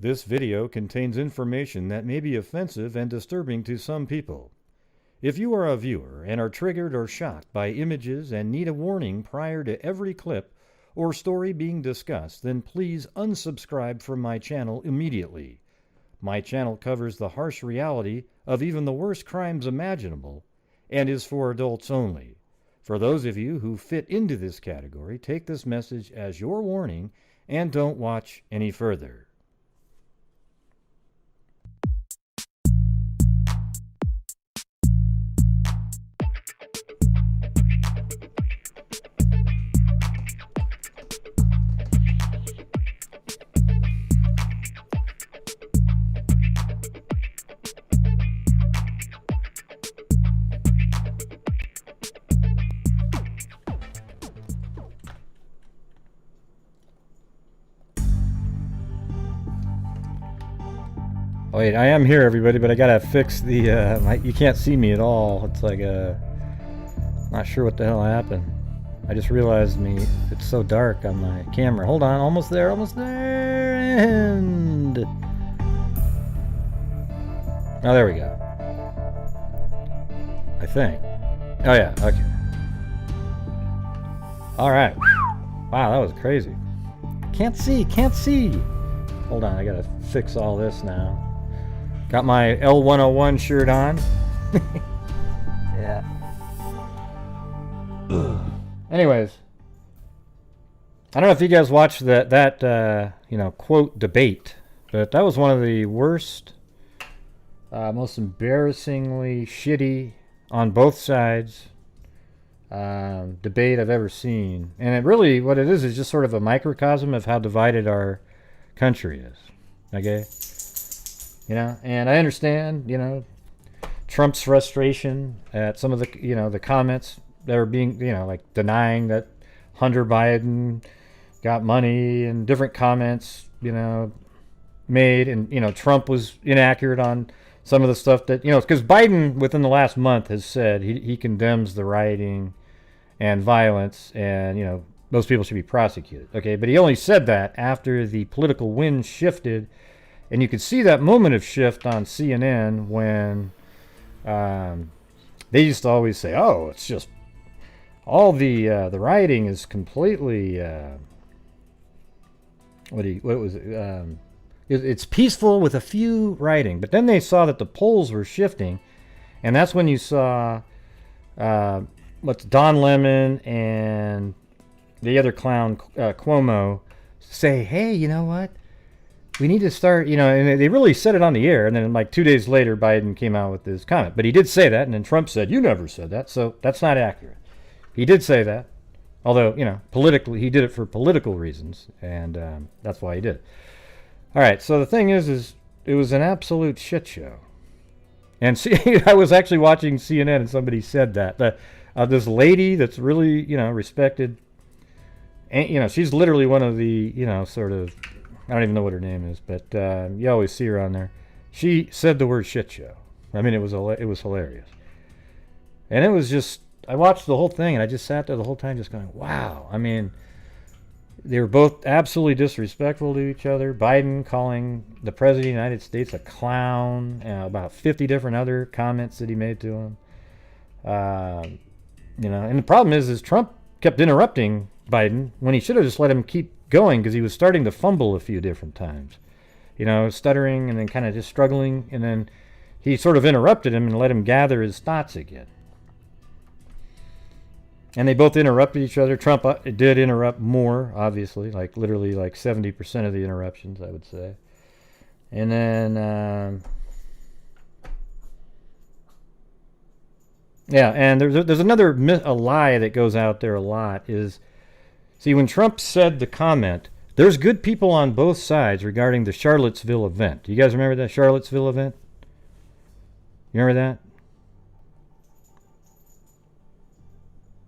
This video contains information that may be offensive and disturbing to some people. If you are a viewer and are triggered or shocked by images and need a warning prior to every clip or story being discussed, then please unsubscribe from my channel immediately. My channel covers the harsh reality of even the worst crimes imaginable and is for adults only. For those of you who fit into this category, take this message as your warning and don't watch any further. Wait, I am here, everybody, but I gotta fix the, you can't see me at all. It's like, not sure what the hell happened. I just realized it's so dark on my camera. Hold on, almost there, and... Oh, there we go. I think. Oh, yeah, okay. Alright. Wow, that was crazy. Can't see! Hold on, I gotta fix all this now. Got my L101 shirt on. Yeah. Anyways, I don't know if you guys watched that quote debate, but that was one of the worst, most embarrassingly shitty on both sides debate I've ever seen. And it really, what it is just sort of a microcosm of how divided our country is. Okay? And I understand, Trump's frustration at some of the, the comments that are being, like denying that Hunter Biden got money and different comments, made. And, Trump was inaccurate on some of the stuff that, because Biden within the last month has said he condemns the rioting and violence and, those people should be prosecuted. Okay. But he only said that after the political wind shifted. And you could see that moment of shift on CNN when they used to always say, "Oh, it's just all the rioting is completely it's peaceful with a few rioting." But then they saw that the polls were shifting, and that's when you saw Don Lemon and the other clown Cuomo say, "Hey, you know what? We need to start," and they really said it on the air. And then like 2 days later, Biden came out with his comment. But he did say that. And then Trump said, "You never said that." So that's not accurate. He did say that. Although, politically, he did it for political reasons. And that's why he did it. All right. So the thing is it was an absolute shit show. And see, I was actually watching CNN and somebody said that. This lady that's really, respected. And, she's literally one of the, sort of... I don't even know what her name is, but you always see her on there. She said the word shit show. I mean, it was hilarious. And it was just, I watched the whole thing, and I just sat there the whole time just going, wow. I mean, they were both absolutely disrespectful to each other. Biden calling the President of the United States a clown, about 50 different other comments that he made to him. And the problem is Trump kept interrupting Biden when he should have just let him keep going, because he was starting to fumble a few different times, stuttering and then kind of just struggling, and then he sort of interrupted him and let him gather his thoughts again. And they both interrupted each other. Trump did interrupt more, obviously, like literally like 70% of the interruptions, I would say. And then and there's another a lie that goes out there a lot is, see, when Trump said the comment, there's good people on both sides regarding the Charlottesville event. Do you guys remember that Charlottesville event? You remember that?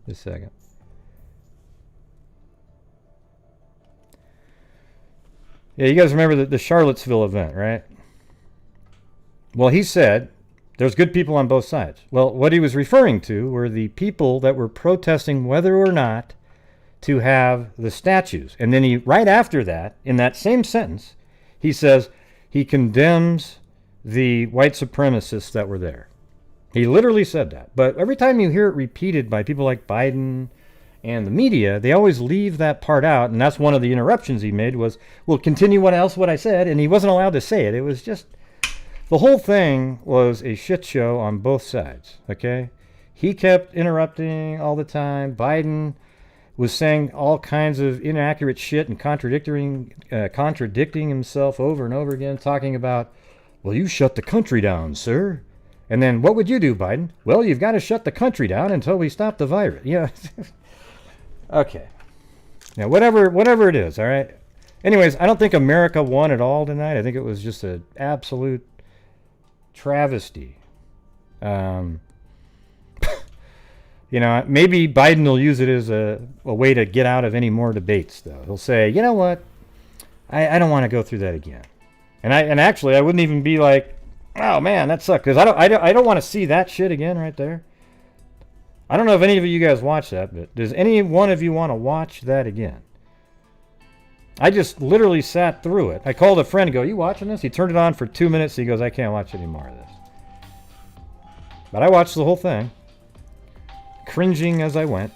Just a second. Yeah, you guys remember the Charlottesville event, right? Well, he said there's good people on both sides. Well, what he was referring to were the people that were protesting whether or not to have the statues. And then right after that, in that same sentence, he says, he condemns the white supremacists that were there. He literally said that. But every time you hear it repeated by people like Biden and the media, they always leave that part out, and that's one of the interruptions he made was, well, continue what I said, and he wasn't allowed to say it. It was just, the whole thing was a shit show on both sides, okay? He kept interrupting all the time. Biden was saying all kinds of inaccurate shit and contradicting himself over and over again, talking about, well, you shut the country down, sir. And then, what would you do, Biden? Well, you've got to shut the country down until we stop the virus. Yeah. Okay. Now, whatever it is, all right? Anyways, I don't think America won at all tonight. I think it was just an absolute travesty. You know, maybe Biden will use it as a way to get out of any more debates, though. He'll say, you know what? I don't want to go through that again. And actually, I wouldn't even be like, oh, man, that sucked. Because I don't want to see that shit again right there. I don't know if any of you guys watch that, but does any one of you want to watch that again? I just literally sat through it. I called a friend and go, you watching this? He turned it on for 2 minutes. He goes, I can't watch any more of this. But I watched the whole thing, cringing as I went.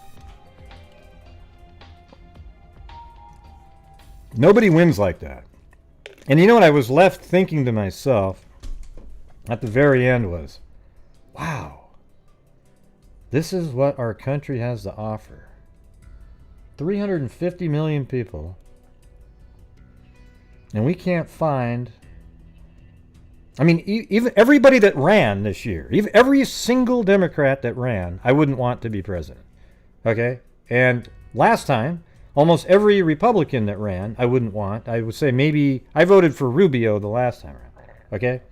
Nobody wins like that. And you know what I was left thinking to myself at the very end was, wow, this is what our country has to offer. 350 million people. And we can't find, I mean, even everybody that ran this year, even every single Democrat that ran, I wouldn't want to be president. Okay? And last time, almost every Republican that ran, I wouldn't want. I would say maybe, I voted for Rubio the last time around. Okay?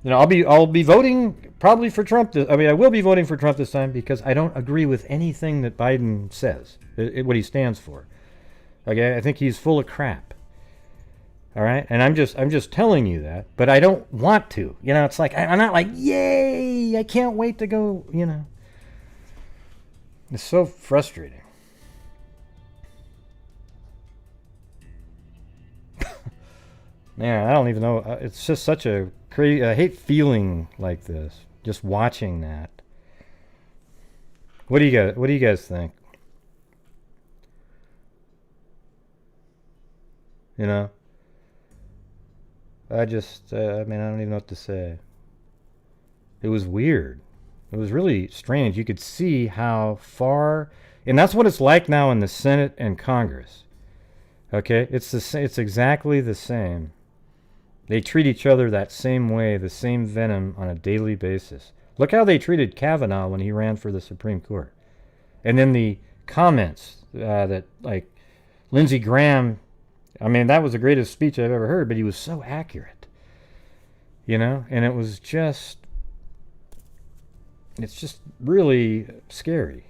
You know, I'll be voting probably for Trump. I will be voting for Trump this time because I don't agree with anything that Biden says, what he stands for. Okay? I think he's full of crap. All right, and I'm just telling you that, but I don't want to. You know, it's like I'm not like, yay! I can't wait to go. You know, it's so frustrating. Man, I don't even know. It's just such a crazy. I hate feeling like this. Just watching that. What do you guys think? You know. I don't even know what to say. It was weird. It was really strange. You could see how far, and that's what it's like now in the Senate and Congress. Okay? It's exactly the same. They treat each other that same way, the same venom on a daily basis. Look how they treated Kavanaugh when he ran for the Supreme Court. And then the comments that, like, Lindsey Graham, I mean, that was the greatest speech I've ever heard, but he was so accurate, you know? And it was just, it's just really scary.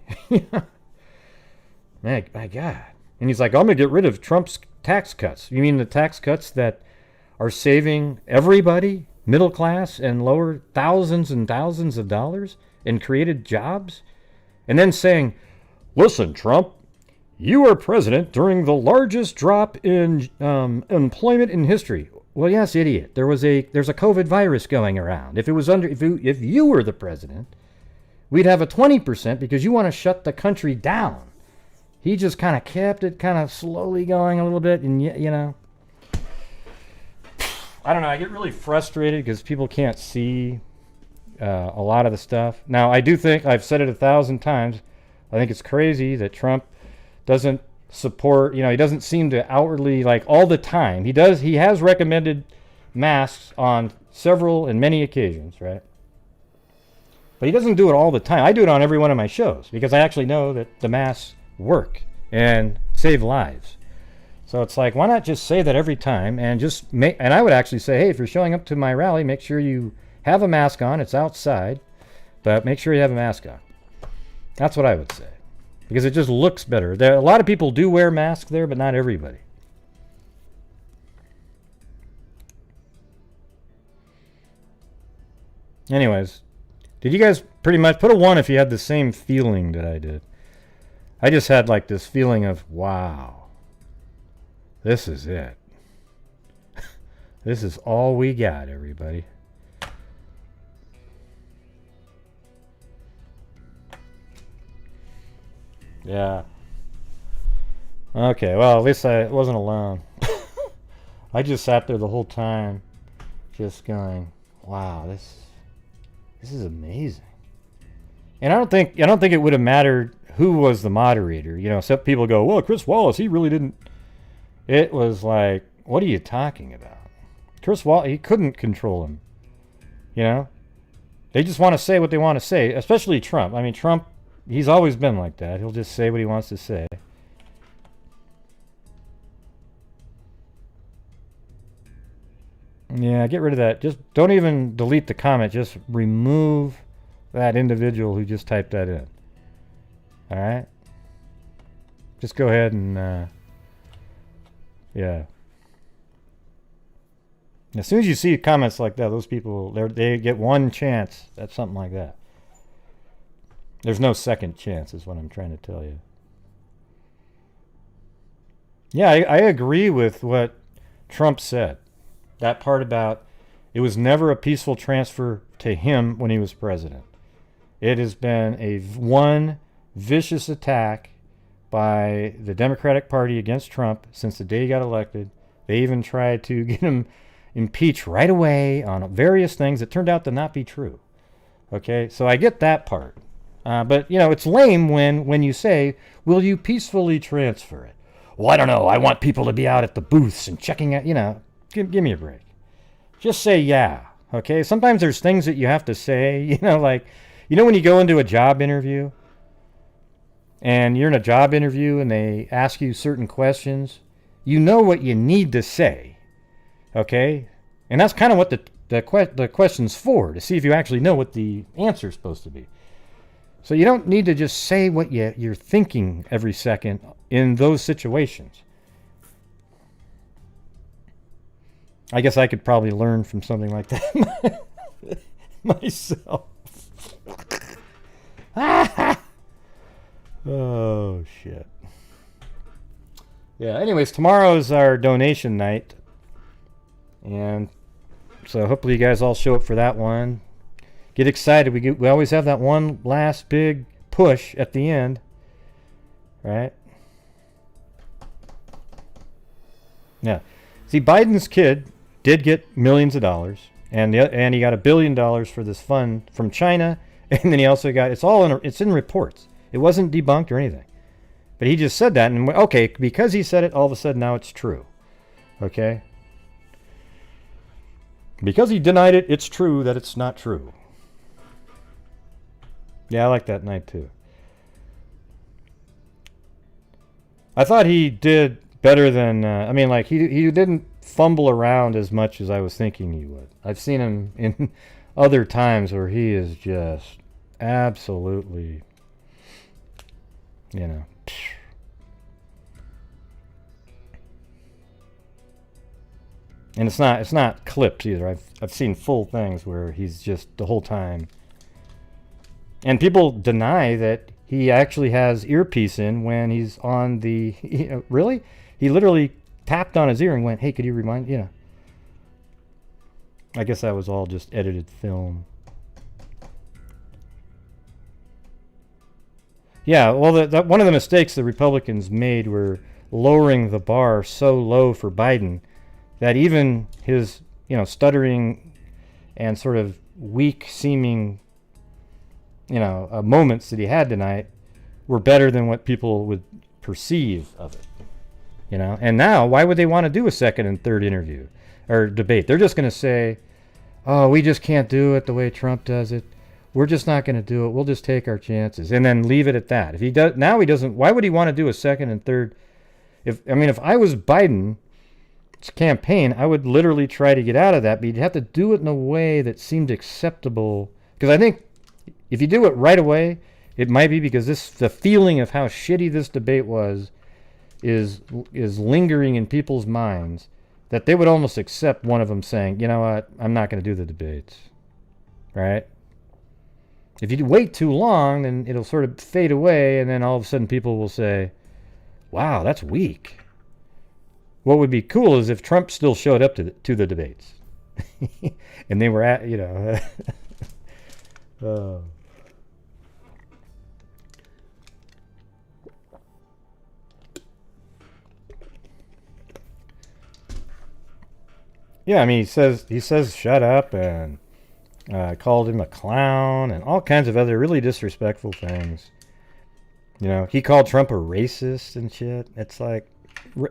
Man, my God. And he's like, I'm going to get rid of Trump's tax cuts. You mean the tax cuts that are saving everybody, middle class and lower, thousands and thousands of dollars and created jobs? And then saying, listen, Trump, you were president during the largest drop in employment in history. Well, yes, idiot. There's a COVID virus going around. If you were the president, we'd have a 20% because you want to shut the country down. He just kind of kept it kind of slowly going a little bit, and you know, I don't know. I get really frustrated because people can't see a lot of the stuff. Now, I do think I've said it 1,000 times. I think it's crazy that Trump doesn't support, you know, he doesn't seem to outwardly, like, all the time. He has recommended masks on several and many occasions, right? But he doesn't do it all the time. I do it on every one of my shows because I actually know that the masks work and save lives. So it's like, why not just say that every time and just make, and I would actually say, hey, if you're showing up to my rally, make sure you have a mask on. It's outside, but make sure you have a mask on. That's what I would say. Because it just looks better. A lot of people do wear masks there, but not everybody. Anyways, did you guys pretty much put a 1 if you had the same feeling that I did? I just had like this feeling of, wow, this is it. This is all we got, everybody. Yeah. Okay, well, at least I wasn't alone. I just sat there the whole time, just going, "Wow, this is amazing." And I don't think it would have mattered who was the moderator. You know, some people go, "Well, Chris Wallace, he really didn't." It was like, what are you talking about? Chris Wallace, he couldn't control him. You know, they just want to say what they want to say, especially Trump. I mean, Trump, he's always been like that. He'll just say what he wants to say. Yeah, get rid of that. Just don't even delete the comment. Just remove that individual who just typed that in. All right? Just go ahead and, yeah. As soon as you see comments like that, those people, they get one chance at something like that. There's no second chance is what I'm trying to tell you. Yeah, I agree with what Trump said. That part about it was never a peaceful transfer to him when he was president. It has been a one vicious attack by the Democratic Party against Trump since the day he got elected. They even tried to get him impeached right away on various things that turned out to not be true. Okay, so I get that part. But, you know, it's lame when you say, will you peacefully transfer it? Well, I don't know. I want people to be out at the booths and checking out, you know. Give me a break. Just say yeah, okay? Sometimes there's things that you have to say, you know, like, you know when you go into a job interview and you're in a job interview and they ask you certain questions, you know what you need to say, okay? And that's kind of what the question's for, to see if you actually know what the answer's supposed to be. So you don't need to just say what you're thinking every second in those situations. I guess I could probably learn from something like that myself. Oh, shit. Yeah, anyways, tomorrow's our donation night. And so hopefully you guys all show up for that one. Get excited. We always have that one last big push at the end. Right? Yeah. See, Biden's kid did get millions of dollars, and he got $1 billion for this fund from China, and then he also got it's in reports. It wasn't debunked or anything, but he just said that, and okay, because he said it, all of a sudden now it's true. Okay, because he denied it, it's true that it's not true. Yeah, I like that night too. I thought he did better than I mean, like he didn't fumble around as much as I was thinking he would. I've seen him in other times where he is just absolutely, you know. And it's not clips either. I've seen full things where he's just the whole time. And people deny that he actually has earpiece in when he's on the, you know, really? He literally tapped on his ear and went, "Hey, could you remind," you know. I guess that was all just edited film. Yeah, well, one of the mistakes the Republicans made were lowering the bar so low for Biden that even his, you know, stuttering and sort of weak-seeming, you know, moments that he had tonight were better than what people would perceive of it. You know, and now why would they want to do a second and third interview or debate? They're just going to say, "Oh, we just can't do it the way Trump does it. We're just not going to do it. We'll just take our chances," and then leave it at that. If he does now, he doesn't. Why would he want to do a second and third? If I was Biden's campaign, I would literally try to get out of that, but you'd have to do it in a way that seemed acceptable. Because I think if you do it right away, it might be because the feeling of how shitty this debate was is lingering in people's minds, that they would almost accept one of them saying, "You know what, I'm not going to do the debates." Right? If you wait too long, then it'll sort of fade away, and then all of a sudden people will say, "Wow, that's weak." what would be cool is if Trump still showed up to the debates, and they were at, you know. Yeah, I mean, he says shut up, and called him a clown and all kinds of other really disrespectful things. You know, he called Trump a racist and shit. It's like,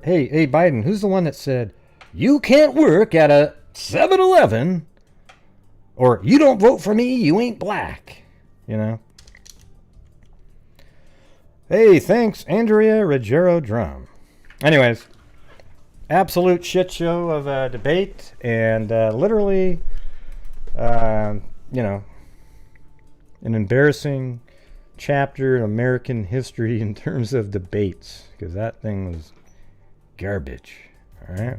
hey, Biden, who's the one that said, you can't work at a 7-Eleven, or you don't vote for me, you ain't black, you know? Hey, thanks, Andrea Ruggiero Drum. Anyways, absolute shit show of a debate, and literally, you know, an embarrassing chapter in American history in terms of debates, because that thing was garbage. All right.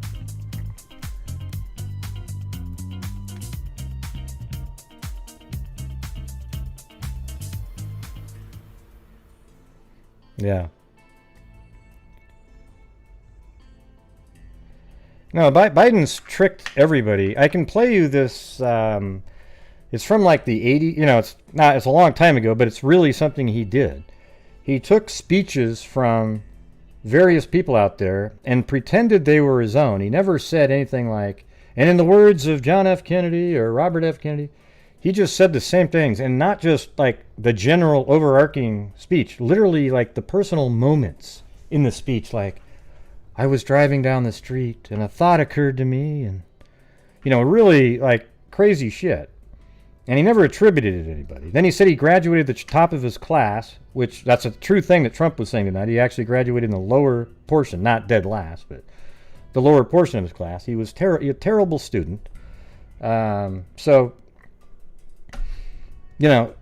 Yeah. No, Biden's tricked everybody. I can play you this. It's from like the 80s. You know, it's a long time ago, but it's really something he did. He took speeches from various people out there and pretended they were his own. He never said anything like, and in the words of John F. Kennedy or Robert F. Kennedy, he just said the same things, and not just like the general overarching speech, literally like the personal moments in the speech, like, I was driving down the street and a thought occurred to me, and, you know, really like crazy shit. And he never attributed it to anybody. Then he said he graduated the top of his class, which that's a true thing that Trump was saying tonight. He actually graduated in the lower portion, not dead last, but the lower portion of his class. He was a terrible student. So, you know,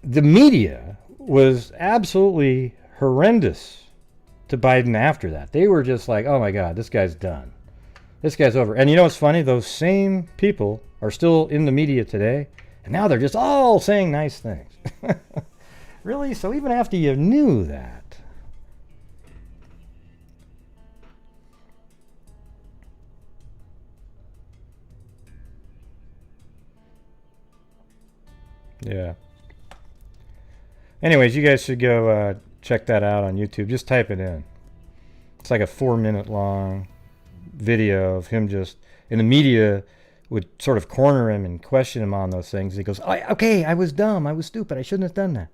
the media was absolutely horrendous to Biden after that. They were just like, oh my God, this guy's done. This guy's over. And you know what's funny? Those same people are still in the media today. And now they're just all saying nice things. Really? So even after you knew that. Yeah. Anyways, you guys should go check that out on YouTube. Just type it in. It's like a 4-minute long video of him just, in the media would sort of corner him and question him on those things. He goes, okay, I was dumb. I was stupid. I shouldn't have done that.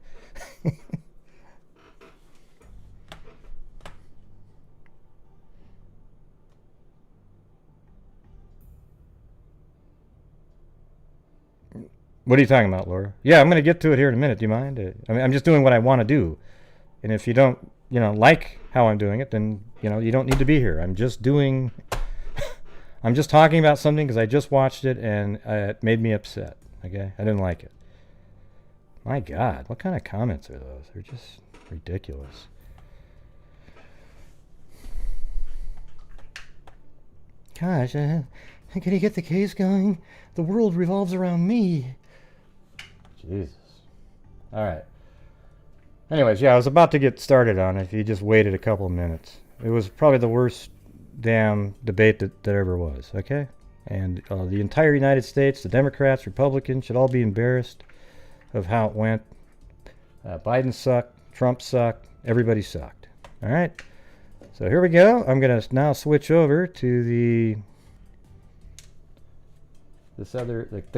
What are you talking about, Laura? Yeah, I'm going to get to it here in a minute. Do you mind? I mean, I'm just doing what I want to do. And if you don't, you know, like how I'm doing it, then, you know, you don't need to be here. I'm just doing... I'm just talking about something because I just watched it and it made me upset. Okay? I didn't like it. My God, what kind of comments are those? They're just ridiculous. Gosh, can you get the case going? The world revolves around me. Jesus. All right. Anyways, yeah, I was about to get started on it if you just waited a couple of minutes. It was probably the worst damn debate that ever was, okay? And the entire United States, the Democrats, Republicans, should all be embarrassed of how it went. Biden sucked, Trump sucked, everybody sucked. All right? So here we go. I'm going to now switch over to the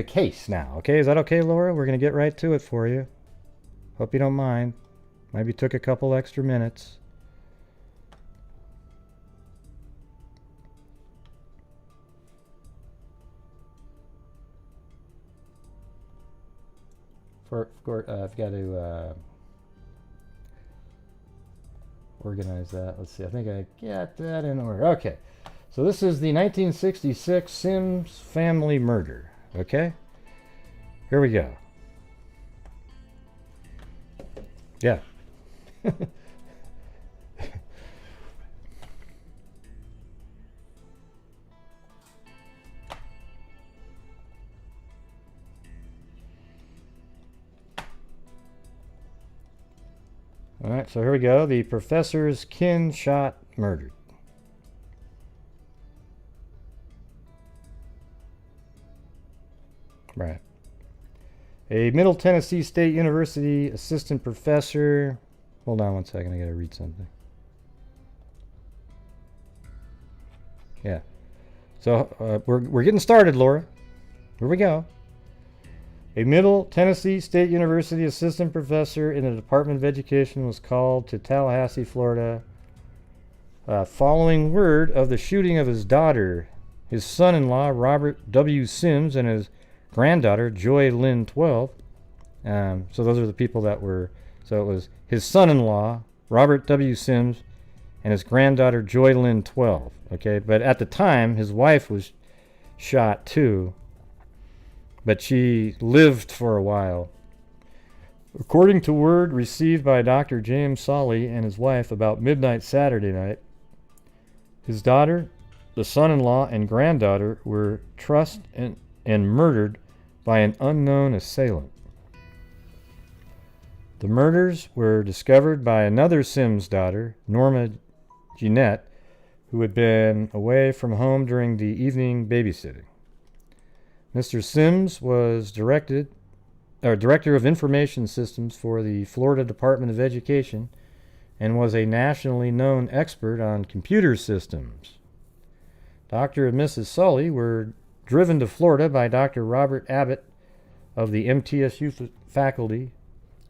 case now, okay? Is that okay, Laura? We're going to get right to it for you. Hope you don't mind. Maybe took a couple extra minutes. I've got to organize that. Let's see. I think I got that in order. Okay. So this is the 1966 Sims family murder. Okay? Here we go. Yeah. All right, so here we go. The professor's kin shot murdered. Right. A Middle Tennessee State University assistant professor. Hold on one second, I gotta read something. Yeah. So we're getting started, Laura. Here we go. A Middle Tennessee State University assistant professor in the Department of Education was called to Tallahassee, Florida, following word of the shooting of his daughter, his son-in-law, Robert W. Sims, and his granddaughter, Joy Lynn, 12. So those are the people that were... So it was his son-in-law, Robert W. Sims, and his granddaughter, Joy Lynn, 12. Okay, but at the time, his wife was shot too, but she lived for a while. According to word received by Dr. James Solly and his wife about midnight Saturday night, his daughter, the son-in-law, and granddaughter were trussed and murdered by an unknown assailant. The murders were discovered by another Sims daughter, Norma Jeanette, who had been away from home during the evening babysitting. Mr. Sims was Director of Information Systems for the Florida Department of Education and was a nationally known expert on computer systems. Dr. and Mrs. Sully were driven to Florida by Dr. Robert Abbott of the MTSU faculty.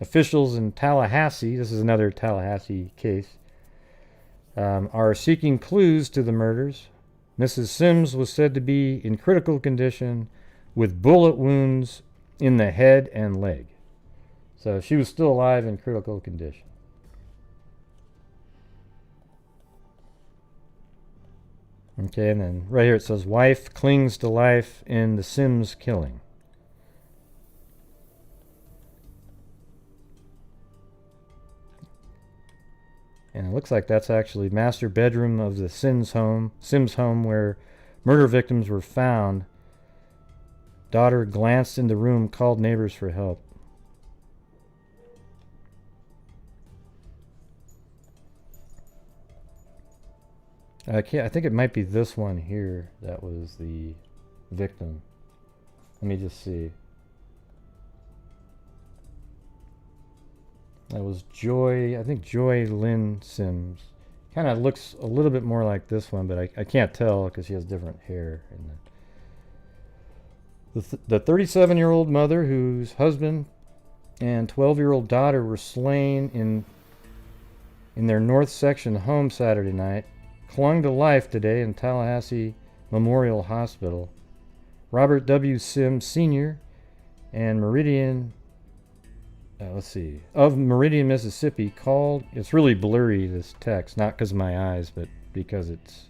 Officials in Tallahassee, this is another Tallahassee case, are seeking clues to the murders. Mrs. Sims was said to be in critical condition with bullet wounds in the head and leg. So she was still alive in critical condition. Okay, and then right here it says, wife clings to life in the Sims killing. And it looks like that's actually master bedroom of the Sims home where murder victims were found. Daughter glanced in the room, called neighbors for help. I think it might be this one here that was the victim. Let me just see. That was Joy, I think Joy Lynn Sims. Kind of looks a little bit more like this one, but I can't tell because she has different hair. The 37-year-old mother whose husband and 12-year-old daughter were slain in their North Section home Saturday night clung to life today in Tallahassee Memorial Hospital. Robert W. Sims Sr. and Meridian, of Meridian, Mississippi, called. It's really blurry, this text, not because of my eyes, but because it's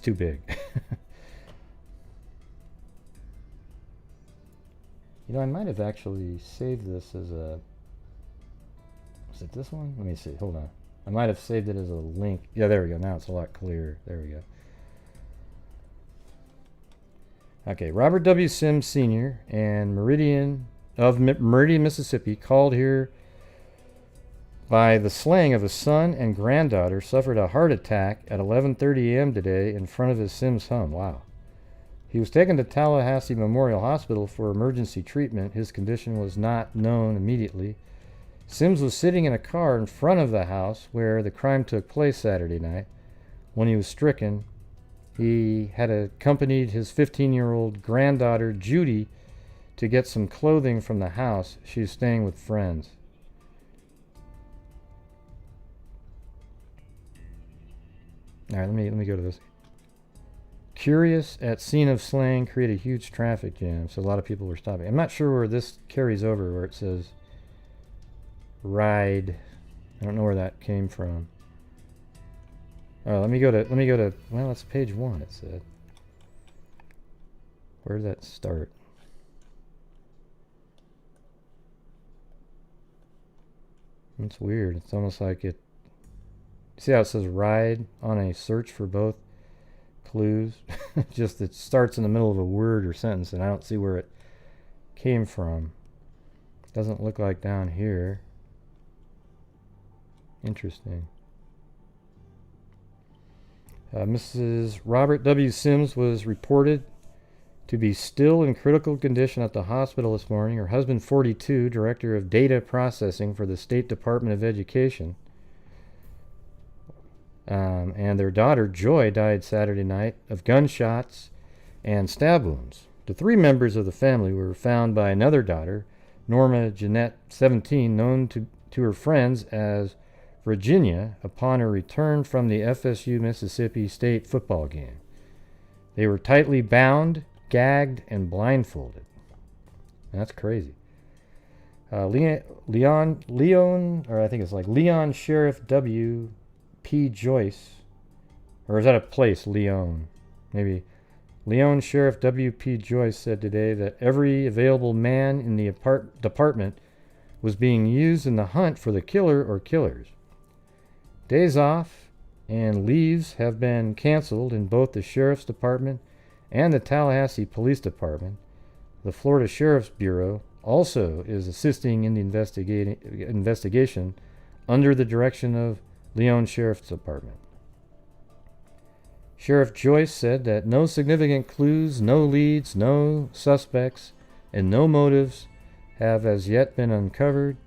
too big. You know, I might have actually saved this as a... Was it this one? Let me see. Hold on. I might have saved it as a link. Yeah, there we go. Now it's a lot clearer. There we go. Okay, Robert W. Sims Sr. and Meridian, Mississippi, called here by the slaying of a son and granddaughter, suffered a heart attack at 11:30 a.m. today in front of his Sims home. Wow. He was taken to Tallahassee Memorial Hospital for emergency treatment. His condition was not known immediately. Sims was sitting in a car in front of the house where the crime took place Saturday night. When he was stricken, he had accompanied his 15-year-old granddaughter, Judy, to get some clothing from the house. She was staying with friends. All right, let me go to this. Curious at scene of slaying, create a huge traffic jam. So a lot of people were stopping. I'm not sure where this carries over, where it says ride. I don't know where that came from. Oh, let me go to, well, that's page 1, it said. Where did that start? It's weird. It's almost like it... See how it says ride on a search for both clues? Just it starts in the middle of a word or sentence, and I don't see where it came from. Doesn't look like down here. Interesting. Mrs. Robert W. Sims was reported to be still in critical condition at the hospital this morning. Her husband, 42, director of data processing for the State Department of Education. And their daughter, Joy, died Saturday night of gunshots and stab wounds. The 3 members of the family were found by another daughter, Norma Jeanette, 17, known to her friends as Virginia, upon her return from the FSU Mississippi State football game. They were tightly bound, gagged, and blindfolded. That's crazy. Leon, or I think it's like Leon Sheriff W. P. Joyce, or is that a place, Leon? Maybe. Leon Sheriff W. P. Joyce said today that every available man in the department was being used in the hunt for the killer or killers. Days off and leaves have been canceled in both the Sheriff's Department and the Tallahassee Police Department. The Florida Sheriff's Bureau also is assisting in the investigation under the direction of Leon Sheriff's Department. Sheriff Joyce said that no significant clues, no leads, no suspects, and no motives have as yet been uncovered.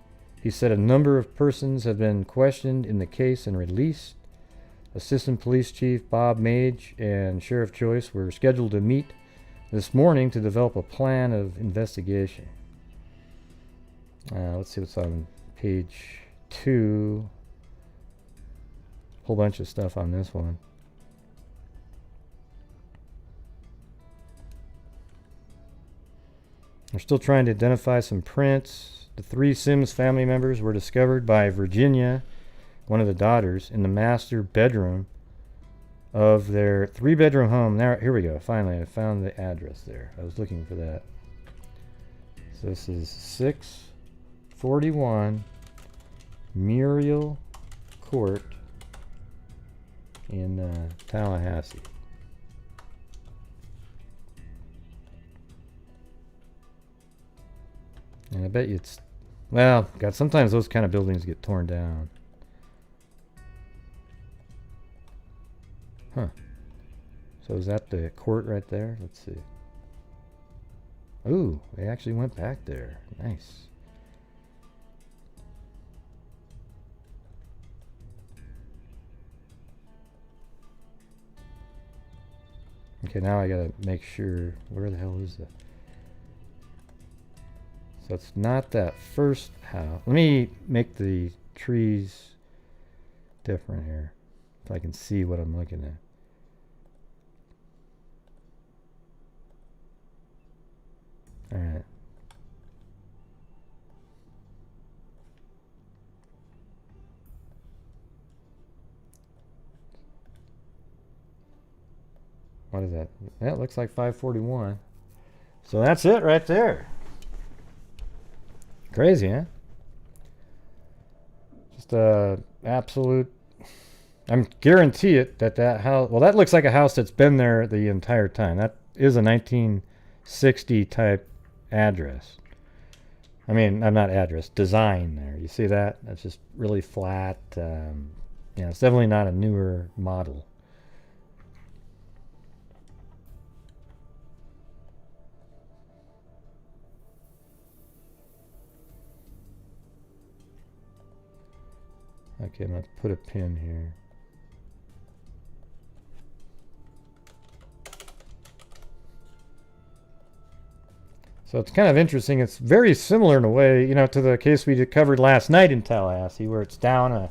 He said a number of persons have been questioned in the case and released. Assistant Police Chief Bob Mage and Sheriff Joyce were scheduled to meet this morning to develop a plan of investigation. Let's see what's on page 2. Whole bunch of stuff on this one. They're still trying to identify some prints. The 3 Sims family members were discovered by Virginia, one of the daughters, in the master bedroom of their 3-bedroom home. Now, here we go. Finally, I found the address there. I was looking for that. So this is 641 Muriel Court in Tallahassee. And I bet you it's, well, God, sometimes those kind of buildings get torn down. Huh. So is that the court right there? Let's see. Ooh, they actually went back there. Nice. Okay, now I gotta make sure, where the hell is that? So it's not that first house. Let me make the trees different here, so I can see what I'm looking at. All right. What is that? Yeah, it looks like 541. So that's it right there. Crazy, huh? Just absolute. I'm guarantee it that house. Well, that looks like a house that's been there the entire time. That is a 1960 type address. I mean, I'm not address, design there. You see that? That's just really flat. Yeah, it's definitely not a newer model. Okay, I'm going to put a pin here. So it's kind of interesting. It's very similar in a way, you know, to the case we covered last night in Tallahassee, where it's down a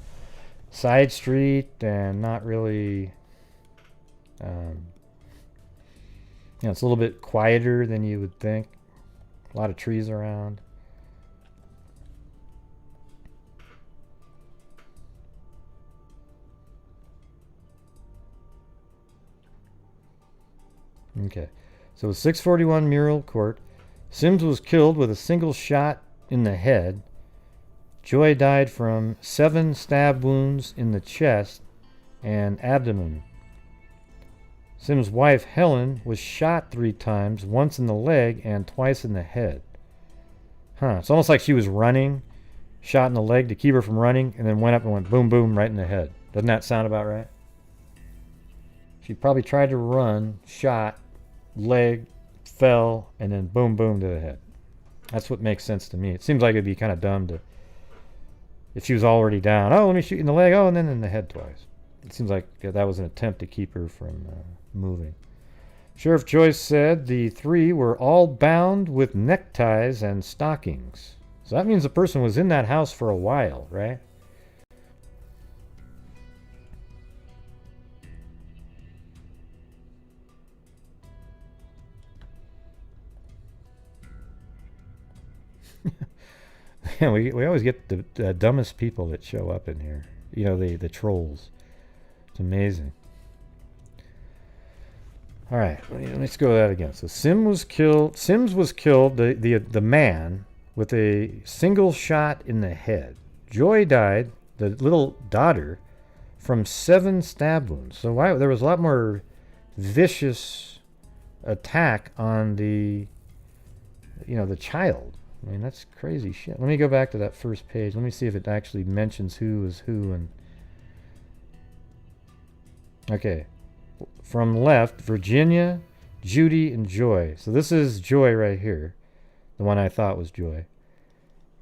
side street and not really, you know, it's a little bit quieter than you would think. A lot of trees around. Okay, so 641 Muriel Court. Sims was killed with a single shot in the head. Joy died from 7 stab wounds in the chest and abdomen. Sims' wife, Helen, was shot 3 times, once in the leg and twice in the head. Huh, it's almost like she was running, shot in the leg to keep her from running, and then went up and went boom, boom, right in the head. Doesn't that sound about right? She probably tried to run, shot, leg, fell, and then boom, boom to the head. That's what makes sense to me. It seems like it'd be kind of dumb to, if she was already down, oh, let me shoot you in the leg, oh, and then in the head twice. It seems like that was an attempt to keep her from moving. Sheriff Joyce said the three were all bound with neckties and stockings. So that means the person was in that house for a while, right? Yeah, we always get the dumbest people that show up in here. You know, the trolls. It's amazing. All right, let's go that again. So Sims was killed. The man, with a single shot in the head. Joy died, the little daughter, from 7 stab wounds. So there was a lot more vicious attack on the child. I mean, that's crazy shit. Let me go back to that first page. Let me see if it actually mentions who is who. And okay, from left, Virginia, Judy, and Joy. So this is Joy right here, the one I thought was Joy.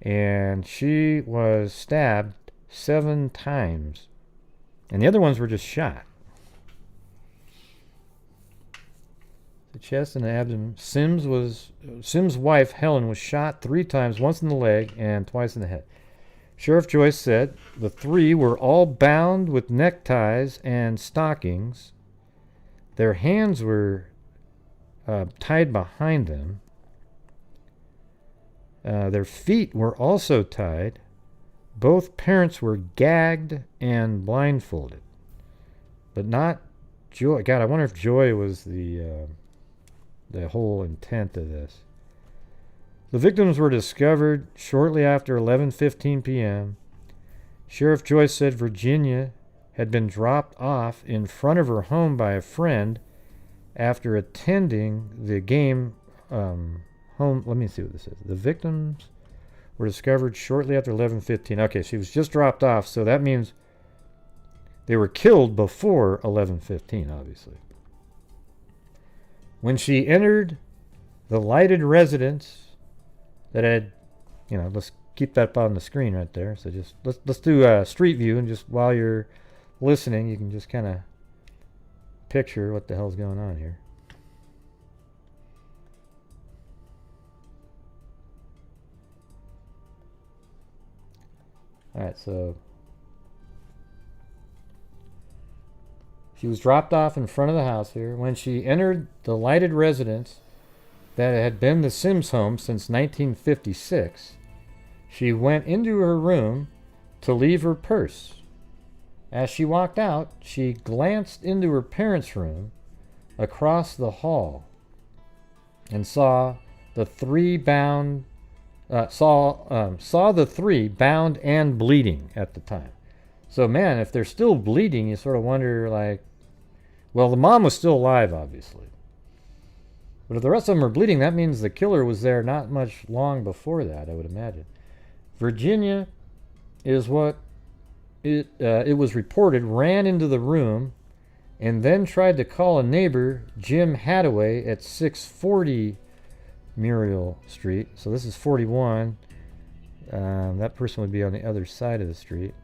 And she was stabbed 7 times. And the other ones were just shot. The chest and the abdomen. Sims' wife, Helen, was shot 3 times, once in the leg and twice in the head. Sheriff Joyce said the 3 were all bound with neckties and stockings. Their hands were tied behind them. Their feet were also tied. Both parents were gagged and blindfolded. But not Joy. God, I wonder if Joy was the whole intent of this. The victims were discovered shortly after 11:15 p.m. Sheriff Joyce said Virginia had been dropped off in front of her home by a friend after attending the game home. Let me see what this is. The victims were discovered shortly after 11:15. Okay, she was just dropped off, so that means they were killed before 11:15, obviously. When she entered the lighted residence that had, let's keep that up on the screen right there. So just let's do a street view, and just while you're listening, you can just kind of picture what the hell's going on here. All right, so she was dropped off in front of the house here. When she entered the lighted residence that had been the Sims home since 1956, she went into her room to leave her purse. As she walked out, she glanced into her parents' room across the hall and saw the 3 bound and bleeding at the time. So, man, if they're still bleeding, you sort of wonder, well, the mom was still alive, obviously. But if the rest of them are bleeding, that means the killer was there not much long before that, I would imagine. Virginia is what it was reported, ran into the room and then tried to call a neighbor, Jim Hadaway, at 640 Muriel Street. So this is 41. That person would be on the other side of the street.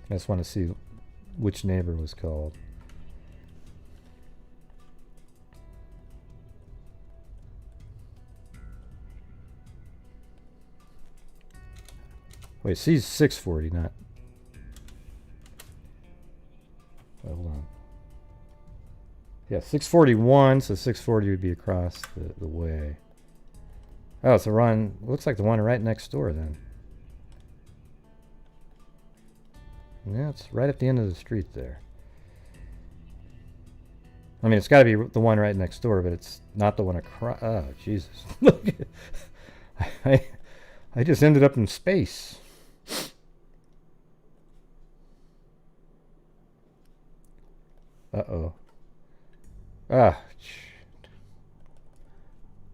I just want to see which neighbor was called. Wait, she's 640, not... Hold on. Yeah, 641, so 640 would be across the way. Oh, it's the one, looks like the one right next door then. Yeah, it's right at the end of the street there. I mean, it's got to be the one right next door, but it's not the one across. Oh, Jesus. Look, I just ended up in space. Uh-oh. Ah, shit.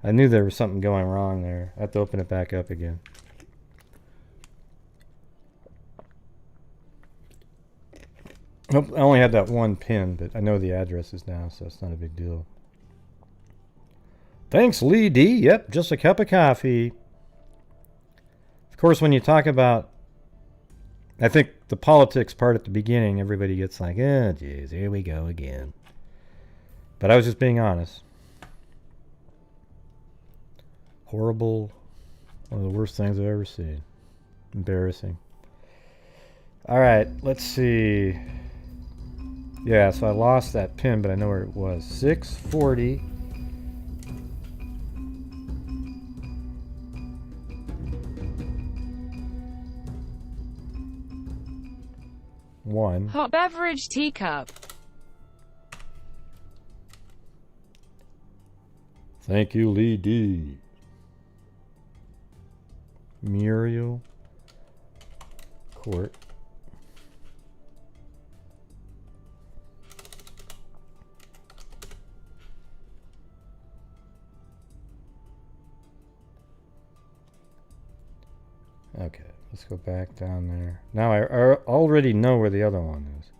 I knew there was something going wrong there. I have to open it back up again. Nope, I only had that one pin, but I know the addresses now, so it's not a big deal. Thanks, Lee D. Yep, just a cup of coffee. Of course, when you talk about, I think the politics part at the beginning, everybody gets like, oh, geez, here we go again. But I was just being honest. Horrible. One of the worst things I've ever seen. Embarrassing. All right, let's see. Yeah, so I lost that pin, but I know where it was. 640. One. Hot beverage teacup. Thank you, Lee D. Muriel Court. Okay, let's go back down there. Now I already know where the other one is.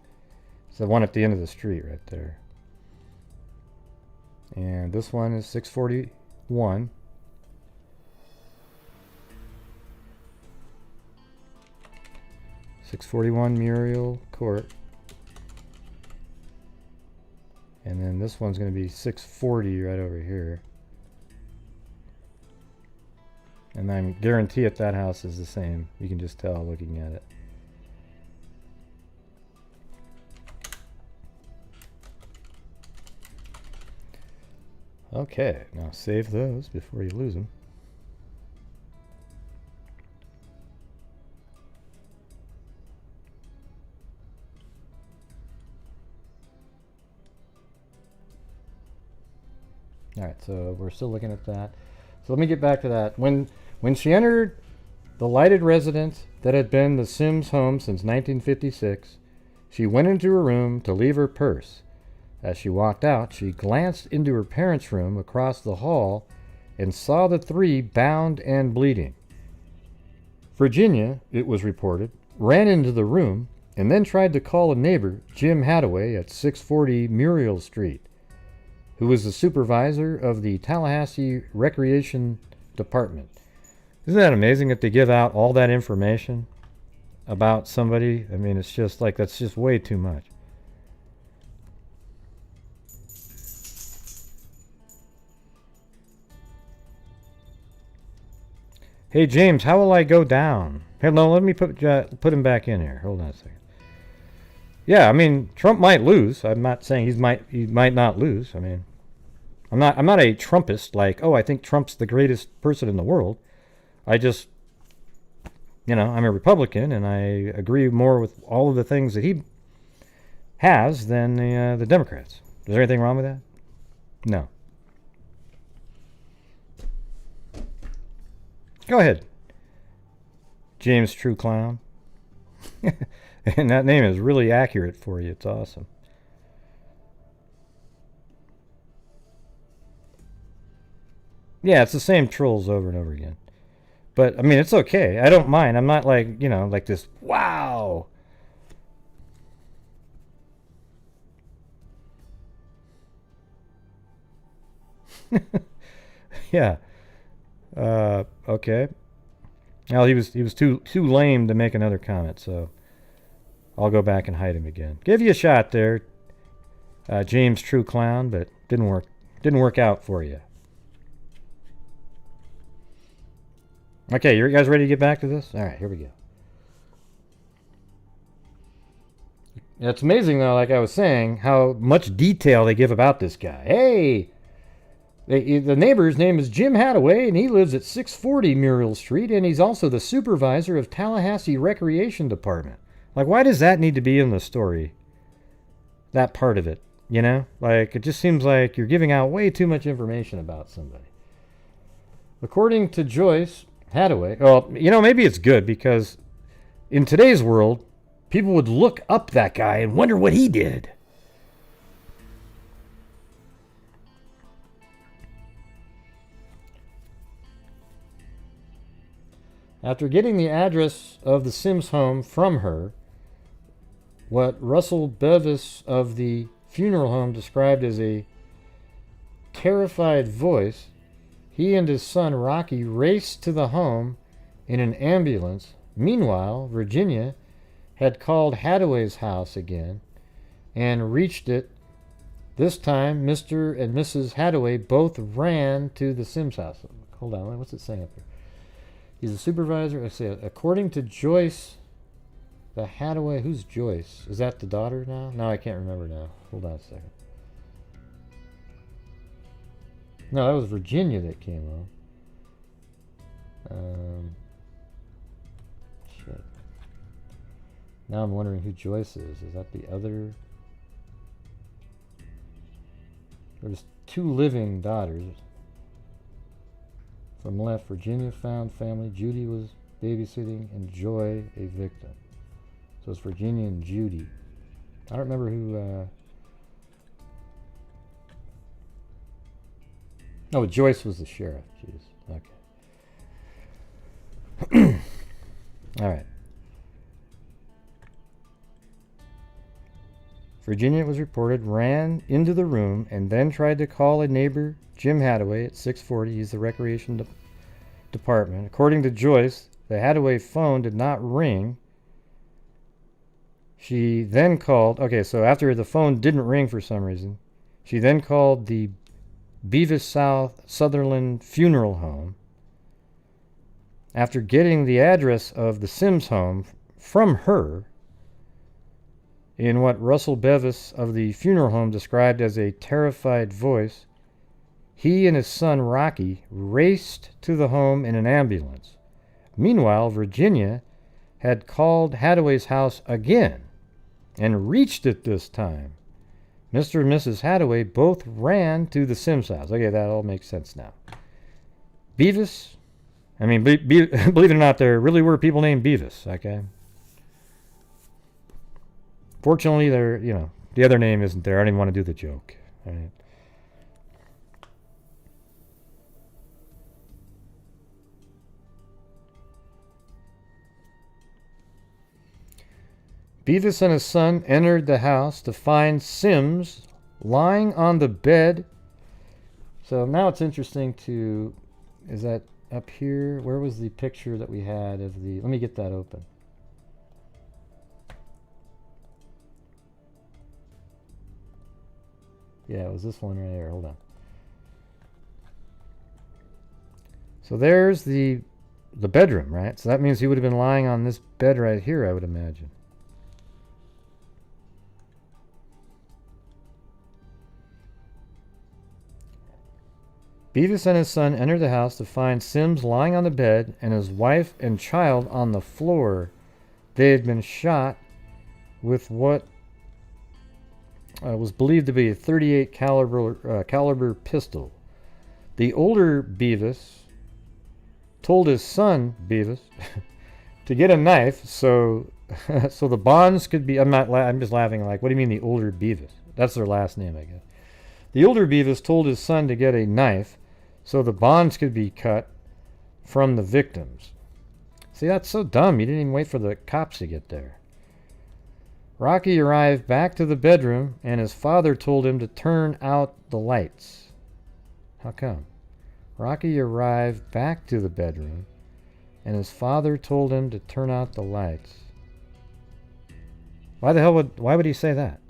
It's the one at the end of the street right there. And this one is 641. Muriel Court. And then this one's going to be 640 right over here. And I guarantee it that house is the same. You can just tell looking at it. Okay, now save those before you lose them. All right, so we're still looking at that. So let me get back to that. When she entered the lighted residence that had been the Sims home since 1956, she went into her room to leave her purse. As she walked out, she glanced into her parents' room across the hall and saw the three bound and bleeding. Virginia, it was reported, ran into the room and then tried to call a neighbor, Jim Hadaway, at 640 Muriel Street, who was the supervisor of the Tallahassee Recreation Department. Isn't that amazing that they give out all that information about somebody? I mean, it's just like, that's just way too much. Hey, James, how will I go down? Hey, no, let me put him back in here. Hold on a second. Yeah, I mean, Trump might lose. I'm not saying he might not lose. I mean, I'm not a Trumpist, like, oh, I think Trump's the greatest person in the world. I just, I'm a Republican, and I agree more with all of the things that he has than the Democrats. Is there anything wrong with that? No. Go ahead, James True Clown. And that name is really accurate for you. It's awesome. Yeah, it's the same trolls over and over again. But, I mean, it's okay. I don't mind. I'm not like, like this, wow. Yeah. Okay. Well, he was too lame to make another comment, so I'll go back and hide him again. Give you a shot there, James True Clown, but didn't work out for you. Okay, you guys ready to get back to this? All right, here we go. It's amazing, though, like I was saying, how much detail they give about this guy. Hey, the neighbor's name is Jim Hadaway, and he lives at 640 Muriel Street, and he's also the supervisor of Tallahassee Recreation Department. Like, why does that need to be in the story? That part of it, Like, it just seems like you're giving out way too much information about somebody. According to Joyce Hadaway, well, maybe it's good because in today's world, people would look up that guy and wonder what he did. After getting the address of the Sims home from her, what Russell Bevis of the funeral home described as a terrified voice, he and his son Rocky raced to the home in an ambulance. Meanwhile, Virginia had called Hadaway's house again and reached it. This time, Mr. and Mrs. Hadaway both ran to the Sims house. Hold on, what's it saying up there? He's a supervisor. I say, according to Joyce, the Hadaway. Who's Joyce? Is that the daughter now? No, I can't remember now. Hold on a second. No, that was Virginia that came on. Shit. Now I'm wondering who Joyce is. Is that the other? There's two living daughters. From left, Virginia found family. Judy was babysitting, and Joy a victim. So it's Virginia and Judy. I don't remember who. Oh, Joyce was the sheriff. Jeez. Okay. All right. Virginia, it was reported, ran into the room and then tried to call a neighbor, Jim Hadaway, at 640. He's the recreation department. According to Joyce, the Hadaway phone did not ring. She then called, okay, so after the phone didn't ring for some reason, she then called the Beavis Sutherland Funeral Home. After getting the address of the Sims home from her, in what Russell Bevis of the funeral home described as a terrified voice, he and his son Rocky raced to the home in an ambulance. Meanwhile, Virginia had called Hadaway's house again and reached it this time. Mr. and Mrs. Hadaway both ran to the Sims house. Okay, that all makes sense now. Beavis, I mean, believe it or not, there really were people named Beavis, okay? Fortunately, the other name isn't there. I didn't want to do the joke. All right. Beavis and his son entered the house to find Sims lying on the bed. So now it's interesting is that up here? Where was the picture that we had of let me get that open. Yeah, it was this one right here. Hold on. So there's the bedroom, right? So that means he would have been lying on this bed right here, I would imagine. Beavis and his son entered the house to find Sims lying on the bed and his wife and child on the floor. They had been shot with what was believed to be a .38 caliber pistol. The older Beavis told his son Beavis to get a knife so the bonds could be. I'm just laughing. Like, what do you mean the older Beavis? That's their last name, I guess. The older Beavis told his son to get a knife so the bonds could be cut from the victims. See, that's so dumb. You didn't even wait for the cops to get there. Rocky arrived back to the bedroom, and his father told him to turn out the lights. How come? Rocky arrived back to the bedroom, and his father told him to turn out the lights. Why would he say that?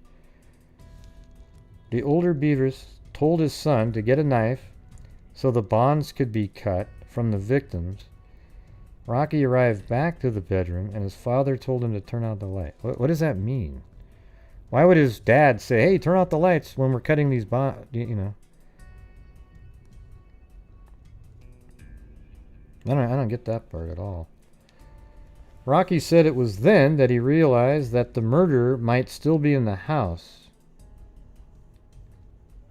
The older Beavis told his son to get a knife so the bonds could be cut from the victims. Rocky arrived back to the bedroom, and his father told him to turn out the light. What does that mean? Why would his dad say, hey, turn out the lights when we're cutting these bonds, I don't get that part at all. Rocky said it was then that he realized that the murderer might still be in the house.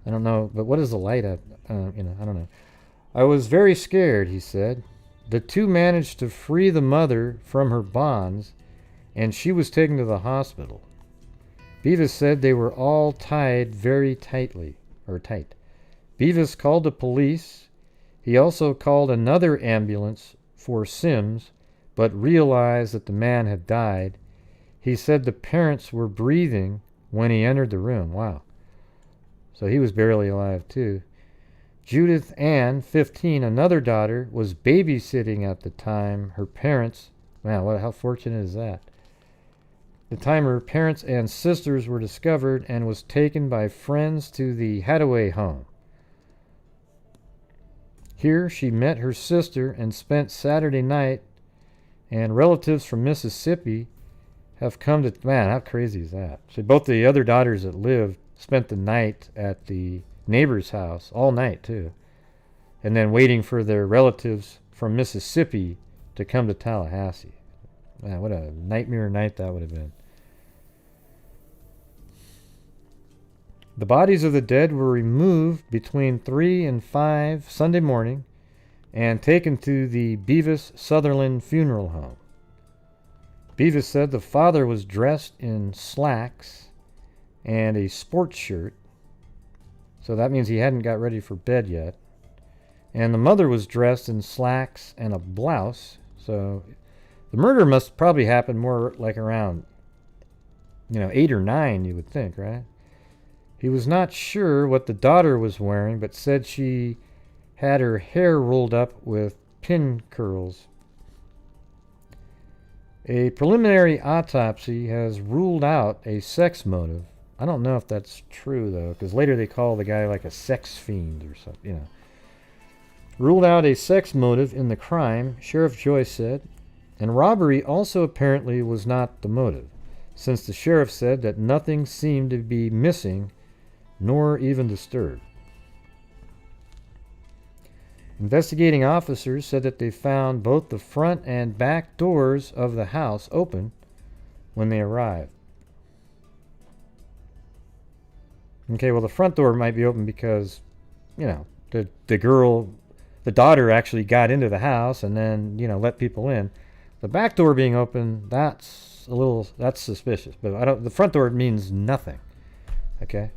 I don't know, but what is the light at? I don't know. I was very scared, he said. The two managed to free the mother from her bonds, and she was taken to the hospital. Beavis said they were all tied very tight. Beavis called the police. He also called another ambulance for Sims, but realized that the man had died. He said the parents were breathing when he entered the room. Wow. So he was barely alive, too. Judith Ann, 15, another daughter, was babysitting at the time her parents... Man, how fortunate is that? The time her parents and sisters were discovered and was taken by friends to the Hadaway home. Here she met her sister and spent Saturday night, and relatives from Mississippi have come to... Man, how crazy is that? So both the other daughters that lived spent the night at the neighbor's house, all night too, and then waiting for their relatives from Mississippi to come to Tallahassee. Man, what a nightmare night that would have been. The bodies of the dead were removed between 3 and 5 Sunday morning and taken to the Beavis Sutherland Funeral Home. Beavis said the father was dressed in slacks and a sports shirt, so that means he hadn't got ready for bed yet. And the mother was dressed in slacks and a blouse, so the murder must probably happen more like around, 8 or 9, you would think, right? He was not sure what the daughter was wearing, but said she had her hair rolled up with pin curls. A preliminary autopsy has ruled out a sex motive. I don't know if that's true, though, because later they call the guy like a sex fiend or something, Ruled out a sex motive in the crime, Sheriff Joyce said, and robbery also apparently was not the motive, since the sheriff said that nothing seemed to be missing, nor even disturbed. Investigating officers said that they found both the front and back doors of the house open when they arrived. Okay, well, the front door might be open because, the daughter actually got into the house and then, let people in. The back door being open, that's suspicious. But the front door means nothing. Okay?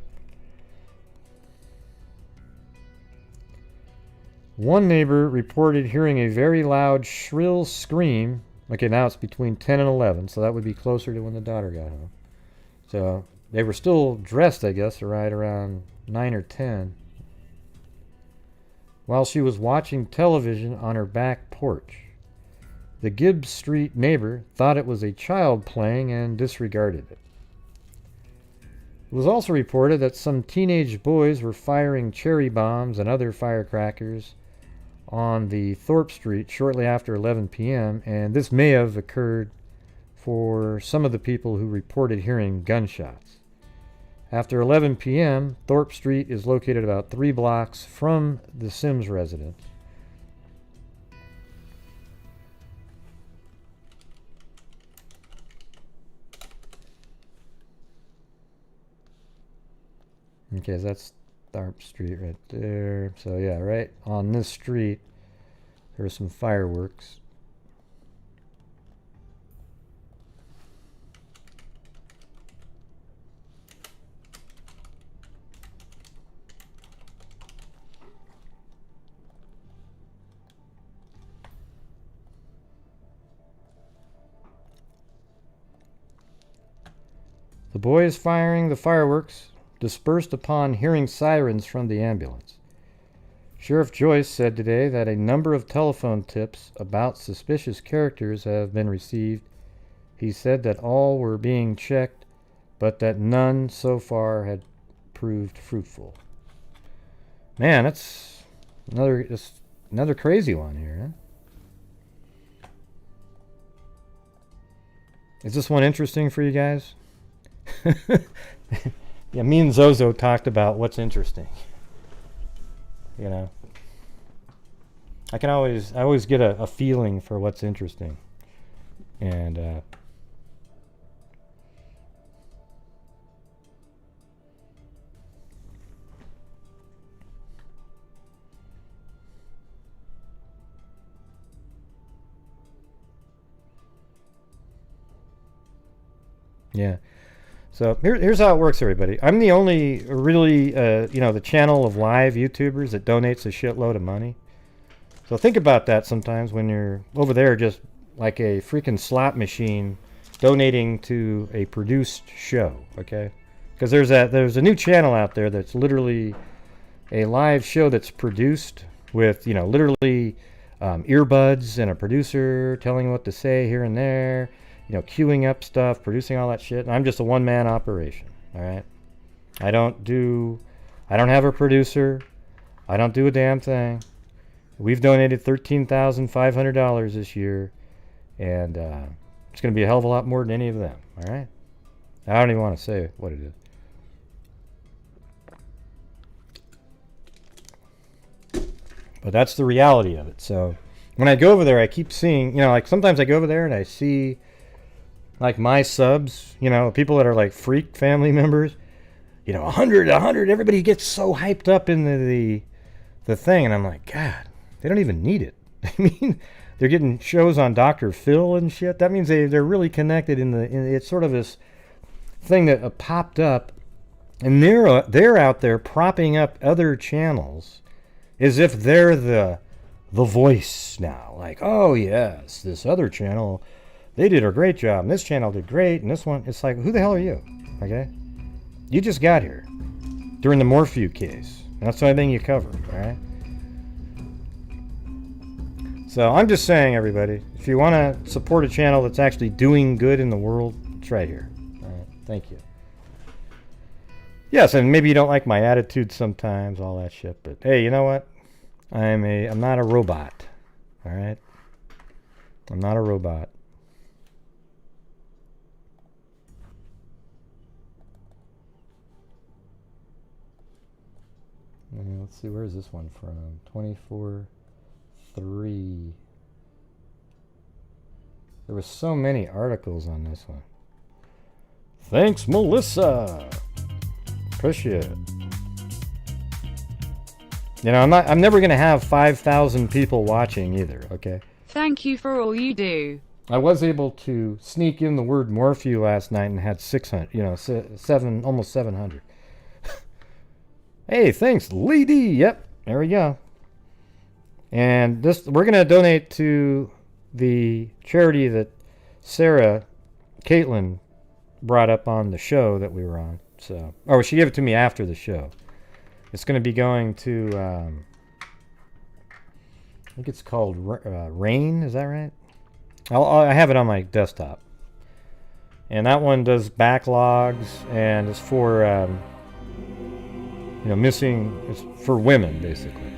One neighbor reported hearing a very loud, shrill scream. Okay, now it's between 10 and 11, so that would be closer to when the daughter got home. So they were still dressed, I guess, right around 9 or 10, while she was watching television on her back porch. The Gibbs Street neighbor thought it was a child playing and disregarded it. It was also reported that some teenage boys were firing cherry bombs and other firecrackers on the Thorpe Street shortly after 11 p.m., and this may have occurred for some of the people who reported hearing gunshots. After 11 p.m., Thorpe Street is located about 3 blocks from the Sims residence. Okay, so that's Thorpe Street right there. So yeah, right on this street, there are some fireworks. The boys firing the fireworks dispersed upon hearing sirens from the ambulance. Sheriff Joyce said today that a number of telephone tips about suspicious characters have been received. He said that all were being checked, but that none so far had proved fruitful. Man, that's another crazy one here, huh? Is this one interesting for you guys? Yeah, me and Zozo talked about what's interesting. I always get a feeling for what's interesting. And yeah. So here's how it works, everybody. I'm the only really, the channel of live YouTubers that donates a shitload of money. So think about that sometimes when you're over there just like a freaking slot machine donating to a produced show, okay? Because there's a new channel out there that's literally a live show that's produced with, you know, literally earbuds and a producer telling what to say here and there, you know, queuing up stuff, producing all that shit. And I'm just a one-man operation, all right? I don't have a producer. I don't do a damn thing. We've donated $13,500 this year, and it's going to be a hell of a lot more than any of them, all right? I don't even want to say what it is. But that's the reality of it. So when I go over there, I keep seeing, you know, like sometimes I go over there and I see like my subs, you know, people that are like freak family members, you know, 100, everybody gets so hyped up in the thing. And I'm like, God, they don't even need it. I mean, they're getting shows on Dr. Phil and shit. That means they're really connected it's sort of this thing that popped up, and they're out there propping up other channels as if they're the voice now. Like, oh yes, this other channel, they did a great job, and this channel did great, and this one, it's like, who the hell are you? Okay? You just got here during the Morphew case. That's the only thing you covered, all right? So I'm just saying, everybody, if you want to support a channel that's actually doing good in the world, it's right here. All right? Thank you. Yes, and maybe you don't like my attitude sometimes, all that shit, but hey, you know what? I'm not a robot. All right? I'm not a robot. Let's see, where is this one from? 24/3. There were so many articles on this one. Thanks, Melissa. Appreciate it. You know, I'm never gonna have 5,000 people watching either. Okay. Thank you for all you do. I was able to sneak in the word Morphew last night and had 600. You know, almost 700. Hey, thanks, Lee D. Yep, there we go. And we're gonna donate to the charity that Caitlin brought up on the show that we were on. So, she gave it to me after the show. It's going to be going to, I think it's called Rain. Is that right? I have it on my desktop. And that one does backlogs, and it's for, missing, it's for women, basically.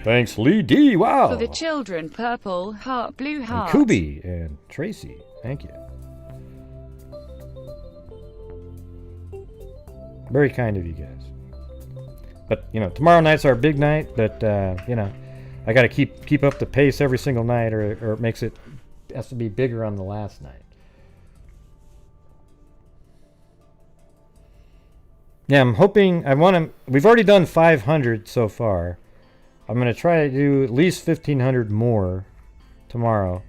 Thanks, Lee D. Wow. For the children, purple heart, blue heart. And Kubi and Tracy. Thank you. Very kind of you guys. But, tomorrow night's our big night, but, I got to keep up the pace every single night, or it has to be bigger on the last night. Yeah, I'm hoping, we've already done 500 so far. I'm going to try to do at least 1,500 more tomorrow.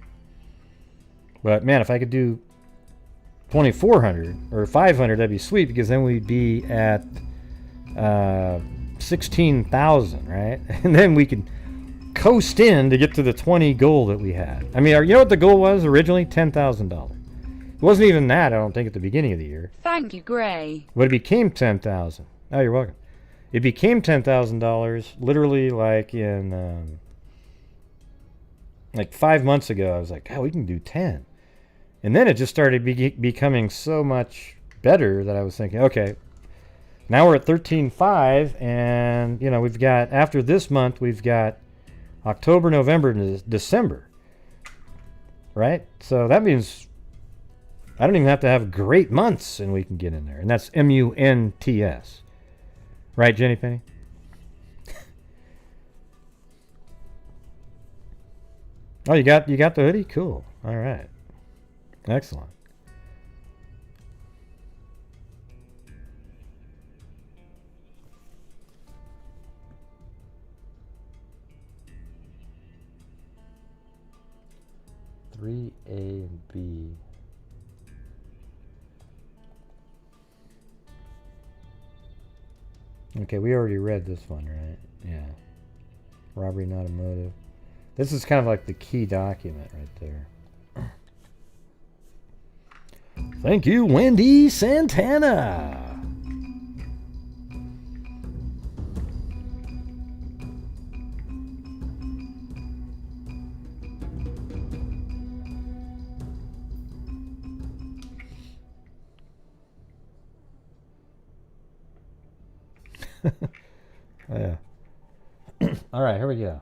But, man, if I could do 2,400 or 500, that'd be sweet, because then we'd be at 16,000, right? And then we could coast in to get to the 20 goal that we had. I mean, you know what the goal was originally? $10,000. It wasn't even that, I don't think, at the beginning of the year. Thank you, Gray. But it became 10,000. Oh, you're welcome. It became $10,000 literally like in 5 months ago. I was like, oh, we can do 10. And then it just started becoming so much better that I was thinking, okay, now we're at 13.5, and we've got, after this month, we've got October, November, and December, right? So that means I don't even have to have great months, and we can get in there, and that's MUNTS, right, Jenny Penny? Oh, you got the hoodie? Cool. All right. Excellent. Three A and B. Okay, we already read this one, right? Yeah. Robbery, not a motive. This is kind of like the key document right there. Thank you, Wendy Santana. Oh, yeah. All right, here we go.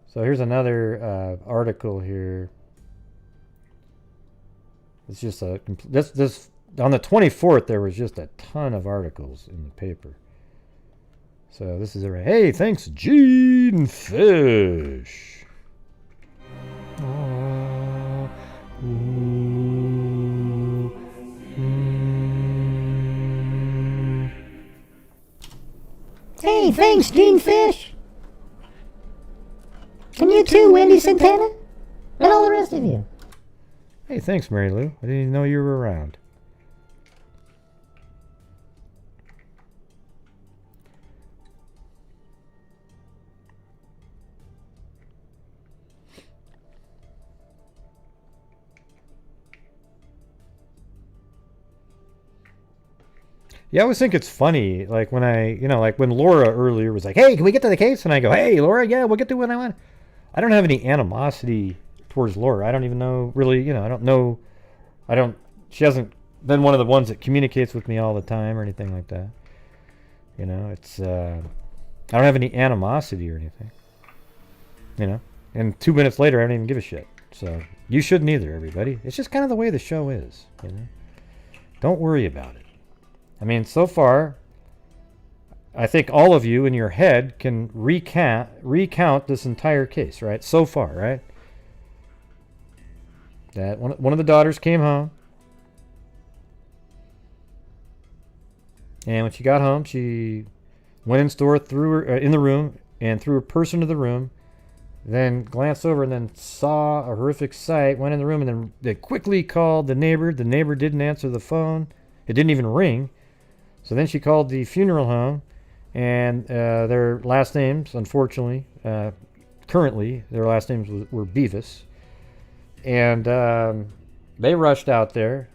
So here's another article here. It's just this on the 24th there was just a ton of articles in the paper. So this is it. Hey, thanks, Gene Fish. Hey, thanks, Gene Fish. And you too, Wendy Santana. And all the rest of you. Hey, thanks, Mary Lou. I didn't even know you were around. Yeah, I always think it's funny, like when like when Laura earlier was like, hey, can we get to the case? And I go, hey, Laura, yeah, we'll get to what I want. I don't have any animosity towards Laura. I don't even know, really, I don't know. She hasn't been one of the ones that communicates with me all the time or anything like that. It's, I don't have any animosity or anything. And 2 minutes later, I don't even give a shit. So, you shouldn't either, everybody. It's just kind of the way the show is, Don't worry about it. I mean, so far, I think all of you in your head can recount this entire case, right? So far, right? That one of the daughters came home, and when she got home, she went in store, in the room, and threw a purse into the room. Then glanced over and then saw a horrific sight. Went in the room and then they quickly called the neighbor. The neighbor didn't answer the phone. It didn't even ring. So then she called the funeral home, and their last names, unfortunately, currently, their last names were Beavis. And they rushed out there.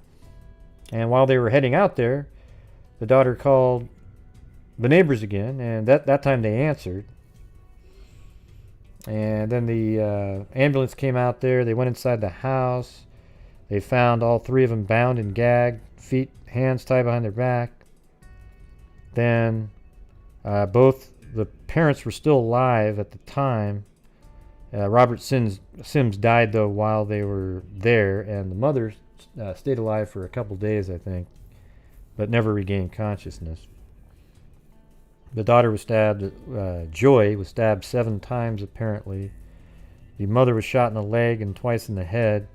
And while they were heading out there, the daughter called the neighbors again, and that time they answered. And then the ambulance came out there. They went inside the house. They found all three of them bound and gagged, feet, hands tied behind their back. Then both the parents were still alive at the time. Robert Sims died, though, while they were there, and the mother stayed alive for a couple days, I think, but never regained consciousness. The daughter was stabbed, Joy was stabbed 7 times, apparently. The mother was shot in the leg and twice in the head,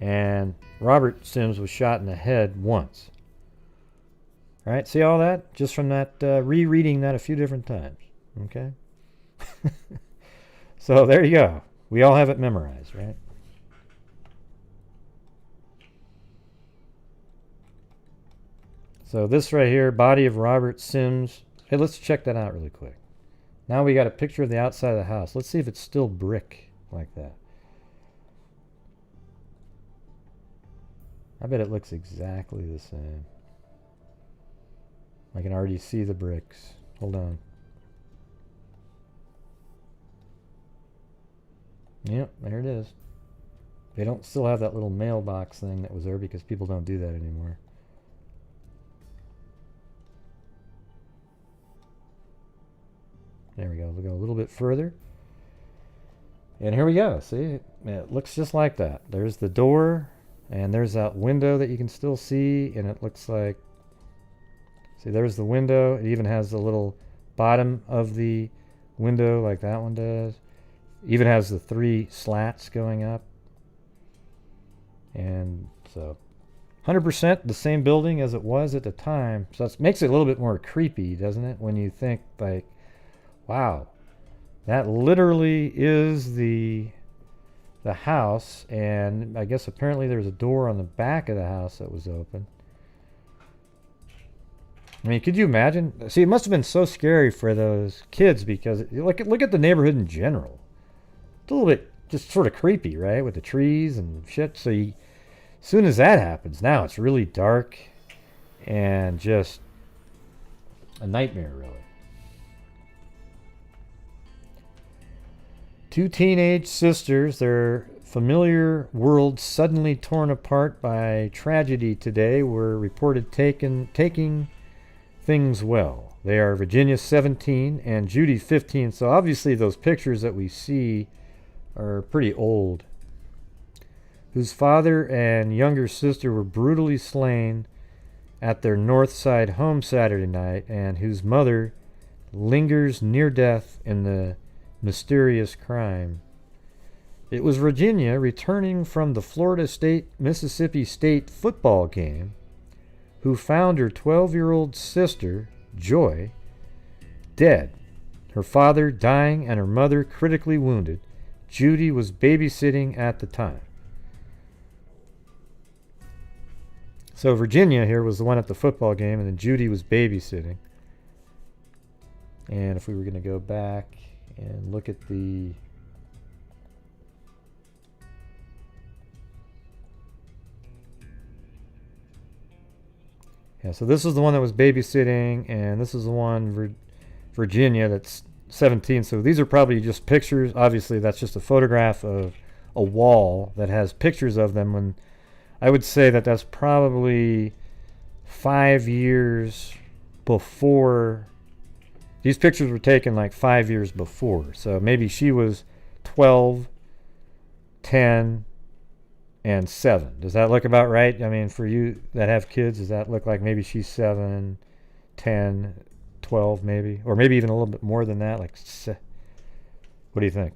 and Robert Sims was shot in the head once. All right, see all that? Just from that, rereading that a few different times, okay? So there you go. We all have it memorized, right? So this right here, body of Robert Sims. Hey, let's check that out really quick. Now we got a picture of the outside of the house. Let's see if it's still brick like that. I bet it looks exactly the same. I can already see the bricks. Hold on. Yep, there it is. They don't still have that little mailbox thing that was there because people don't do that anymore. There we go. We'll go a little bit further. And here we go. See, it looks just like that. There's the door, and there's that window that you can still see, and it looks like, see, there's the window. It even has the little bottom of the window like that one does. Even has the 3 slats going up. And so 100% the same building as it was at the time. So it makes it a little bit more creepy, doesn't it? When you think like, wow, that literally is the house. And I guess apparently there's a door on the back of the house that was open. I mean, could you imagine? See, it must have been so scary for those kids because look at the neighborhood in general. It's a little bit just sort of creepy, right? With the trees and shit. So as soon as that happens, now it's really dark and just a nightmare, really. Two teenage sisters, their familiar world suddenly torn apart by tragedy today, were reported taking things well. They are Virginia, 17, and Judy, 15. So obviously those pictures that we see are pretty old. Whose father and younger sister were brutally slain at their North Side home Saturday night, and whose mother lingers near death in the mysterious crime. It was Virginia returning from the Florida State-Mississippi State football game who found her 12-year-old sister, Joy, dead, her father dying, and her mother critically wounded. Judy was babysitting at the time. So Virginia here was the one at the football game, and then Judy was babysitting. And if we were going to go back and look at the... Yeah, so this is the one that was babysitting, and this is the one, Virginia, that's 17. So these are probably just pictures. Obviously, that's just a photograph of a wall that has pictures of them. When I would say that that's probably 5 years before. These pictures were taken like 5 years before. So maybe she was 12, 10, and 7. Does that look about right? I mean, for you that have kids, does that look like maybe she's 7, 10, 12 maybe? Or maybe even a little bit more than that? Like, what do you think?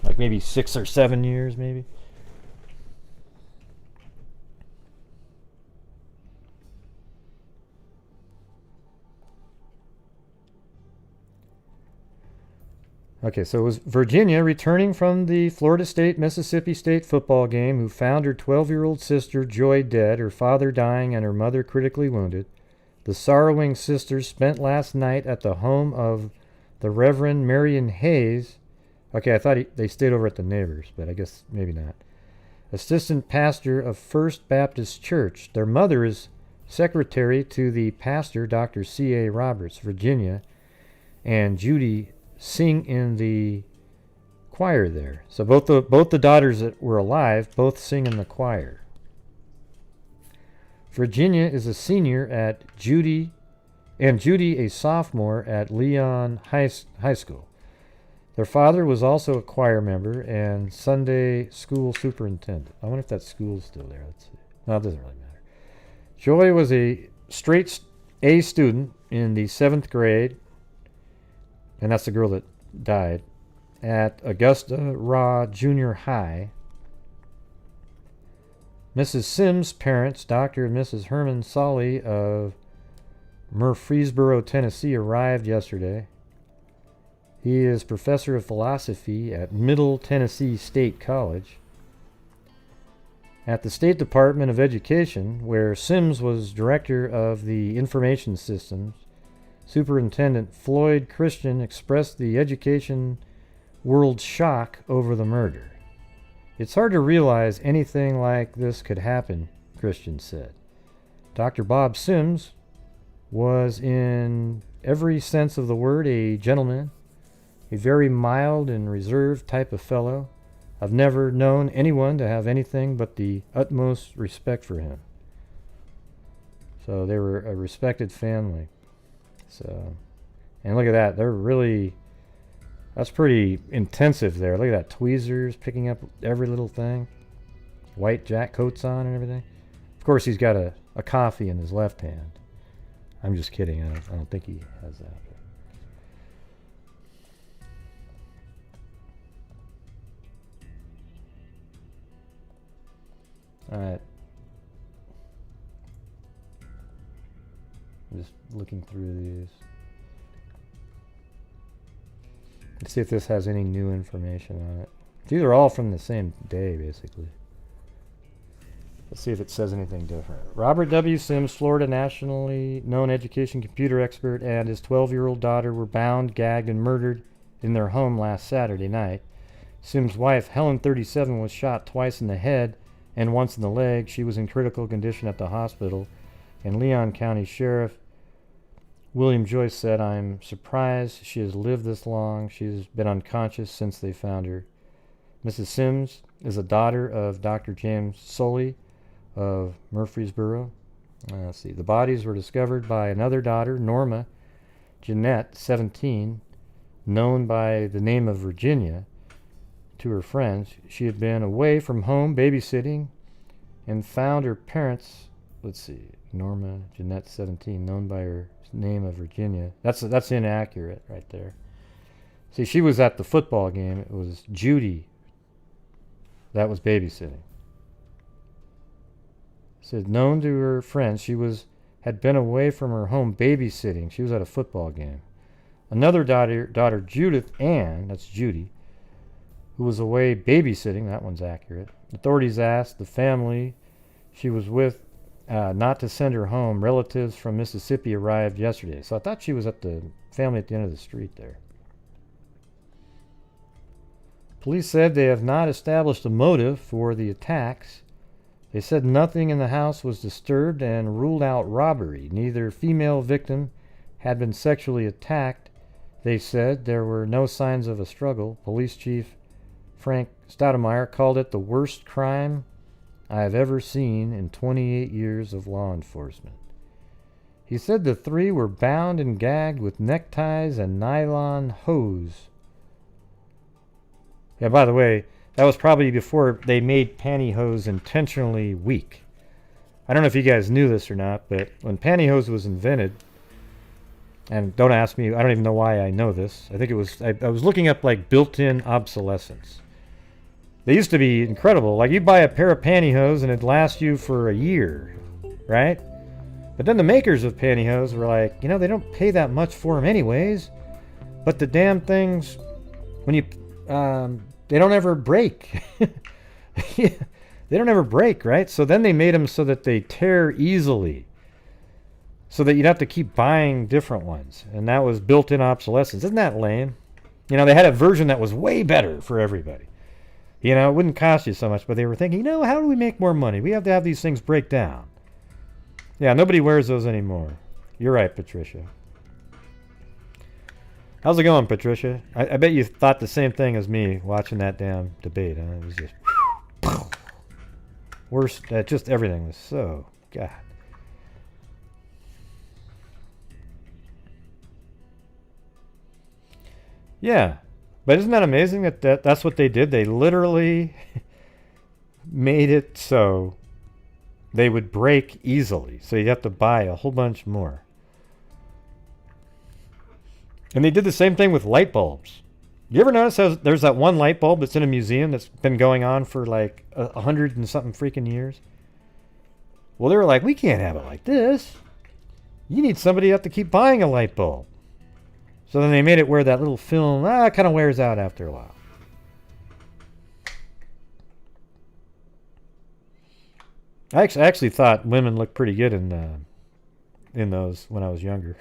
Like maybe 6 or 7 years maybe? Okay, so it was Virginia returning from the Florida State-Mississippi State football game who found her 12-year-old sister, Joy, dead, her father dying, and her mother critically wounded. The sorrowing sisters spent last night at the home of the Reverend Marion Hayes. Okay, I thought they stayed over at the neighbors, but I guess maybe not. Assistant pastor of First Baptist Church. Their mother is secretary to the pastor, Dr. C.A. Roberts, Virginia, and Judy sing in the choir there. So both the daughters that were alive both sing in the choir. Virginia is a senior at Judy a sophomore at Leon High School. Their father was also a choir member and Sunday school superintendent. I wonder if that school's still there. Let's see. No, it doesn't really matter. Joy was a straight A student in the 7th grade, and that's the girl that died, at Augusta Raw Junior High. Mrs. Sims' parents, Dr. and Mrs. Herman Solly of Murfreesboro, Tennessee, arrived yesterday. He is professor of philosophy at Middle Tennessee State College. At the State Department of Education, where Sims was director of the information systems, Superintendent Floyd Christian expressed the education world's shock over the murder. It's hard to realize anything like this could happen, Christian said. Dr. Bob Sims was, in every sense of the word, a gentleman, a very mild and reserved type of fellow. I've never known anyone to have anything but the utmost respect for him. So they were a respected family. So, and look at that. That's pretty intensive there. Look at that. Tweezers picking up every little thing. White jack coats on and everything. Of course, he's got a coffee in his left hand. I'm just kidding. I don't think he has that. All right. I'm just looking through these. Let's see if this has any new information on it. These are all from the same day, basically. Let's see if it says anything different. Robert W. Sims, Florida nationally known education computer expert, and his 12-year-old daughter were bound, gagged, and murdered in their home last Saturday night. Sims' wife, Helen, 37, was shot twice in the head and once in the leg. She was in critical condition at the hospital. And Leon County Sheriff William Joyce said, "I'm surprised she has lived this long. She's been unconscious since they found her." Mrs. Sims is a daughter of Dr. James Soley of Murfreesboro. Let's see. The bodies were discovered by another daughter, Norma Jeanette, 17, known by the name of Virginia to her friends. She had been away from home babysitting and found her parents. Let's see. Norma Jeanette, 17, known by her name of Virginia. That's inaccurate right there. See, she was at the football game. It was Judy that was babysitting. Said known to her friends, she had been away from her home babysitting. She was at a football game. Another daughter Judith Ann, that's Judy, who was away babysitting. That one's accurate. Authorities asked the family she was with not to send her home. Relatives from Mississippi arrived yesterday. So I thought she was at the family at the end of the street there. Police said they have not established a motive for the attacks. They said nothing in the house was disturbed and ruled out robbery. Neither female victim had been sexually attacked. They said there were no signs of a struggle. Police Chief Frank Stoudemire called it the worst crime I have ever seen in 28 years of law enforcement. He said the three were bound and gagged with neckties and nylon hose. Yeah, by the way, that was probably before they made pantyhose intentionally weak. I don't know if you guys knew this or not, but when pantyhose was invented, and don't ask me, I don't even know why I know this. I think it was, I was looking up like built-in obsolescence. They used to be incredible. Like you'd buy a pair of pantyhose and it'd last you for a year, right? But then the makers of pantyhose were like, you know, they don't pay that much for them anyways. But the damn things, when you, they don't ever break. They don't ever break, right? So then they made them so that they tear easily, so that you'd have to keep buying different ones. And that was built-in obsolescence. Isn't that lame? You know, they had a version that was way better for everybody. You know, it wouldn't cost you so much, but they were thinking, you know, how do we make more money? We have to have these things break down. Yeah, nobody wears those anymore. You're right, Patricia. How's it going, Patricia? I bet you thought the same thing as me watching that damn debate. Huh? It was just worst. Just everything was so, God. Yeah, but isn't that amazing that's what they did? They literally made it so they would break easily. So you have to buy a whole bunch more. And they did the same thing with light bulbs. You ever notice how there's that one light bulb that's in a museum that's been going on for like 100 and something freaking years? Well, they were like, we can't have it like this. You need somebody to have to keep buying a light bulb. So then they made it where that little film kind of wears out after a while. I actually thought women looked pretty good in those when I was younger.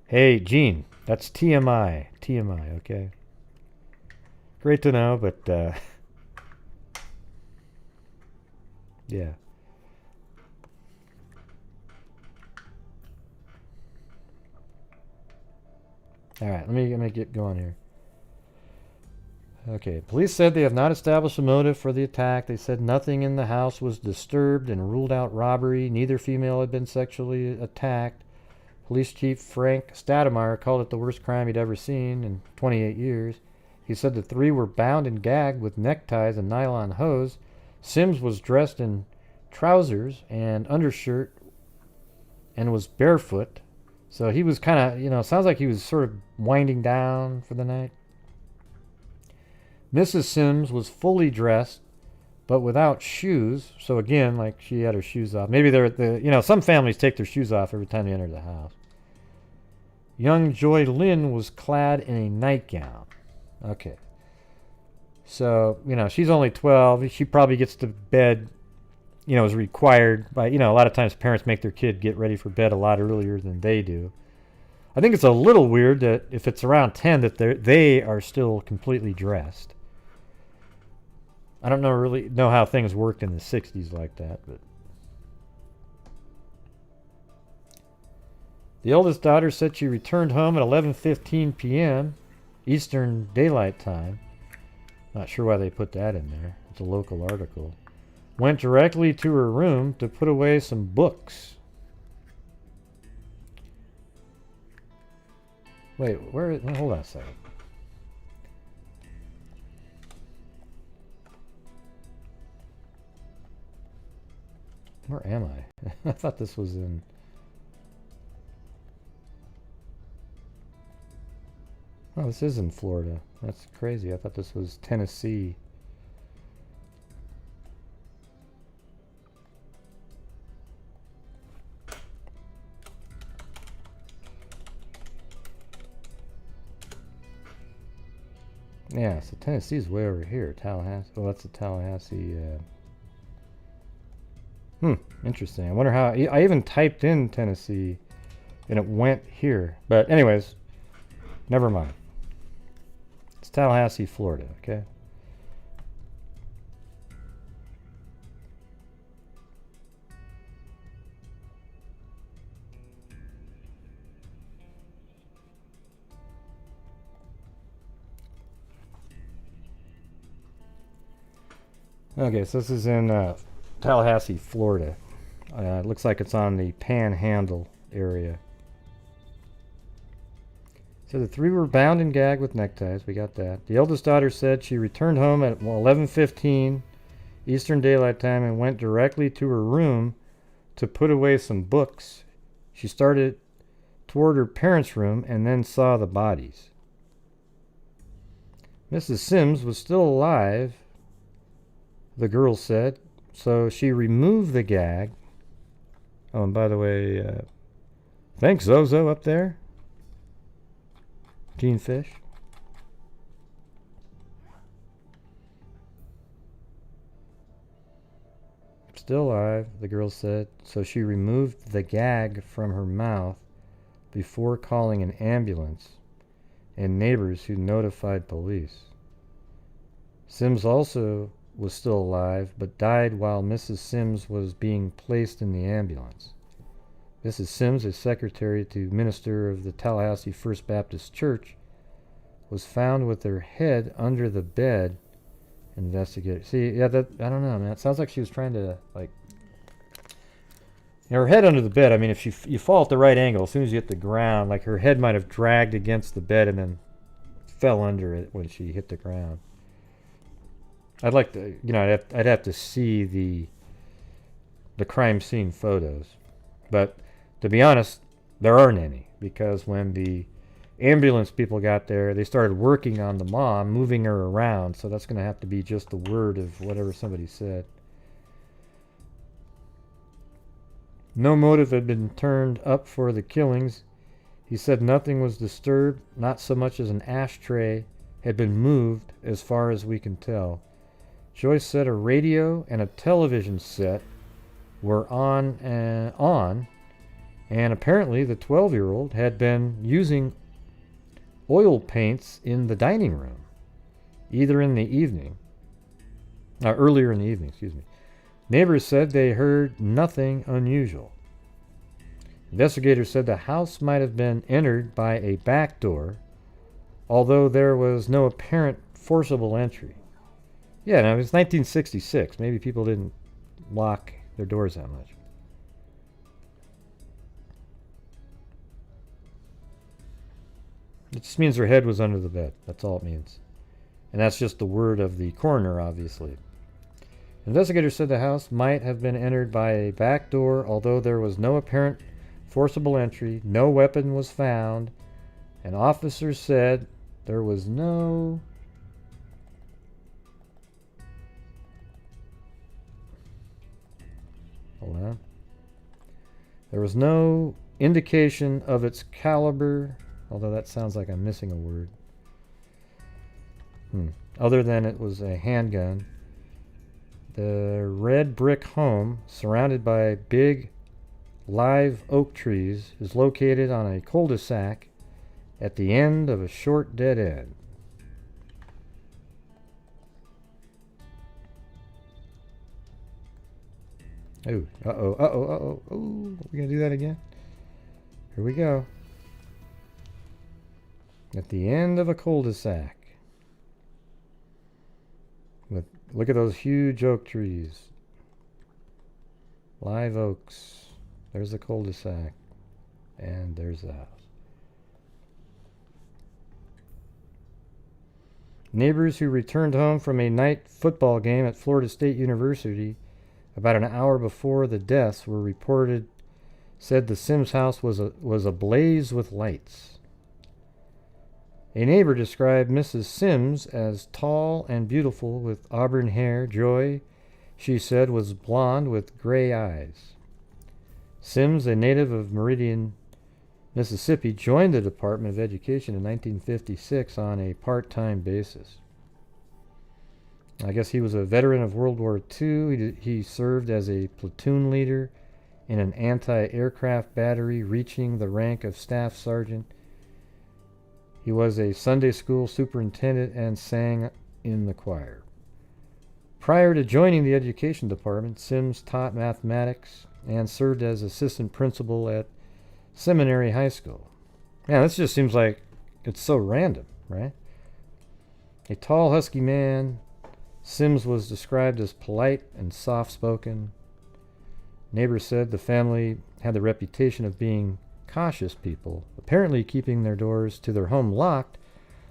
Hey, Gene, that's TMI. TMI, okay? Great to know, but yeah. All right, let me get going here. Okay, police said they have not established a motive for the attack. They said nothing in the house was disturbed and ruled out robbery. Neither female had been sexually attacked. Police Chief Frank Stoudemire called it the worst crime he'd ever seen in 28 years. He said the three were bound and gagged with neckties and nylon hose. Sims was dressed in trousers and undershirt and was barefoot. So he was kind of, you know, sounds like he was sort of winding down for the night. Mrs. Sims was fully dressed, but without shoes. So again, like she had her shoes off. Maybe they're at the, you know, some families take their shoes off every time they enter the house. Young Joy Lynn was clad in a nightgown. Okay. So, you know, she's only 12. She probably gets to bed, you know, is required by, you know, a lot of times parents make their kid get ready for bed a lot earlier than they do. I think it's a little weird that if it's around 10 that they are still completely dressed. I don't really know how things worked in the 60s like that, but the oldest daughter said she returned home at 11:15 p.m. Eastern Daylight Time. Not sure why they put that in there. It's a local article. Went directly to her room to put away some books. Wait, hold on a second. Where am I? I thought this was in... Oh, this is in Florida. That's crazy. I thought this was Tennessee. Yeah, so Tennessee's way over here. Tallahassee. Oh, that's the Tallahassee. Interesting. I wonder how... I even typed in Tennessee and it went here. But anyways, never mind. It's Tallahassee, Florida, okay? Okay, so this is in Tallahassee, Florida. It looks like it's on the Panhandle area. So the three were bound and gagged with neckties. We got that. The eldest daughter said she returned home at 11:15 Eastern Daylight Time and went directly to her room to put away some books. She started toward her parents' room and then saw the bodies. Mrs. Sims was still alive, the girl said, so she removed the gag. Oh, and by the way, thanks, Zozo, up there. Gene Fish. Still alive, the girl said, so she removed the gag from her mouth before calling an ambulance and neighbors who notified police. Sims also was still alive, but died while Mrs. Sims was being placed in the ambulance. Mrs. Sims, a secretary to minister of the Tallahassee First Baptist Church, was found with her head under the bed. Investigated. See, yeah, that I don't know, man. It sounds like she was trying to her head under the bed. I mean, if you fall at the right angle, as soon as you hit the ground, like her head might have dragged against the bed and then fell under it when she hit the ground. I'd like to, I'd have to see the crime scene photos, but to be honest, there aren't any, because when the ambulance people got there, they started working on the mom, moving her around, so that's going to have to be just the word of whatever somebody said. No motive had been turned up for the killings. He said nothing was disturbed, not so much as an ashtray had been moved as far as we can tell. Joyce said a radio and a television set were on, and apparently the 12-year-old had been using oil paints in the dining room, earlier in the evening, Neighbors said they heard nothing unusual. Investigators said the house might have been entered by a back door, although there was no apparent forcible entry. Yeah, now it was 1966. Maybe people didn't lock their doors that much. It just means her head was under the bed. That's all it means. And that's just the word of the coroner, obviously. Investigators said the house might have been entered by a back door, although there was no apparent forcible entry. No weapon was found. And officers said there was no... Hold on. There was no indication of its caliber, although that sounds like I'm missing a word. Other than it was a handgun. The red brick home, surrounded by big live oak trees is located on a cul-de-sac at the end of a short dead end. Oh, uh-oh. Oh, we're going to do that again? Here we go. At the end of a cul-de-sac. Look at those huge oak trees. Live oaks. There's the cul-de-sac. And there's the house. Neighbors who returned home from a night football game at Florida State University about an hour before the deaths were reported said the Sims house was ablaze with lights. A neighbor described Mrs. Sims as tall and beautiful with auburn hair. Joy, she said, was blonde with gray eyes. Sims, a native of Meridian, Mississippi, joined the Department of Education in 1956 on a part-time basis. I guess he was a veteran of World War II. He served as a platoon leader in an anti-aircraft battery, reaching the rank of staff sergeant. He was a Sunday school superintendent and sang in the choir. Prior to joining the education department, Sims taught mathematics and served as assistant principal at Seminary High School. Man, this just seems like it's so random, right? A tall, husky man, Sims was described as polite and soft-spoken. Neighbors said the family had the reputation of being cautious people, apparently keeping their doors to their home locked,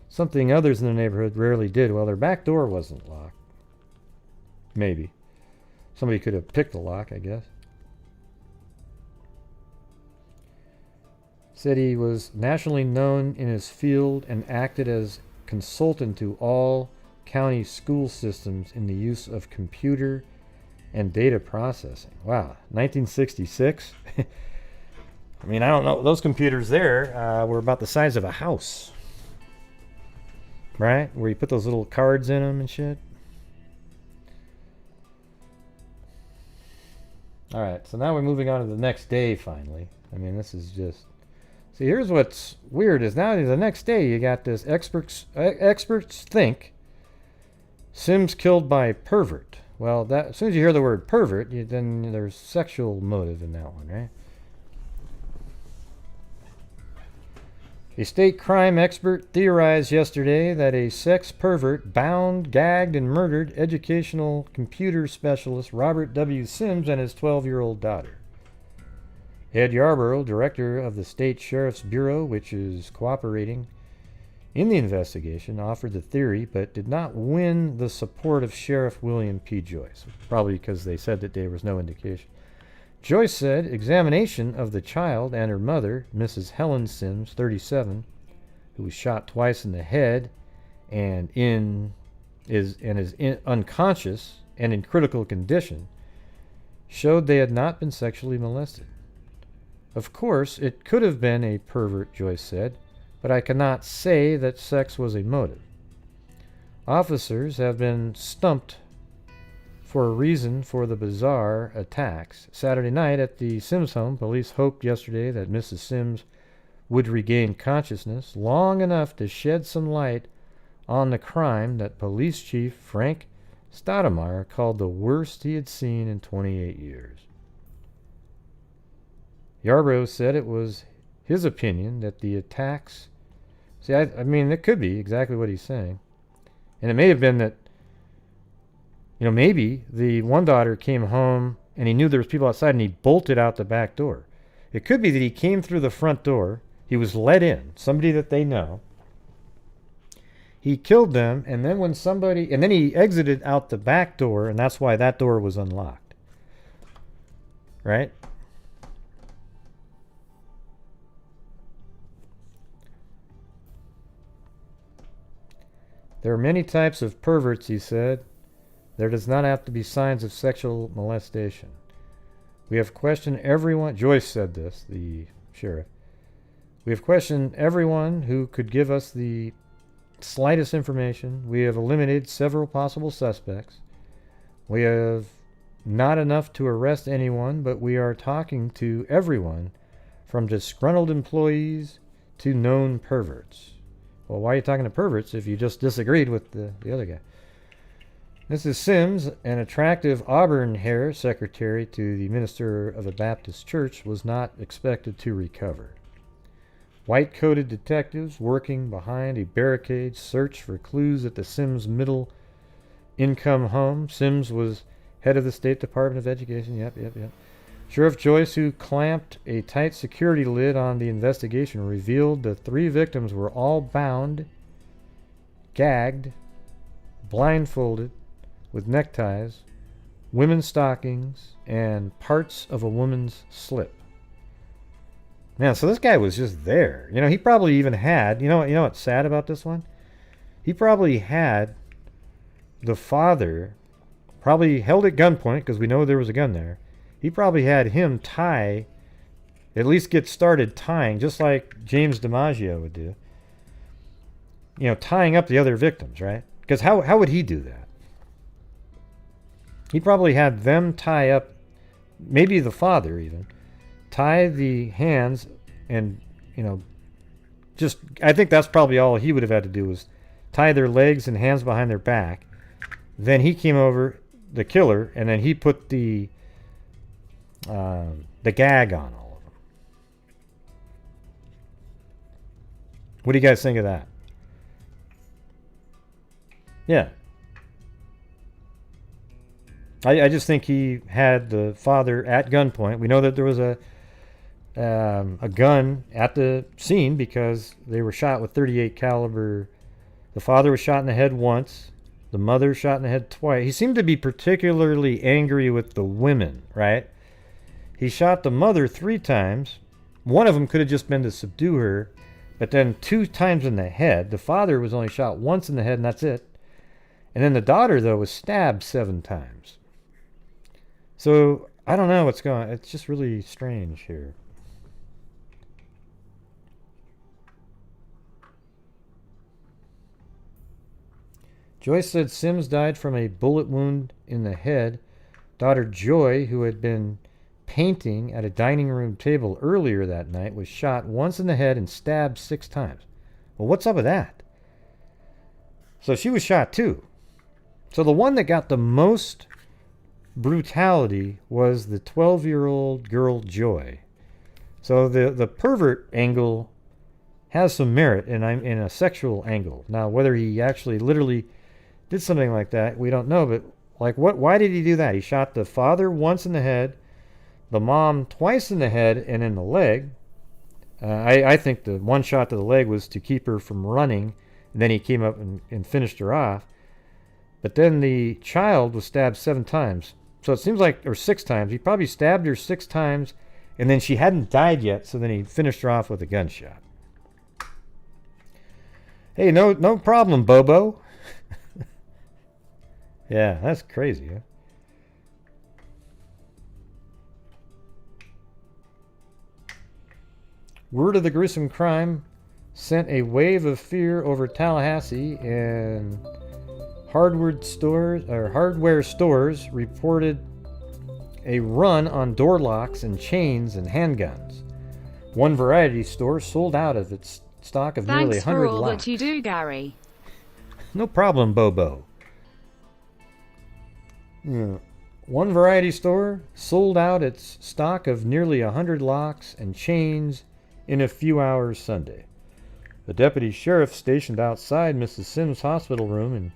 something others in the neighborhood rarely did. Well, their back door wasn't locked. Maybe. Somebody could have picked the lock, I guess. Said he was nationally known in his field and acted as consultant to all county school systems in the use of computer and data processing. Wow, 1966? I mean, I don't know. Those computers there were about the size of a house. Right? Where you put those little cards in them and shit. Alright, so now we're moving on to the next day, finally. I mean, this is just... See, here's what's weird is now the next day you got this experts think Sims killed by pervert. Well, that as soon as you hear the word pervert, then there's sexual motive in that one, right? A state crime expert theorized yesterday that a sex pervert bound, gagged, and murdered educational computer specialist Robert W. Sims and his 12-year-old daughter. Ed Yarborough, director of the state sheriff's bureau, which is cooperating in the investigation, offered the theory but did not win the support of Sheriff William P. Joyce, probably because they said that there was no indication. Joyce said examination of the child and her mother, Mrs. Helen Sims, 37, who was shot twice in the head and is unconscious and in critical condition, showed they had not been sexually molested. Of course, it could have been a pervert, Joyce said, but I cannot say that sex was a motive. Officers have been stumped for a reason for the bizarre attacks. Saturday night at the Sims home, police hoped yesterday that Mrs. Sims would regain consciousness long enough to shed some light on the crime that Police Chief Frank Stoudemire called the worst he had seen in 28 years. Yarborough said it was his opinion that the attacks... See, I mean, it could be exactly what he's saying. And it may have been that, maybe the one daughter came home and he knew there was people outside and he bolted out the back door. It could be that he came through the front door, he was let in, somebody that they know. He killed them, and then he exited out the back door, and that's why that door was unlocked. Right? There are many types of perverts, he said. There does not have to be signs of sexual molestation. We have questioned everyone, Joyce said this, the sheriff. We have questioned everyone who could give us the slightest information. We have eliminated several possible suspects. We have not enough to arrest anyone, but we are talking to everyone from disgruntled employees to known perverts. Well, why are you talking to perverts if you just disagreed with the other guy? Mrs. Sims, an attractive auburn-hair secretary to the minister of a Baptist church, was not expected to recover. White-coated detectives working behind a barricade searched for clues at the Sims middle-income home. Sims was head of the State Department of Education. Yep. Sheriff Joyce, who clamped a tight security lid on the investigation, revealed the 3 victims were all bound, gagged, blindfolded, with neckties, women's stockings, and parts of a woman's slip. Man, so this guy was just there. You know, he probably even had, you know what's sad about this one? He probably had the father, probably held at gunpoint, because we know there was a gun there. He probably had him tie, at least get started tying, just like James DiMaggio would do. You know, tying up the other victims, right? Because how would he do that? He probably had them tie up, maybe the father even, tie the hands and, just, I think that's probably all he would have had to do was tie their legs and hands behind their back. Then he came over, the killer, and then he put the gag on all of them. What do you guys think of that? Yeah. I just think he had the father at gunpoint. We know that there was a gun at the scene because they were shot with .38 caliber. The father was shot in the head once. The mother shot in the head twice. He seemed to be particularly angry with the women, right? He shot the mother 3 times. One of them could have just been to subdue her, but then 2 times in the head. The father was only shot once in the head, and that's it. And then the daughter, though, was stabbed 7 times. So, I don't know what's going on. It's just really strange here. Joyce said Sims died from a bullet wound in the head. Daughter Joy, who had been painting at a dining room table earlier that night, was shot once in the head and stabbed 6 times. Well, what's up with that? So she was shot too. So the one that got the most brutality was the 12-year-old girl Joy. So the pervert angle has some merit, and I'm in a sexual angle. Now, whether he actually literally did something like that, we don't know. But like, why did he do that? He shot the father once in the head, the mom twice in the head and in the leg. I think the one shot to the leg was to keep her from running, and then he came up and finished her off. But then the child was stabbed 7 times. So it seems like, or 6 times. He probably stabbed her 6 times, and then she hadn't died yet, so then he finished her off with a gunshot. Hey, no problem, Bobo. Yeah, that's crazy, huh? Word of the gruesome crime sent a wave of fear over Tallahassee, and hardware stores reported a run on door locks and chains and handguns. One variety store sold out of its stock of nearly 100 Thanks for all locks. that you do, Gary. No problem, Bobo. Yeah. One variety store sold out its stock of nearly 100 locks and chains in a few hours Sunday. The deputy sheriff stationed outside Mrs. Sims' hospital room in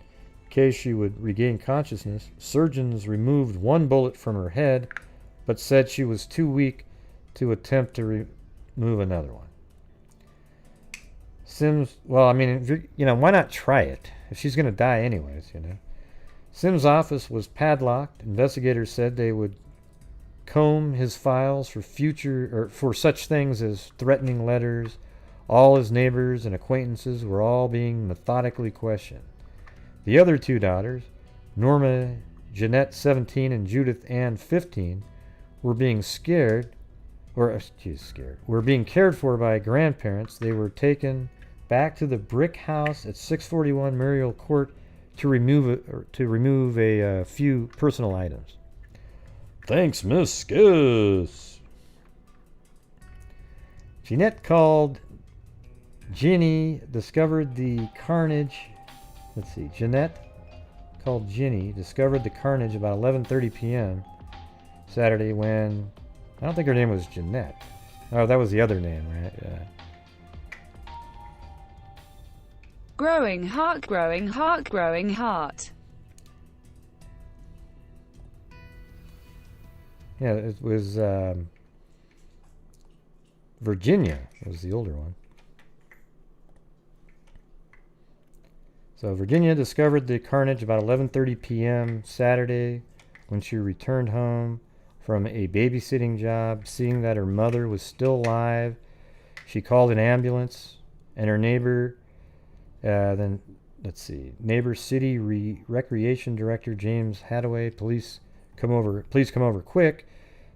case she would regain consciousness. Surgeons removed 1 bullet from her head, but said she was too weak to attempt to remove another one. Sims, well, I mean, why not try it? If she's going to die anyways, Sims' office was padlocked. Investigators said they would comb his files for such things as threatening letters. All his neighbors and acquaintances were all being methodically questioned. The other 2 daughters, Norma Jeanette 17 and Judith Ann 15, were being were being cared for by grandparents. They were taken back to the brick house at 641 Muriel Court to remove a few personal items. Thanks, Miss Gus. Jeanette called Ginny, discovered the carnage. Let's see. Jeanette called Ginny, discovered the carnage about 11:30 p.m. Saturday when, I don't think her name was Jeanette. Oh, that was the other name, right? Yeah. Growing heart, growing heart, growing heart. Yeah, it was Virginia was the older one. So Virginia discovered the carnage about 11:30 p.m. Saturday when she returned home from a babysitting job. Seeing that her mother was still alive, she called an ambulance, and her neighbor, neighbor city recreation director James Hadaway, please come over quick.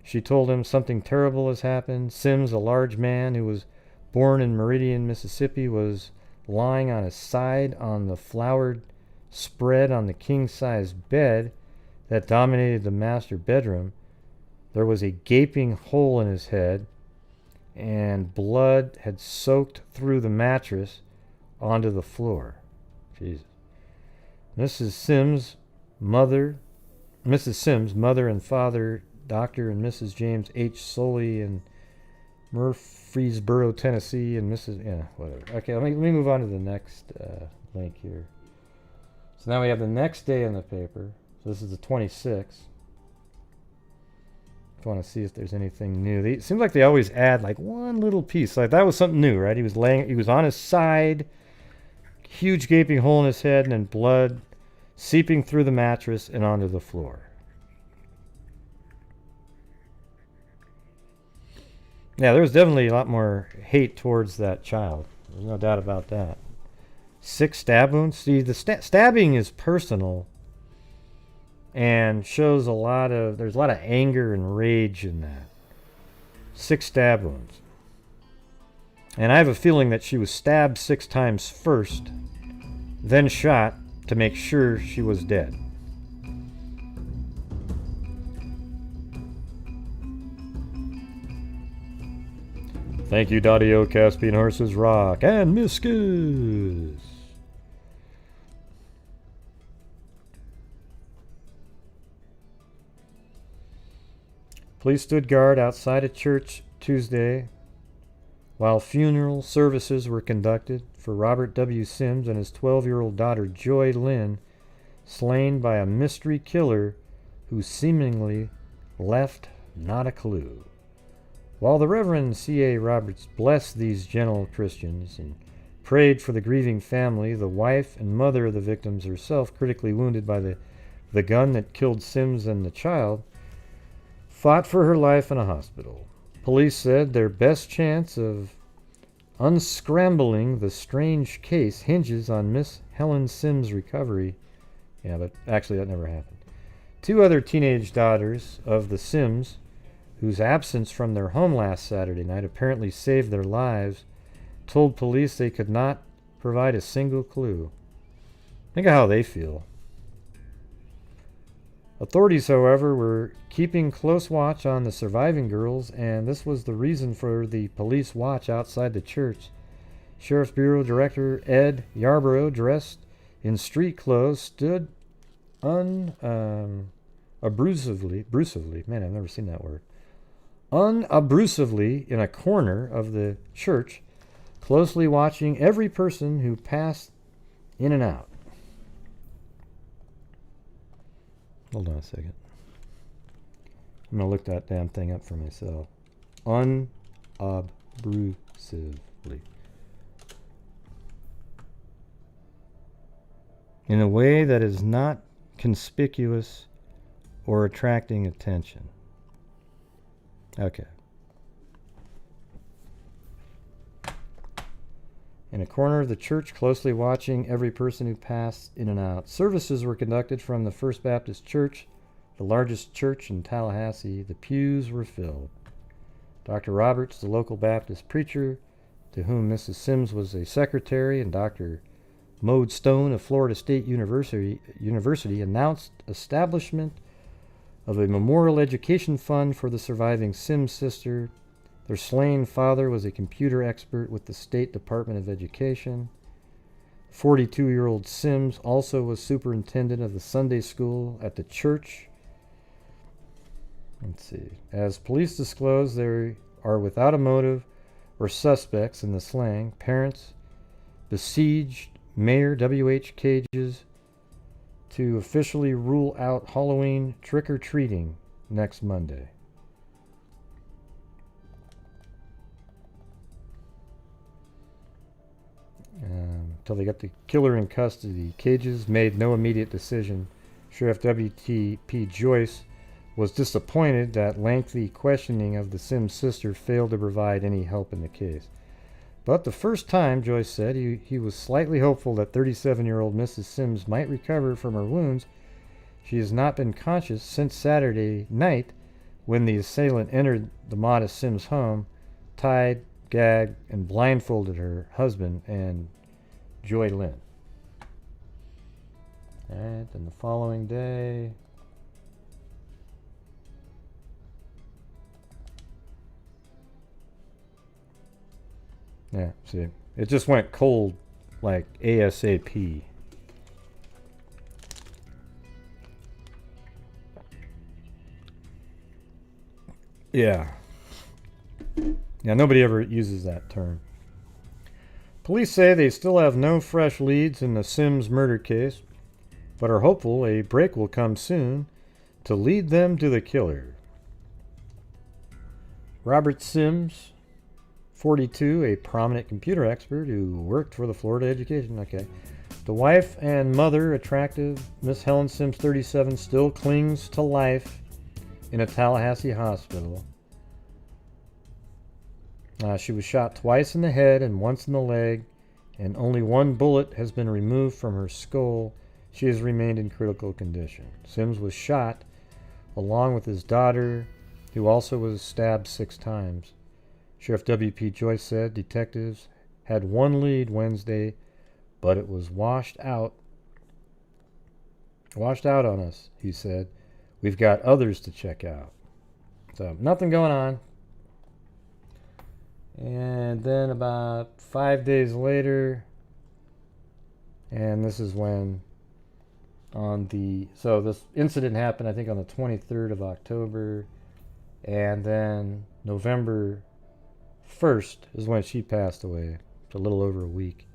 She told him something terrible has happened. Sims, a large man who was born in Meridian, Mississippi, was lying on his side on the flowered spread on the king-size bed that dominated the master bedroom. There was a gaping hole in his head, and blood had soaked through the mattress onto the floor. Jesus. Mrs. Sims, mother and father, Dr. and Mrs. James H. Soley in Murfreesboro, Tennessee, and whatever. Okay, let me move on to the next link here. So now we have the next day in the paper. So this is the 26th. I want to see if there's anything new. It seems like they always add like one little piece. Like that was something new, right? He was on his side, huge gaping hole in his head, and then blood seeping through the mattress and onto the floor. Yeah, there was definitely a lot more hate towards that child. There's no doubt about that. 6 stab wounds. See, the stabbing is personal and shows there's a lot of anger and rage in that. 6 stab wounds. And I have a feeling that she was stabbed 6 times first, then shot to make sure she was dead. Thank you, Daddy-O, Caspian Horses Rock, and Miscus. Police stood guard outside a church Tuesday while funeral services were conducted for Robert W. Sims and his 12-year-old daughter Joy Lynn, slain by a mystery killer who seemingly left not a clue. While the Reverend C.A. Roberts blessed these gentle Christians and prayed for the grieving family, the wife and mother of the victims, herself critically wounded by the gun that killed Sims and the child, fought for her life in a hospital. Police said their best chance of unscrambling the strange case hinges on Miss Helen Sims' recovery. Yeah, but actually that never happened. 2 other teenage daughters of the Sims, whose absence from their home last Saturday night apparently saved their lives, told police they could not provide a single clue. Think of how they feel. Authorities, however, were keeping close watch on the surviving girls, and this was the reason for the police watch outside the church. Sheriff's Bureau Director Ed Yarborough, dressed in street clothes, stood unobtrusively, man, I've never seen that word, unobtrusively in a corner of the church, closely watching every person who passed in and out. Hold on a second. I'm going to look that damn thing up for myself. Unobtrusively. In a way that is not conspicuous or attracting attention. Okay. In a corner of the church, closely watching every person who passed in and out. Services were conducted from the First Baptist Church, the largest church in Tallahassee. The pews were filled. Dr. Roberts, the local Baptist preacher, to whom Mrs. Sims was a secretary, and Dr. Mode Stone of Florida State University announced establishment of a memorial education fund for the surviving Sims sister. Their slain father was a computer expert with the State Department of Education. 42-year-old Sims also was superintendent of the Sunday school at the church. Let's see. As police disclosed, they are without a motive or suspects in the slaying. Parents besieged Mayor W.H. Cage's to officially rule out Halloween trick-or-treating next Monday. Until they got the killer in custody, Cage's made no immediate decision. Sheriff W.T.P. Joyce was disappointed that lengthy questioning of the Sims sister failed to provide any help in the case. But the first time, Joyce said, he was slightly hopeful that 37-year-old Mrs. Sims might recover from her wounds. She has not been conscious since Saturday night when the assailant entered the modest Sims home, tied, gagged, and blindfolded her husband and Joy Lynn. Alright, then the following day, yeah, see, it just went cold like ASAP. Yeah. Yeah, nobody ever uses that term. Police say they still have no fresh leads in the Sims murder case, but are hopeful a break will come soon to lead them to the killer. Robert Sims, 42, a prominent computer expert who worked for the Florida Education. Okay. The wife and mother, attractive Miss Helen Sims, 37, still clings to life in a Tallahassee hospital. She was shot twice in the head and once in the leg, and only one bullet has been removed from her skull. She has remained in critical condition. Sims was shot along with his daughter, who also was stabbed 6 times. Sheriff W.P. Joyce said detectives had one lead Wednesday, but it was washed out on us, he said. We've got others to check out. So, nothing going on. And then about 5 days later, and this is when so this incident happened, I think, on the 23rd of October, and then November 1st is when she passed away. It's a little over a week.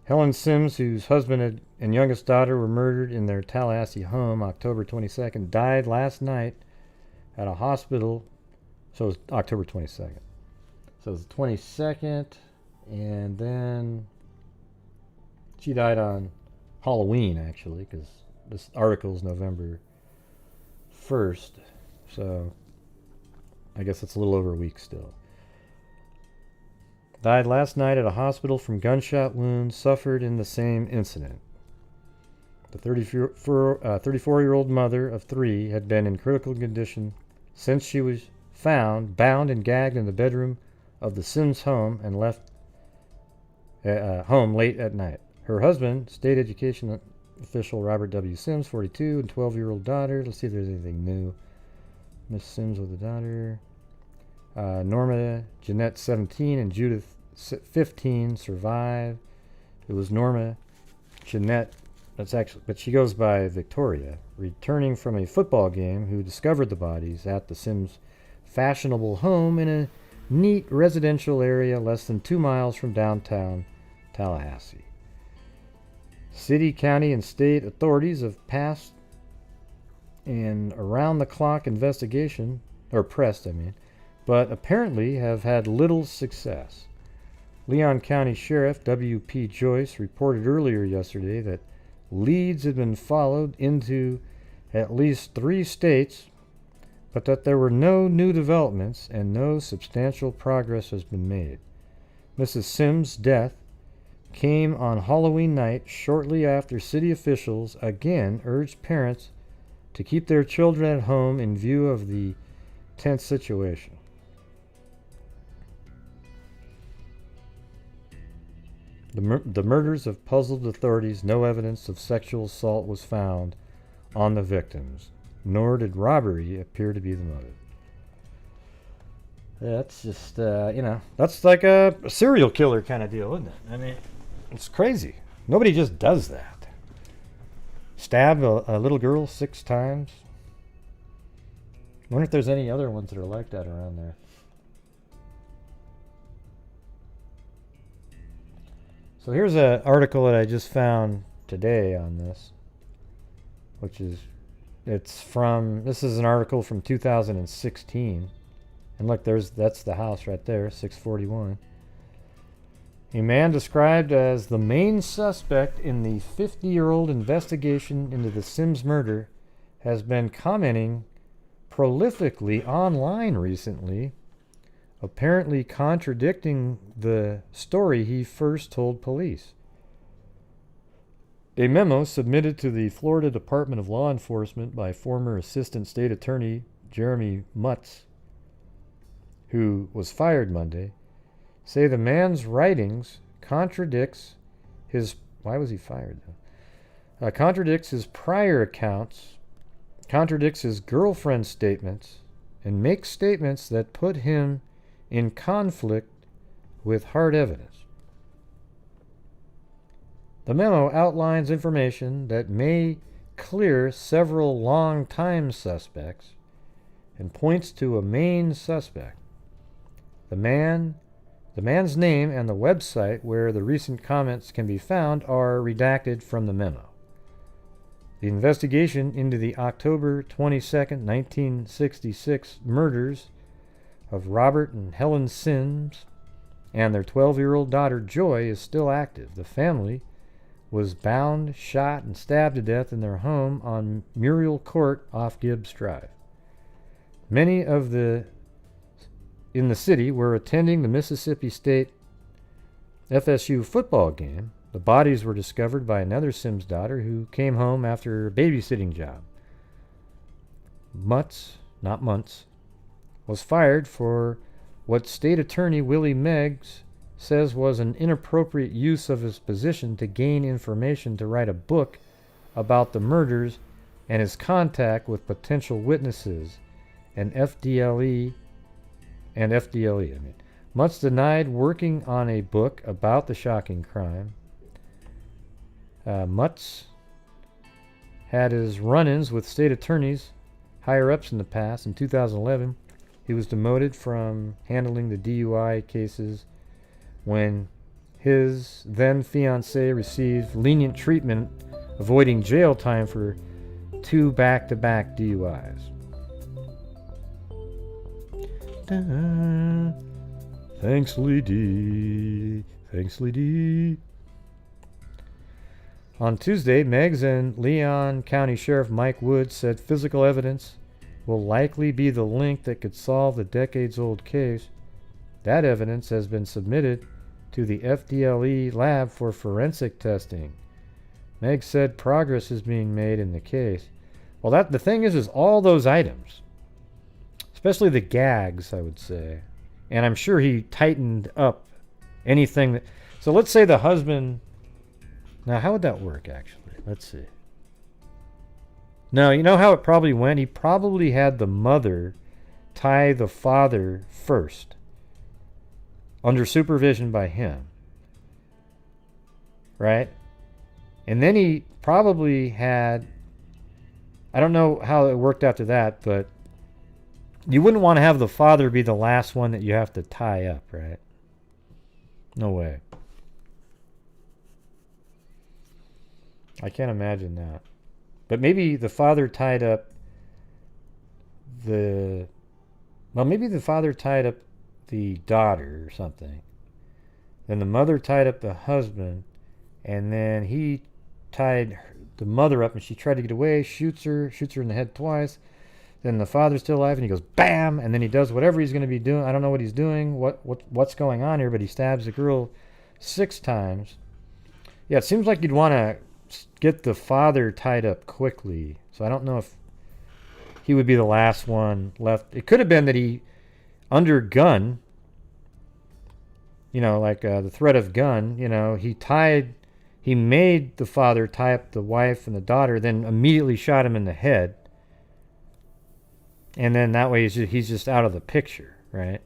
Helen Sims, whose husband and youngest daughter were murdered in their Tallahassee home October 22nd, died last night at a hospital. So it was October 22nd. So it was the 22nd, and then she died on Halloween, actually, because this article is November 1st. So I guess it's a little over a week still. Died last night at a hospital from gunshot wounds suffered in the same incident. The 34-year-old mother of 3 had been in critical condition since she was found bound and gagged in the bedroom of the Sims home and left home late at night. Her husband, state education official Robert W. Sims, 42, and 12-year-old daughter. Let's see if there's anything new. Miss Sims with a daughter. Norma Jeanette, 17, and Judith, 15, survived. It was Norma Jeanette, but she goes by Victoria, returning from a football game, who discovered the bodies at the Sims' fashionable home in a neat residential area less than 2 miles from downtown Tallahassee. City, county, and state authorities have passed an around-the-clock investigation, or pressed, but apparently have had little success. Leon County Sheriff W.P. Joyce reported earlier yesterday that leads had been followed into at least 3 states, but that there were no new developments and no substantial progress has been made. Mrs. Sims' death came on Halloween night shortly after city officials again urged parents to keep their children at home in view of the tense situation. The murders have puzzled authorities. No evidence of sexual assault was found on the victims. nor did robbery appear to be the motive. That's just, that's like a serial killer kind of deal, isn't it? I mean, it's crazy. Nobody just does that. Stab a little girl 6 times. I wonder if there's any other ones that are like that around there. So here's an article that I just found today on this, which is, this is an article from 2016. And look, that's the house right there, 641. A man described as the main suspect in the 50-year-old investigation into the Sims murder has been commenting prolifically online recently, apparently contradicting the story he first told police. A memo submitted to the Florida Department of Law Enforcement by former Assistant State Attorney Jeremy Mutz, who was fired Monday, say the man's writings contradicts his... Why was he fired, though? Contradicts his prior accounts, contradicts his girlfriend's statements, and makes statements that put him in conflict with hard evidence. The memo outlines information that may clear several long-time suspects and points to a main suspect. The man's name and the website where the recent comments can be found are redacted from the memo. The investigation into the October 22nd, 1966 murders of Robert and Helen Sims and their 12-year-old daughter Joy is still active. The family was bound, shot, and stabbed to death in their home on Muriel Court off Gibbs Drive. Many of the in the city were attending the Mississippi State FSU football game. The bodies were discovered by another Sims daughter who came home after a babysitting job. Not Muntz, was fired for what State Attorney Willie Meggs says was an inappropriate use of his position to gain information to write a book about the murders and his contact with potential witnesses and FDLE. Muntz denied working on a book about the shocking crime. Muntz had his run-ins with state attorneys, higher-ups in the past. In 2011, he was demoted from handling the DUI cases when his then-fiancée received lenient treatment, avoiding jail time for 2 back-to-back DUIs. Thanks, Lee D. On Tuesday, Meggs and Leon County Sheriff Mike Woods said physical evidence will likely be the link that could solve the decades-old case. That evidence has been submitted to the FDLE lab for forensic testing. Meggs said progress is being made in the case. Well, the thing is all those items, especially the gags, I would say, and I'm sure he tightened up anything that... So let's say the husband... Now, how would that work, actually? Let's see. No, you know how it probably went? He probably had the mother tie the father first, under supervision by him. Right? And then he probably had... I don't know how it worked after that, but you wouldn't want to have the father be the last one that you have to tie up, right? No way. I can't imagine that. But maybe the father tied up the... Well, maybe the father tied up the daughter or something. Then the mother tied up the husband, and then he tied the mother up, and she tried to get away, shoots her in the head twice. Then the father's still alive, and he goes, bam! And then he does whatever he's going to be doing. I don't know what he's doing, what's going on here, but he stabs the girl 6 times. Yeah, it seems like you'd want to get the father tied up quickly. So I don't know if he would be the last one left. It could have been that he, under gun, like the threat of gun, he made the father tie up the wife and the daughter, then immediately shot him in the head. And then that way he's just out of the picture, right?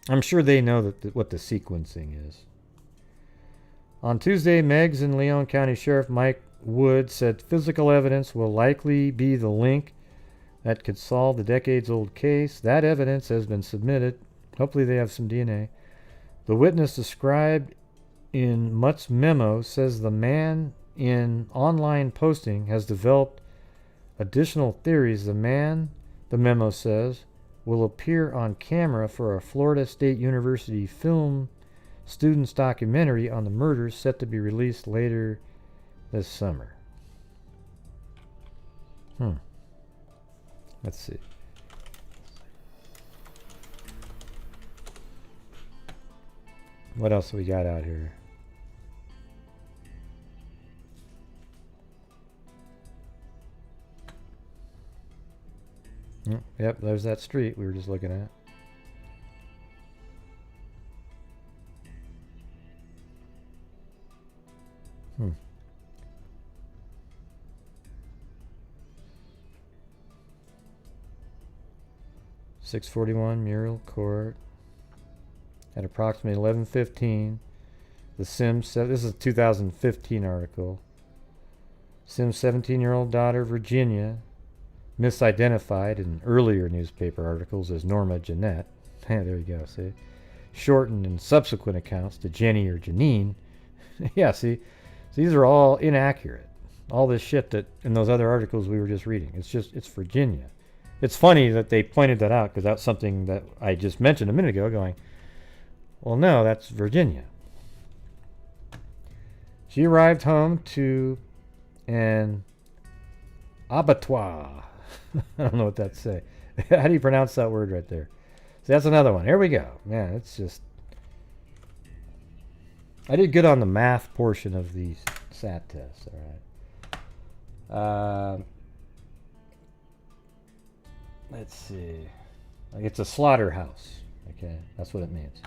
I'm sure they know what the sequencing is. On Tuesday, Meigs and Leon County Sheriff Mike Wood said physical evidence will likely be the link that could solve the decades-old case. That evidence has been submitted. Hopefully they have some DNA. The witness described in Mutt's memo says the man in online posting has developed additional theories. The man, the memo says, will appear on camera for a Florida State University film students documentary on the murders set to be released later this summer. Let's see. What else we got out here? Yep, there's that street we were just looking at. Hmm. .641 Muriel Court at approximately 11:15. The Sims. This is a 2015 article. Sims' 17-year-old daughter Virginia, misidentified in earlier newspaper articles as Norma Jeanette. There you go. See, shortened in subsequent accounts to Jenny or Janine. Yeah. See, these are all inaccurate. All this shit that in those other articles we were just reading. It's Virginia. It's funny that they pointed that out because that's something that I just mentioned a minute ago going, well, no, that's Virginia. She arrived home to an abattoir. I don't know what that say. How do you pronounce that word right there? So that's another one. Here we go. Man, it's just... I did good on the math portion of the SAT test. All right. Let's see. It's a slaughterhouse. Okay, that's what it means.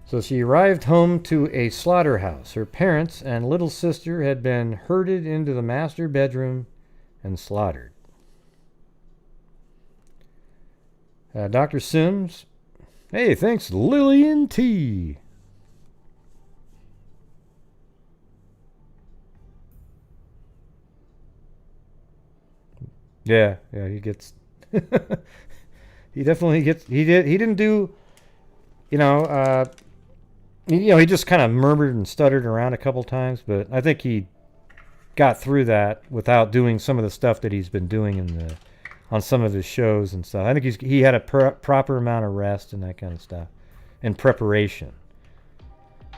So she arrived home to a slaughterhouse. Her parents and little sister had been herded into the master bedroom and slaughtered. Dr. Sims. Hey, thanks, Lillian T. Yeah, he gets... he definitely gets... He didn't do... he just kind of murmured and stuttered around a couple times, but I think he got through that without doing some of the stuff that he's been doing on some of his shows and stuff. I think he had a proper amount of rest and that kind of stuff, and preparation,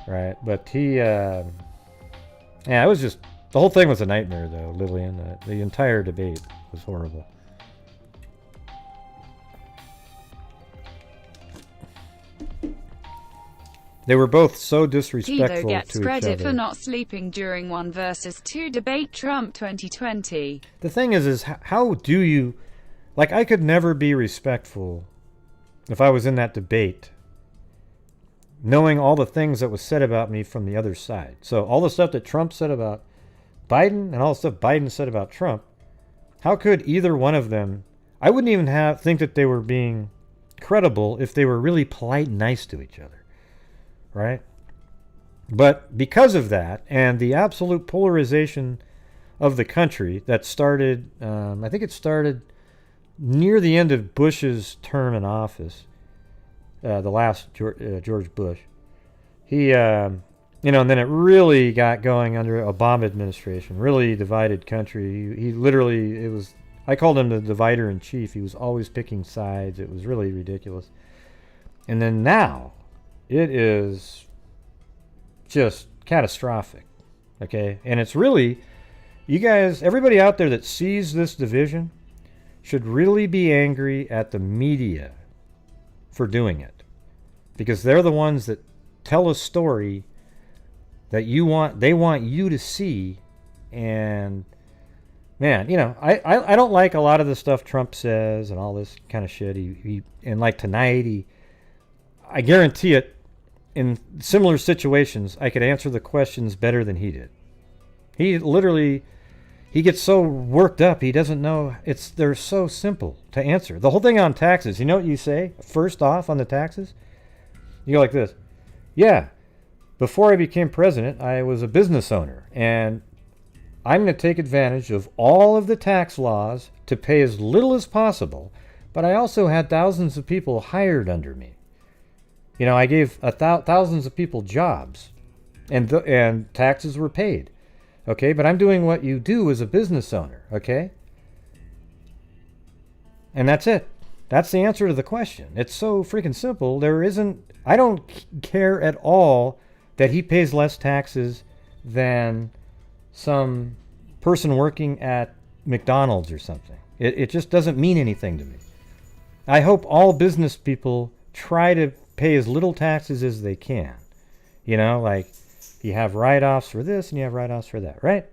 right? But it was just... The whole thing was a nightmare, though, Lillian. The entire debate was horrible. They were both so disrespectful Tito gets to each credit other. for not sleeping during 1 versus 2 debate Trump 2020. The thing is how do you... Like, I could never be respectful if I was in that debate, knowing all the things that was said about me from the other side. So all the stuff that Trump said about Biden and all the stuff Biden said about Trump, how could either one of them... I wouldn't even think that they were being credible if they were really polite and nice to each other. Right? But because of that and the absolute polarization of the country that started, I think it started near the end of Bush's term in office, the last George Bush. He, and then it really got going under Obama administration, really divided country. He literally, I called him the divider in chief. He was always picking sides. It was really ridiculous. And then now, it is just catastrophic, okay? And it's really, you guys, everybody out there that sees this division should really be angry at the media for doing it. Because they're the ones that tell a story that they want you to see. And, man, I don't like a lot of the stuff Trump says and all this kind of shit. And like tonight, I guarantee it, in similar situations, I could answer the questions better than he did. He literally, he gets so worked up he doesn't know they're so simple to answer. The whole thing on taxes, you know what you say first off on the taxes? You go like this. Yeah, before I became president, I was a business owner, and I'm going to take advantage of all of the tax laws to pay as little as possible, but I also had thousands of people hired under me. You know, I gave thousands of people jobs, and taxes were paid. Okay, but I'm doing what you do as a business owner, okay? And that's it. That's the answer to the question. It's so freaking simple. I don't care at all that he pays less taxes than some person working at McDonald's or something. It just doesn't mean anything to me. I hope all business people try to pay as little taxes as they can. You know, like you have write-offs for this and you have write-offs for that, right?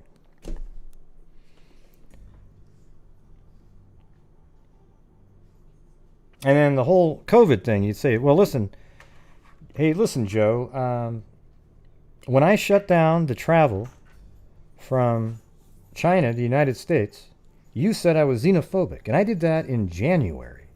And then the whole COVID thing, you'd say, well, listen, Joe, when I shut down the travel from China to the United States, you said I was xenophobic. And I did that in January,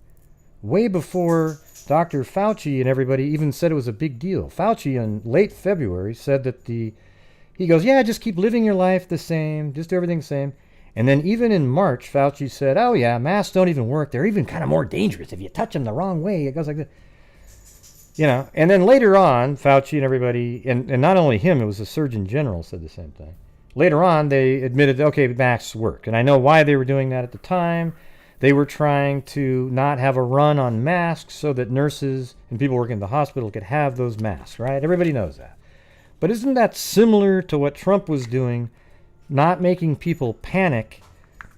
way before Dr. Fauci and everybody even said it was a big deal. Fauci in late February said that he goes, yeah, just keep living your life the same, just do everything the same. And then even in March, Fauci said, oh yeah, masks don't even work. They're even kind of more dangerous. If you touch them the wrong way, it goes like this. You know, and then later on, Fauci and everybody, and not only him, it was the Surgeon General said the same thing. Later on, they admitted, okay, masks work. And I know why they were doing that at the time. They were trying to not have a run on masks so that nurses and people working in the hospital could have those masks, right? Everybody knows that. But isn't that similar to what Trump was doing, not making people panic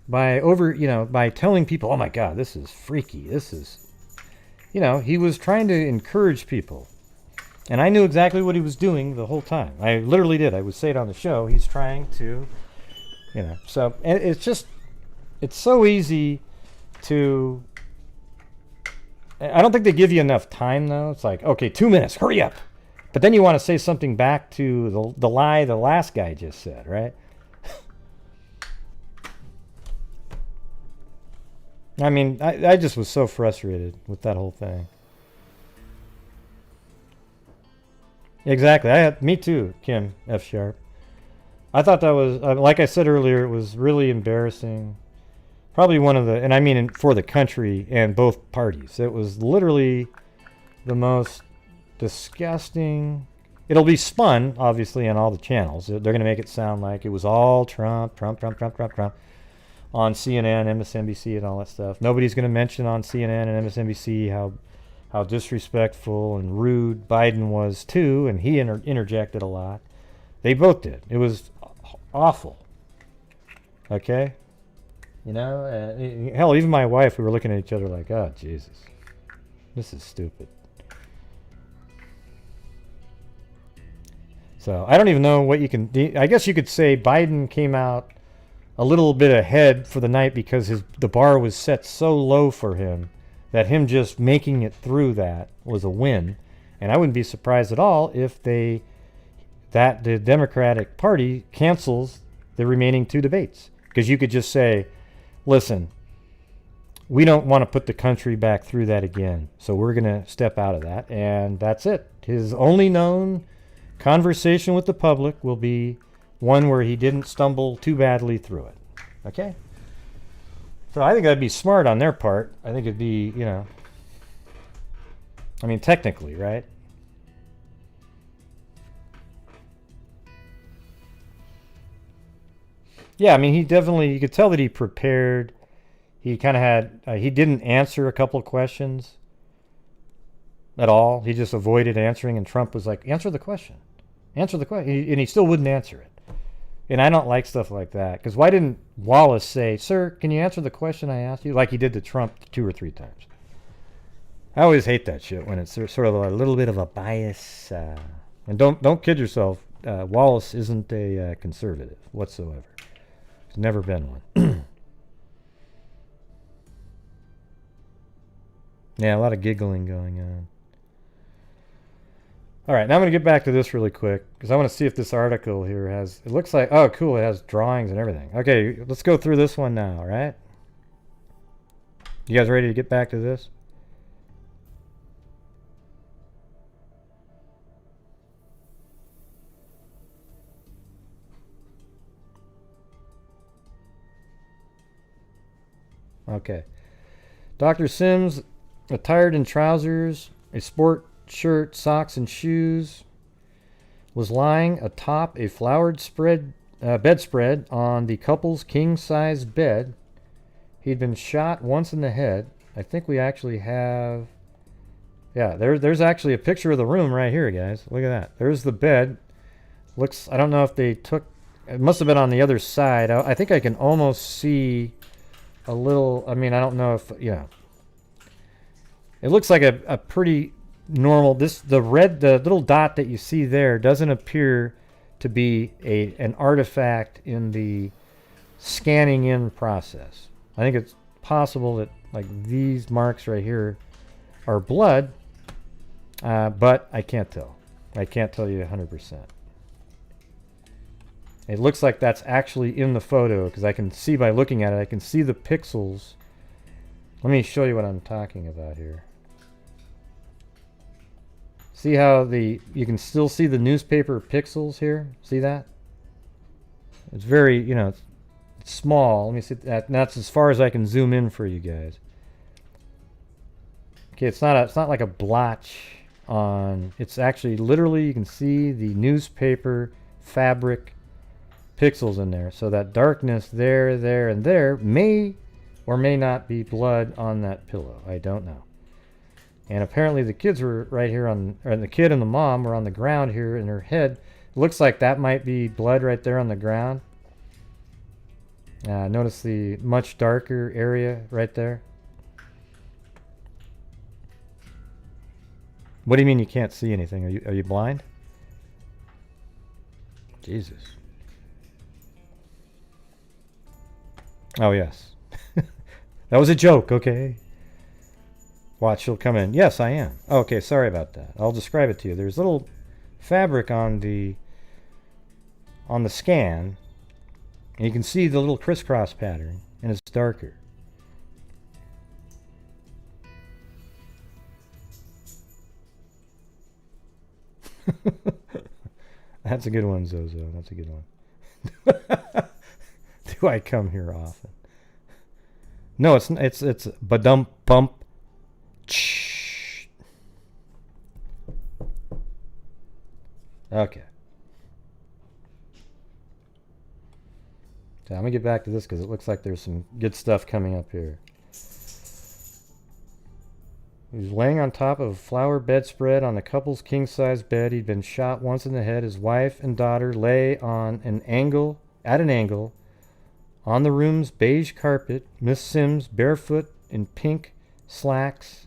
by telling people, oh my God, this is freaky. He was trying to encourage people. And I knew exactly what he was doing the whole time. I literally did. I would say it on the show. He's trying to, so and it's so easy to, I don't think they give you enough time though. It's like, okay, 2 minutes, hurry up. But then you want to say something back to the lie the last guy just said, right? I mean, I just was so frustrated with that whole thing. Exactly. Me too, Kim F. Sharp. I thought that was, like I said earlier, it was really embarrassing. Probably one of the, and I mean for the country and both parties. It was literally the most disgusting. It'll be spun, obviously, on all the channels. They're going to make it sound like it was all Trump, on CNN, MSNBC, and all that stuff. Nobody's going to mention on CNN and MSNBC how disrespectful and rude Biden was too, and he interjected a lot. They both did. It was awful. Okay? Hell, even my wife, we were looking at each other like, oh, Jesus. This is stupid. So, I don't even know what you can... I guess you could say Biden came out a little bit ahead for the night because the bar was set so low for him that him just making it through that was a win. And I wouldn't be surprised at all if the Democratic Party cancels the remaining 2 debates. Because you could just say, listen, we don't want to put the country back through that again, so we're going to step out of that, and that's it. His only known conversation with the public will be one where he didn't stumble too badly through it. Okay? So I think that'd be smart on their part. I think it'd be, I mean, technically, right? Yeah, I mean, he definitely, you could tell that he prepared. He kind of had, he didn't answer a couple of questions at all. He just avoided answering, and Trump was like, answer the question. Answer the question. And he still wouldn't answer it. And I don't like stuff like that. Because why didn't Wallace say, sir, can you answer the question I asked you? Like he did to Trump 2 or 3 times. I always hate that shit when it's sort of a little bit of a bias. And don't kid yourself. Wallace isn't a conservative whatsoever. He's never been one. Yeah, a lot of giggling going on. All right, now I'm going to get back to this really quick because I want to see if this article here has, it looks like, oh, cool, it has drawings and everything. Okay, let's go through this one now, all right? You guys ready to get back to this? Okay. Dr. Sims, attired in trousers, a sport shirt, socks, and shoes, was lying atop a flowered bedspread on the couple's king-size bed. He'd been shot once in the head. I think we actually have... Yeah, there's actually a picture of the room right here, guys. Look at that. There's the bed. Looks... I don't know if they took... It must have been on the other side. I think I can almost see a little... I mean, I don't know if... Yeah. It looks like a pretty normal... The little dot that you see there doesn't appear to be an artifact in the scanning in process. I think it's possible that like these marks right here are blood, but I can't tell. I can't tell you 100%. It looks like that's actually in the photo because I can see by looking at it, I can see the pixels. Let me show you what I'm talking about here. See how you can still see the newspaper pixels here? See that? It's very, it's small. Let me see that. That's as far as I can zoom in for you guys. Okay, it's not like a blotch on. It's actually literally you can see the newspaper fabric pixels in there. So that darkness there, and there may or may not be blood on that pillow. I don't know. And apparently the kids were right here or the kid and the mom were on the ground here in her head. It looks like that might be blood right there on the ground. Notice the much darker area right there. What do you mean you can't see anything? Are you blind? Jesus. Oh, yes. That was a joke, okay? Watch, she'll come in. Yes, I am. Okay, sorry about that. I'll describe it to you. There's little fabric on the scan, and you can see the little crisscross pattern, and it's darker. That's a good one, Zozo. That's a good one. Do I come here often? No, it's badump bump. Okay. So I'm gonna get back to this because it looks like there's some good stuff coming up here. He was laying on top of a flower bedspread on the couple's king-size bed. He'd been shot once in the head. His wife and daughter lay on at an angle, on the room's beige carpet. Miss Sims, barefoot in pink slacks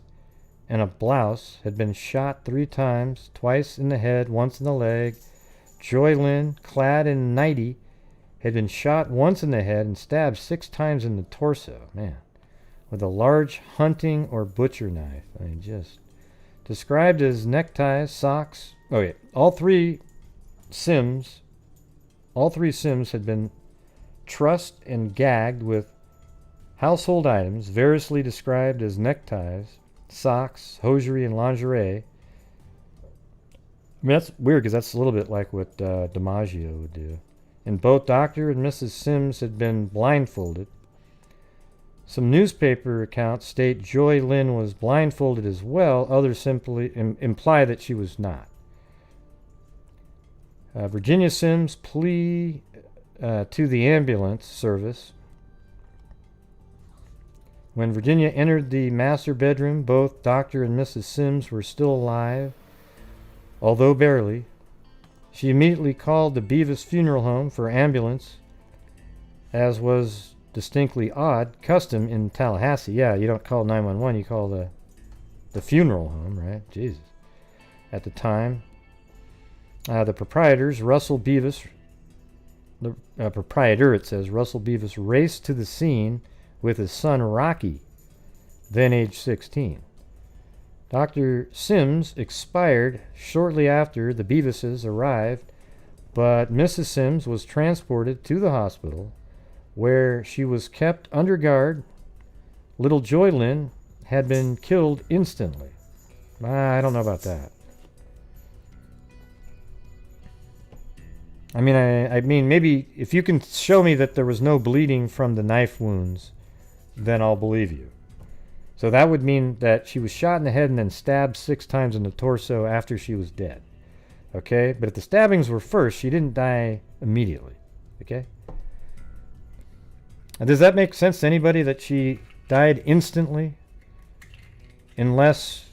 and a blouse, had been shot 3 times, twice in the head, once in the leg. Joy Lynn, clad in nightie, had been shot once in the head and stabbed 6 times in the torso. Man. With a large hunting or butcher knife. I mean, just described as neckties, socks. Oh yeah, all three Sims had been trussed and gagged with household items variously described as neckties, socks, hosiery, and lingerie. I mean, that's weird because that's a little bit like what DiMaggio would do. And both Dr. and Mrs. Sims had been blindfolded. Some newspaper accounts state Joy Lynn was blindfolded as well. Others simply imply that she was not. Virginia Sims' plea to the ambulance service. When Virginia entered the master bedroom, both Dr. and Mrs. Sims were still alive, although barely. She immediately called the Beavis Funeral Home for ambulance, as was distinctly odd custom in Tallahassee. Yeah, you don't call 911, you call the funeral home, right? Jesus. At the time, the proprietors, Russell Beavis, the proprietor, it says, Russell Beavis, raced to the scene with his son Rocky, then age 16. Dr. Sims expired shortly after the Beavises arrived, but Mrs. Sims was transported to the hospital where she was kept under guard. Little Joylyn had been killed instantly. I don't know about that. I mean, maybe if you can show me that there was no bleeding from the knife wounds, then I'll believe you. So that would mean that she was shot in the head and then stabbed 6 times in the torso after she was dead. Okay? But if the stabbings were first, she didn't die immediately. Okay? And does that make sense to anybody that she died instantly? Unless,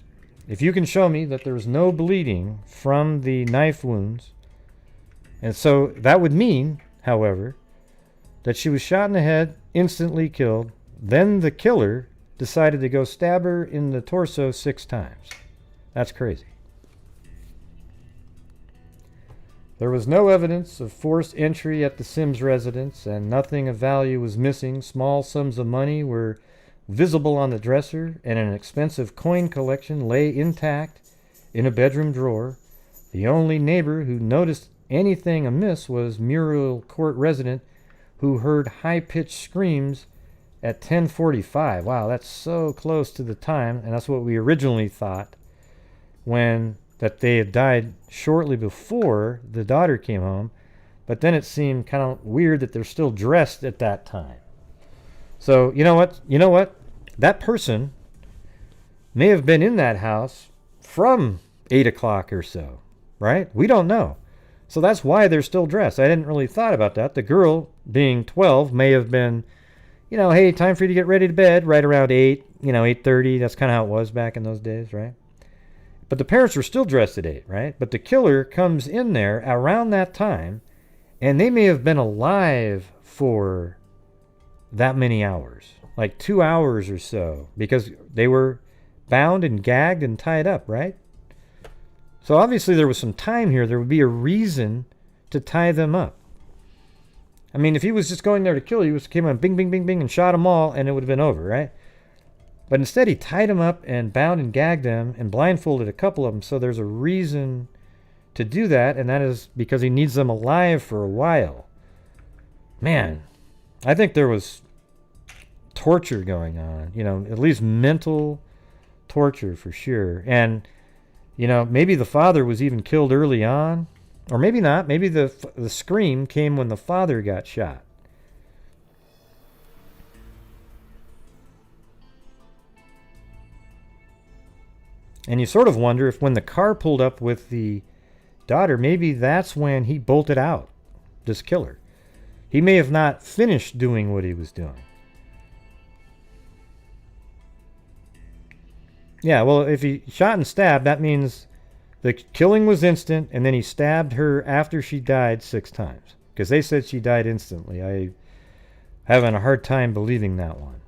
if you can show me that there was no bleeding from the knife wounds, and so that would mean, however, that she was shot in the head, instantly killed, then the killer decided to go stab her in the torso 6 times. That's crazy. There was no evidence of forced entry at the Sims residence, and nothing of value was missing. Small sums of money were visible on the dresser, and an expensive coin collection lay intact in a bedroom drawer. The only neighbor who noticed anything amiss was Muriel Court resident, who heard high-pitched screams at 10:45. Wow, that's so close to the time, and that's what we originally thought when that they had died shortly before the daughter came home. But then it seemed kind of weird that they're still dressed at that time. So, you know what? That person may have been in that house from 8 o'clock or so, right? We don't know. So that's why they're still dressed. I didn't really thought about that. The girl, being 12, may have been, hey, time for you to get ready to bed right around 8, 8:30. That's kind of how it was back in those days, right? But the parents were still dressed at 8, right? But the killer comes in there around that time, and they may have been alive for that many hours, like 2 hours or so, because they were bound and gagged and tied up, right? So obviously there was some time here. There would be a reason to tie them up. I mean, if he was just going there to kill you, he just came on bing, bing, bing, bing, and shot them all, and it would have been over, right? But instead he tied them up and bound and gagged them and blindfolded a couple of them, so there's a reason to do that, and that is because he needs them alive for a while. Man, I think there was torture going on, at least mental torture for sure. And maybe the father was even killed early on, or maybe not. Maybe the scream came when the father got shot. And you sort of wonder if when the car pulled up with the daughter, maybe that's when he bolted out, this killer. He may have not finished doing what he was doing. Yeah, well, if he shot and stabbed, that means the killing was instant, and then he stabbed her after she died 6 times. Because they said she died instantly. I having a hard time believing that one.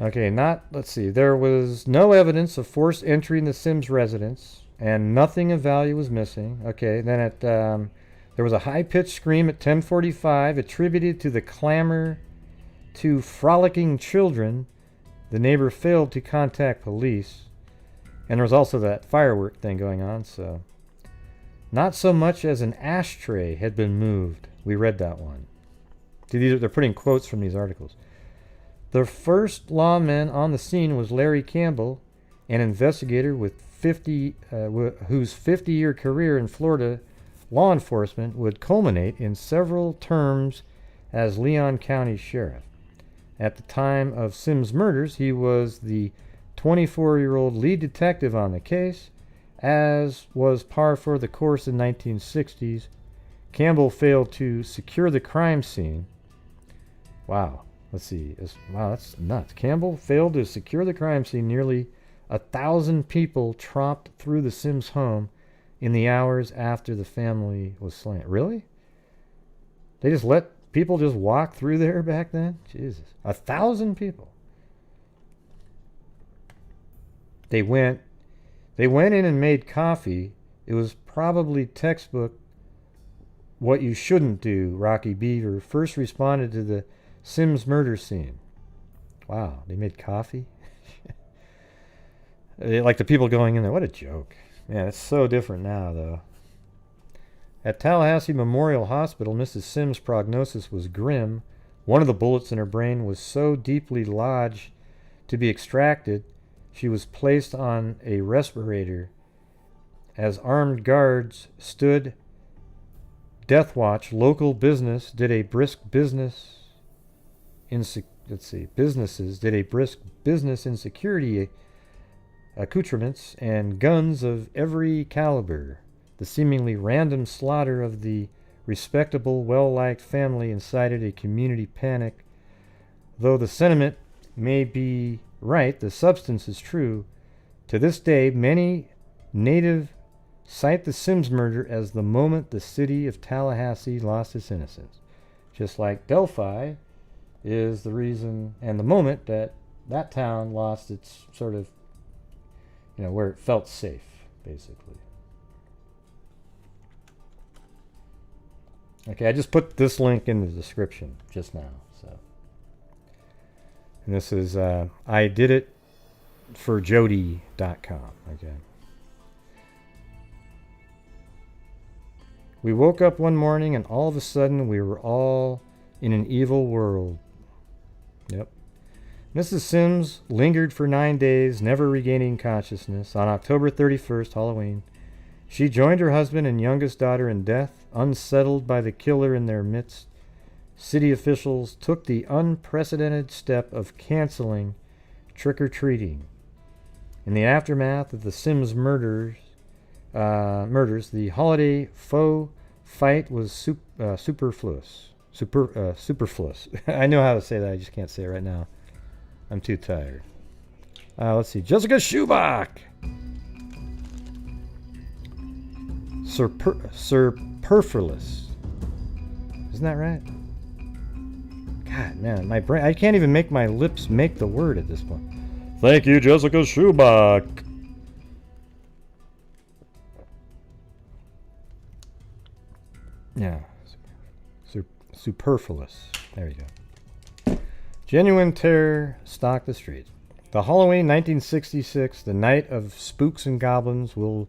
Okay, let's see. There was no evidence of forced entry in the Sims residence, and nothing of value was missing. Okay, then there was a high-pitched scream at 10:45 attributed to the clamor to frolicking children. The neighbor failed to contact police. And there was also that firework thing going on, so. Not so much as an ashtray had been moved. We read that one. They're putting quotes from these articles. The first lawman on the scene was Larry Campbell, an investigator with whose 50-year career in Florida law enforcement would culminate in several terms as Leon County Sheriff. At the time of Sims' murders, he was the 24-year-old lead detective on the case, as was par for the course in the 1960s. Campbell failed to secure the crime scene. Wow. Let's see. Wow, that's nuts. Campbell failed to secure the crime scene. Nearly 1,000 people tromped through the Sims home in the hours after the family was slain. Really? They just let people just walk through there back then? Jesus. 1,000 people. They went in and made coffee. It was probably textbook what you shouldn't do. Rocky Beaver first responded to the Sims murder scene. Wow, they made coffee? Like the people going in there. What a joke. Man, it's so different now, though. At Tallahassee Memorial Hospital, Mrs. Sims' prognosis was grim. One of the bullets in her brain was so deeply lodged to be extracted, she was placed on a respirator. As armed guards stood death watch, local business did a brisk business in businesses did a brisk business in security accoutrements and guns of every caliber. The seemingly random slaughter of the respectable, well-liked family incited a community panic. Though the sentiment may be right, the substance is true. To this day, many native cite the Sims murder as the moment the city of Tallahassee lost its innocence. Just like Delphi is the reason and the moment that that town lost its sort of, where it felt safe, basically. Okay, I just put this link in the description just now. So, and this is ididitforjody.com. Okay. We woke up one morning and all of a sudden we were all in an evil world. Yep. Mrs. Sims lingered for 9 days, never regaining consciousness. On October 31st, Halloween, she joined her husband and youngest daughter in death, unsettled by the killer in their midst. City officials took the unprecedented step of canceling trick-or-treating. In the aftermath of the Sims murders, the holiday faux fight was superfluous. Superfluous. I know how to say that, I just can't say it right now. I'm too tired. Let's see. Jessica Schubach. Superfluous. Isn't that right? God, man, my brain. I can't even make my lips make the word at this point. Thank you, Jessica Schubach. Yeah. Superfluous. There you go. Genuine terror stalked the streets. The Halloween 1966, the night of spooks and goblins, will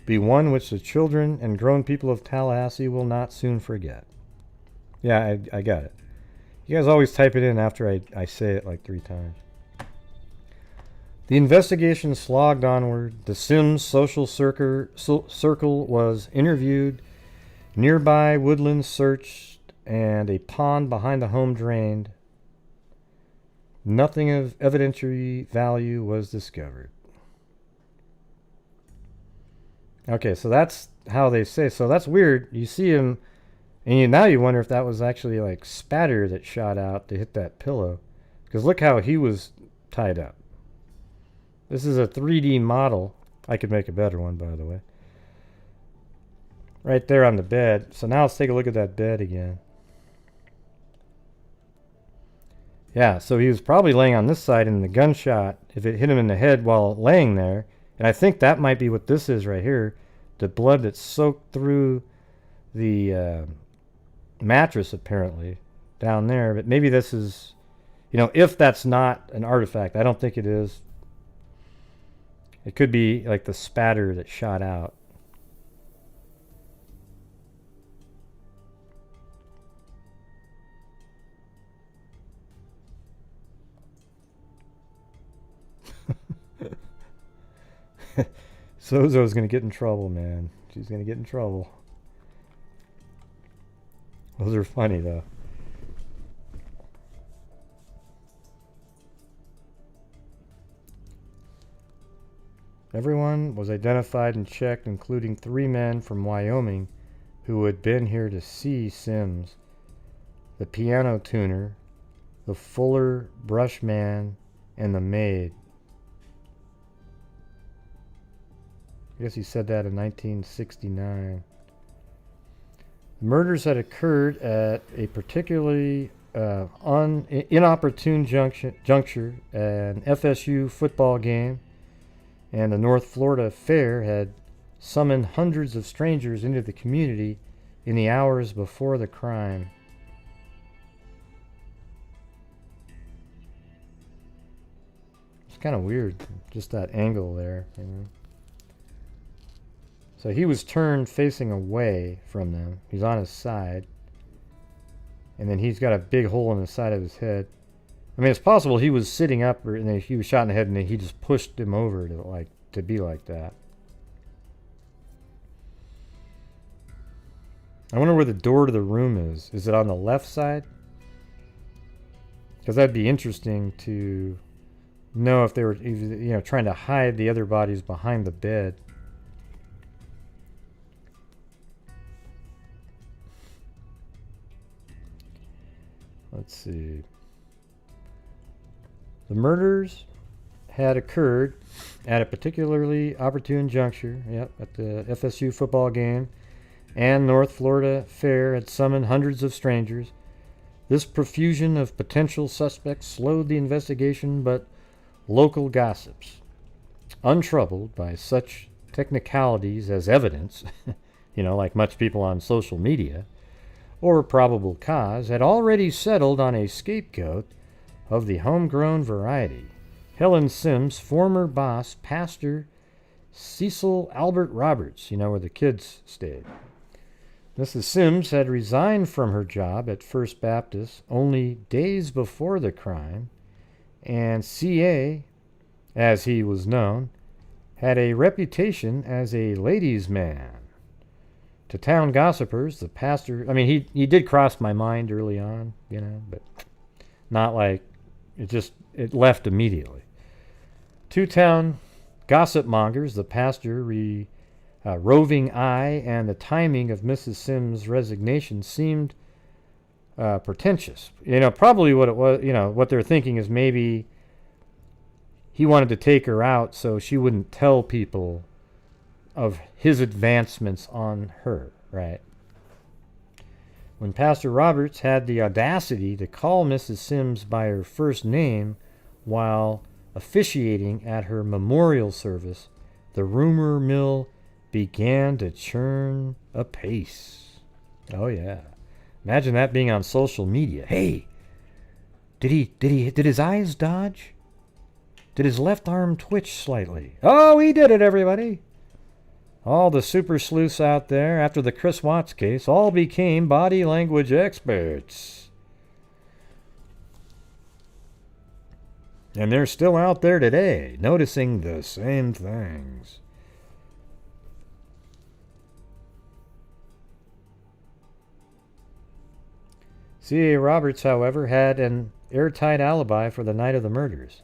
be one which the children and grown people of Tallahassee will not soon forget. Yeah, I got it. You guys always type it in after I say it like 3 times. The investigation slogged onward. The Sims social circle was interviewed. Nearby woodlands searched and a pond behind the home drained. Nothing of evidentiary value was discovered. Okay, so that's how they say. So that's weird. You see him, and now you wonder if that was actually like spatter that shot out to hit that pillow. Because look how he was tied up. This is a 3D model. I could make a better one, by the way. Right there on the bed. So now let's take a look at that bed again. Yeah, so he was probably laying on this side, and the gunshot, if it hit him in the head while laying there, and I think that might be what this is right here, the blood that soaked through the mattress, apparently, down there. But maybe this is, if that's not an artifact, I don't think it is. It could be like the spatter that shot out. Sozo's gonna get in trouble, man. She's gonna get in trouble. Those are funny, though. Everyone was identified and checked, including 3 men from Wyoming who had been here to see Sims, the piano tuner, the Fuller brush man, and the maid. I guess he said that in 1969. The murders had occurred at a particularly inopportune juncture, an FSU football game, and the North Florida Fair had summoned hundreds of strangers into the community in the hours before the crime. kind of weird, just that angle there. You know? So he was turned facing away from them. He's on his side. And then he's got a big hole in the side of his head. I mean, it's possible he was sitting up, and then he was shot in the head, and then he just pushed him over to be like that. I wonder where the door to the room is. Is it on the left side? Because that'd be interesting to know if they were, trying to hide the other bodies behind the bed. Let's see. The murders had occurred at a particularly opportune juncture, at the FSU football game, and North Florida Fair had summoned hundreds of strangers. This profusion of potential suspects slowed the investigation, but local gossips, untroubled by such technicalities as evidence, like much people on social media, or probable cause, had already settled on a scapegoat of the homegrown variety. Helen Sims' former boss, Pastor Cecil Albert Roberts, where the kids stayed. Mrs. Sims had resigned from her job at First Baptist only days before the crime, and C.A., as he was known, had a reputation as a ladies' man. To town gossipers, the pastor, he did cross my mind early on, but not like it left immediately. To town gossip mongers, the pastor, roving eye, and the timing of Mrs. Sims' resignation seemed pretentious. Probably what it was, what they're thinking is maybe he wanted to take her out so she wouldn't tell people of his advancements on her, right? When Pastor Roberts had the audacity to call Mrs. Sims by her first name while officiating at her memorial service, the rumor mill began to churn apace. Oh yeah. Imagine that being on social media. Hey, did his eyes dodge? Did his left arm twitch slightly? Oh, he did it, everybody. All the super sleuths out there, after the Chris Watts case, all became body language experts. And they're still out there today, noticing the same things. C.A. Roberts, however, had an airtight alibi for the night of the murders.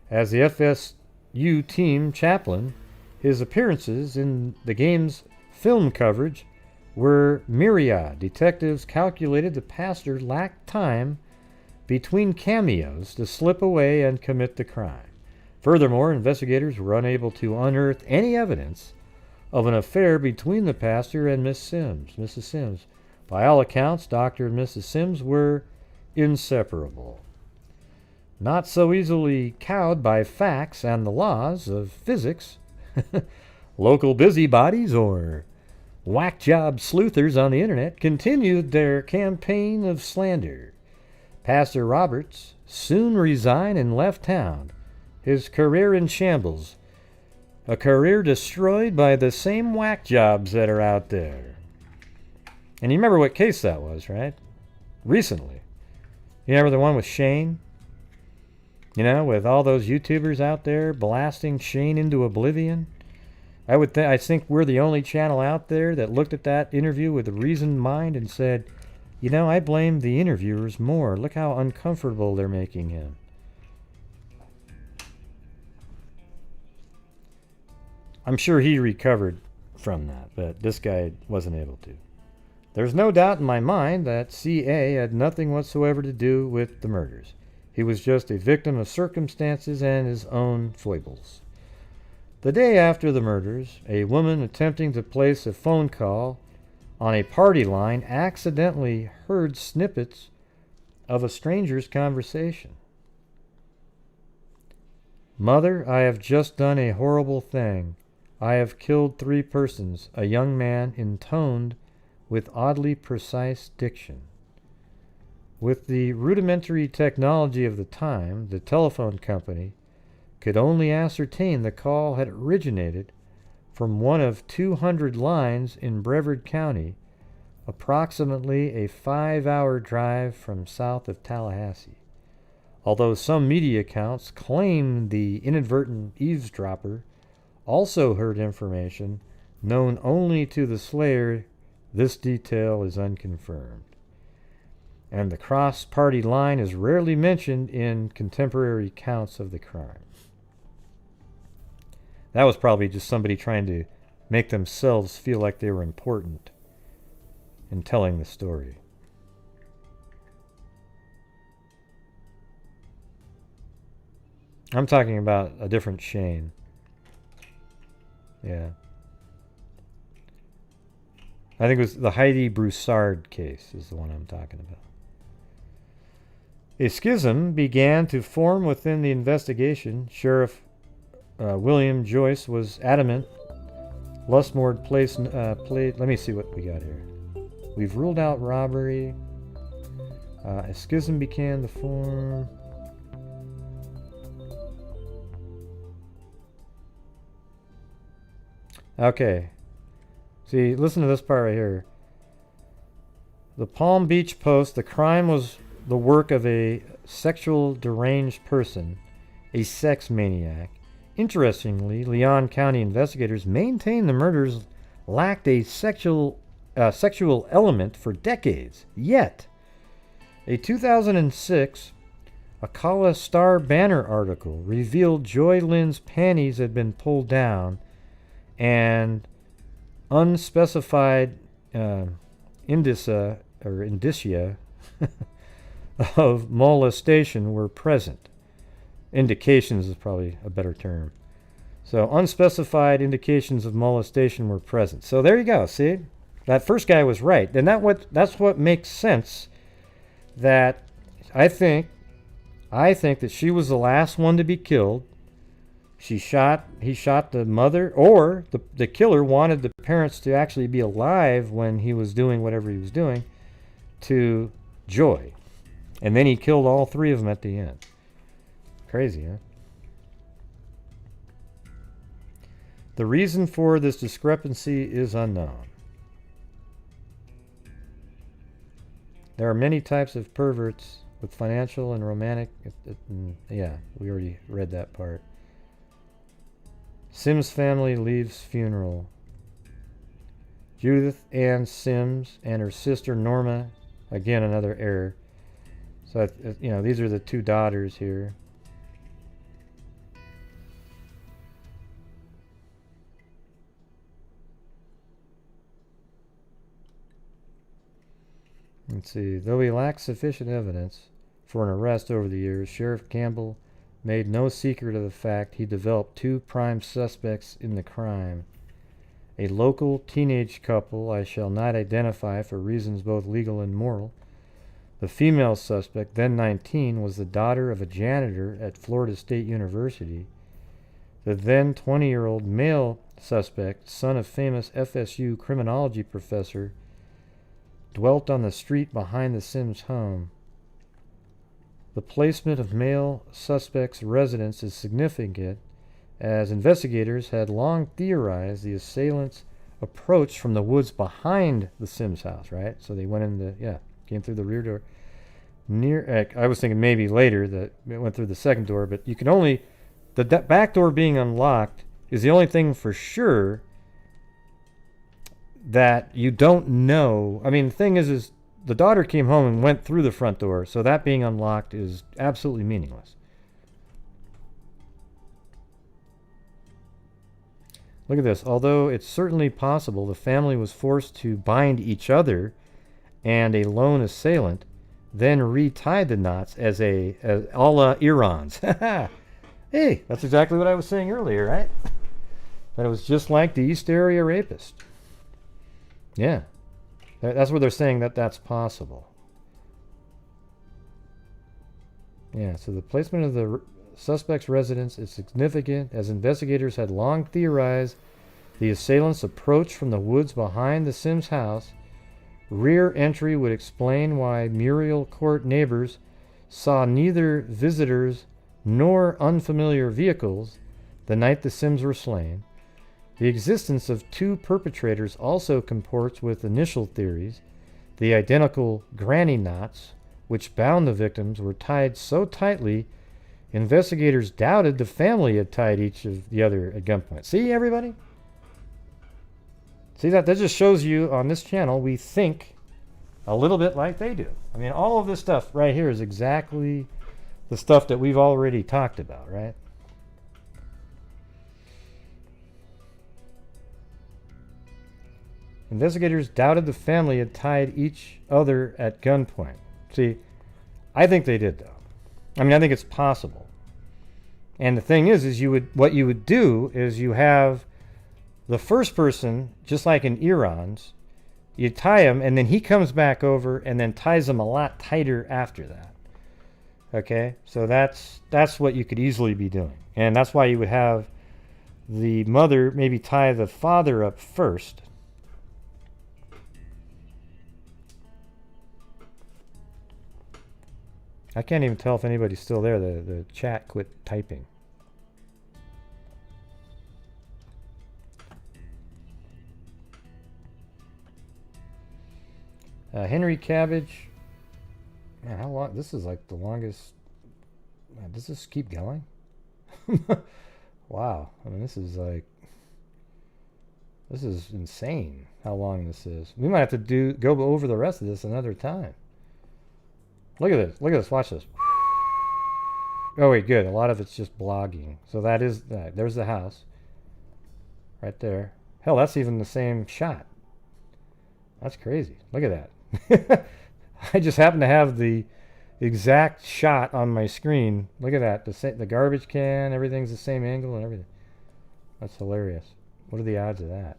As the FSU team chaplain, his appearances in the game's film coverage were myriad. Detectives calculated the pastor lacked time between cameos to slip away and commit the crime. Furthermore, investigators were unable to unearth any evidence of an affair between the pastor and Mrs. Sims. By all accounts, Dr. and Mrs. Sims were inseparable. Not so easily cowed by facts and the laws of physics, local busybodies or whack job sleuthers on the internet continued their campaign of slander. Pastor Roberts soon resigned and left town, his career in shambles, a career destroyed by the same whack jobs that are out there. And you remember what case that was, right? Recently. You remember the one with Shane? With all those YouTubers out there blasting Shane into oblivion? I think we're the only channel out there that looked at that interview with a reasoned mind and said, I blame the interviewers more. Look how uncomfortable they're making him. I'm sure he recovered from that, but this guy wasn't able to. There's no doubt in my mind that C.A. had nothing whatsoever to do with the murders. He was just a victim of circumstances and his own foibles. The day after the murders, a woman attempting to place a phone call on a party line accidentally heard snippets of a stranger's conversation. "Mother, I have just done a horrible thing. I have killed 3 persons," a young man intoned with oddly precise diction. With the rudimentary technology of the time, the telephone company could only ascertain the call had originated from one of 200 lines in Brevard County, approximately a 5-hour drive from south of Tallahassee. Although some media accounts claim the inadvertent eavesdropper also heard information known only to the slayer, this detail is unconfirmed. And the cross-party line is rarely mentioned in contemporary accounts of the crime. That was probably just somebody trying to make themselves feel like they were important in telling the story. I'm talking about a different Shane. Yeah. I think it was the Heidi Broussard case is the one I'm talking about. A schism began to form within the investigation. Sheriff William Joyce was adamant. Lustmord played. Let me see what we got here. We've ruled out robbery. A schism began to form. Okay. See, listen to this part right here. The Palm Beach Post, the crime was the work of a sexual deranged person, a sex maniac. Interestingly, Leon County investigators maintain the murders lacked a sexual element for decades. Yet, a 2006 Akala Star Banner article revealed Joy Lynn's panties had been pulled down and unspecified indicia of molestation were present. Indications is probably a better term. So unspecified indications of molestation were present. So there you go. See, that first guy was right. And that's what makes sense. That I think that she was the last one to be killed. He shot the mother, or the killer wanted the parents to actually be alive when he was doing whatever he was doing to Joy. And then he killed all three of them at the end. Crazy, huh? The reason for this discrepancy is unknown. There are many types of perverts with financial and romantic. Yeah, we already read that part. Sims family leaves funeral. Judith Ann Sims and her sister Norma, again another error. So these are the two daughters here. Let's see. Though he lacks sufficient evidence for an arrest over the years, Sheriff Campbell made no secret of the fact he developed two prime suspects in the crime. A local teenage couple I shall not identify for reasons both legal and moral. The female suspect, then 19, was the daughter of a janitor at Florida State University. The then 20-year-old male suspect, son of famous FSU criminology professor, dwelt on the street behind the Sims home. The placement of male suspects' residence is significant, as investigators had long theorized the assailants approached from the woods behind the Sims house, right? So they went came through the rear door. I was thinking maybe later that it went through the second door, but you can only, the back door being unlocked is the only thing for sure that you don't know. I mean, the thing is the daughter came home and went through the front door, so that being unlocked is absolutely meaningless. Look at this. Although it's certainly possible the family was forced to bind each other and a lone assailant, then retied the knots as a la Iran's. Hey, that's exactly what I was saying earlier, right? That it was just like the East Area rapist. Yeah. That's where they're saying that that's possible. Yeah, so the placement of the suspect's residence is significant, as investigators had long theorized the assailant's approach from the woods behind the Sims house. Rear entry would explain why Muriel Court neighbors saw neither visitors nor unfamiliar vehicles the night the Sims were slain. The existence of two perpetrators also comports with initial theories. The identical granny knots which bound the victims were tied so tightly, investigators doubted the family had tied each of the other at gunpoint. See, everybody? See that? That just shows you on this channel we think a little bit like they do. I mean, all of this stuff right here is exactly the stuff that we've already talked about, right? Investigators doubted the family had tied each other at gunpoint. See, I think they did, though. I mean, I think it's possible. And the thing is what you would do is you have the first person, just like in Iran's, you tie him, and then he comes back over and then ties him a lot tighter after that. Okay? So that's what you could easily be doing. And that's why you would have the mother maybe tie the father up first. I can't even tell if anybody's still there. The chat quit typing. Henry Cabbage. Man, how long? This is like the longest. Man, does this keep going? Wow. I mean, this is insane how long this is. We might have to go over the rest of this another time. Look at this. Look at this. Watch this. Oh, wait, good. A lot of it's just blogging. So that is that. There's the house. Right there. Hell, that's even the same shot. That's crazy. Look at that. I just happen to have the exact shot on my screen. Look at that. The garbage can, everything's the same angle and everything. That's hilarious. What are the odds of that?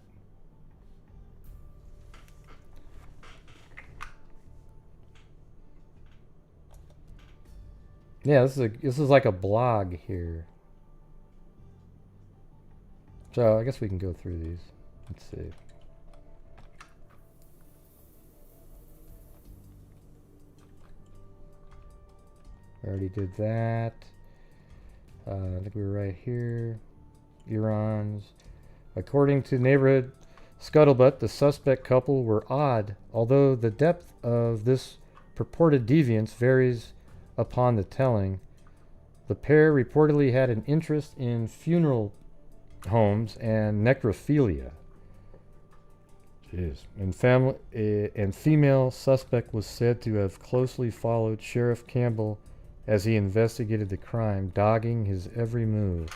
Yeah, this is like a blog here. So I guess we can go through these. Let's see. I already did that. I think we were right here. Iran's. According to neighborhood scuttlebutt, the suspect couple were odd, although the depth of this purported deviance varies upon the telling. The pair reportedly had an interest in funeral homes and necrophilia. Jeez. And female suspect was said to have closely followed Sheriff Campbell as he investigated the crime, dogging his every move.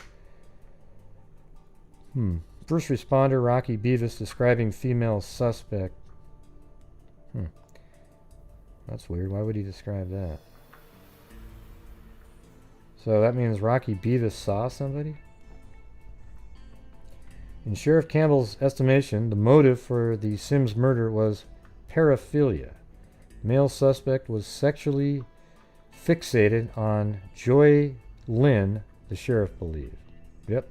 First responder Rocky Beavis describing female suspect. That's weird. Why would he describe that? So that means Rocky Beavis saw somebody? In Sheriff Campbell's estimation, the motive for the Sims murder was paraphilia. Male suspect was sexually fixated on Joy Lynn, the sheriff believed. Yep.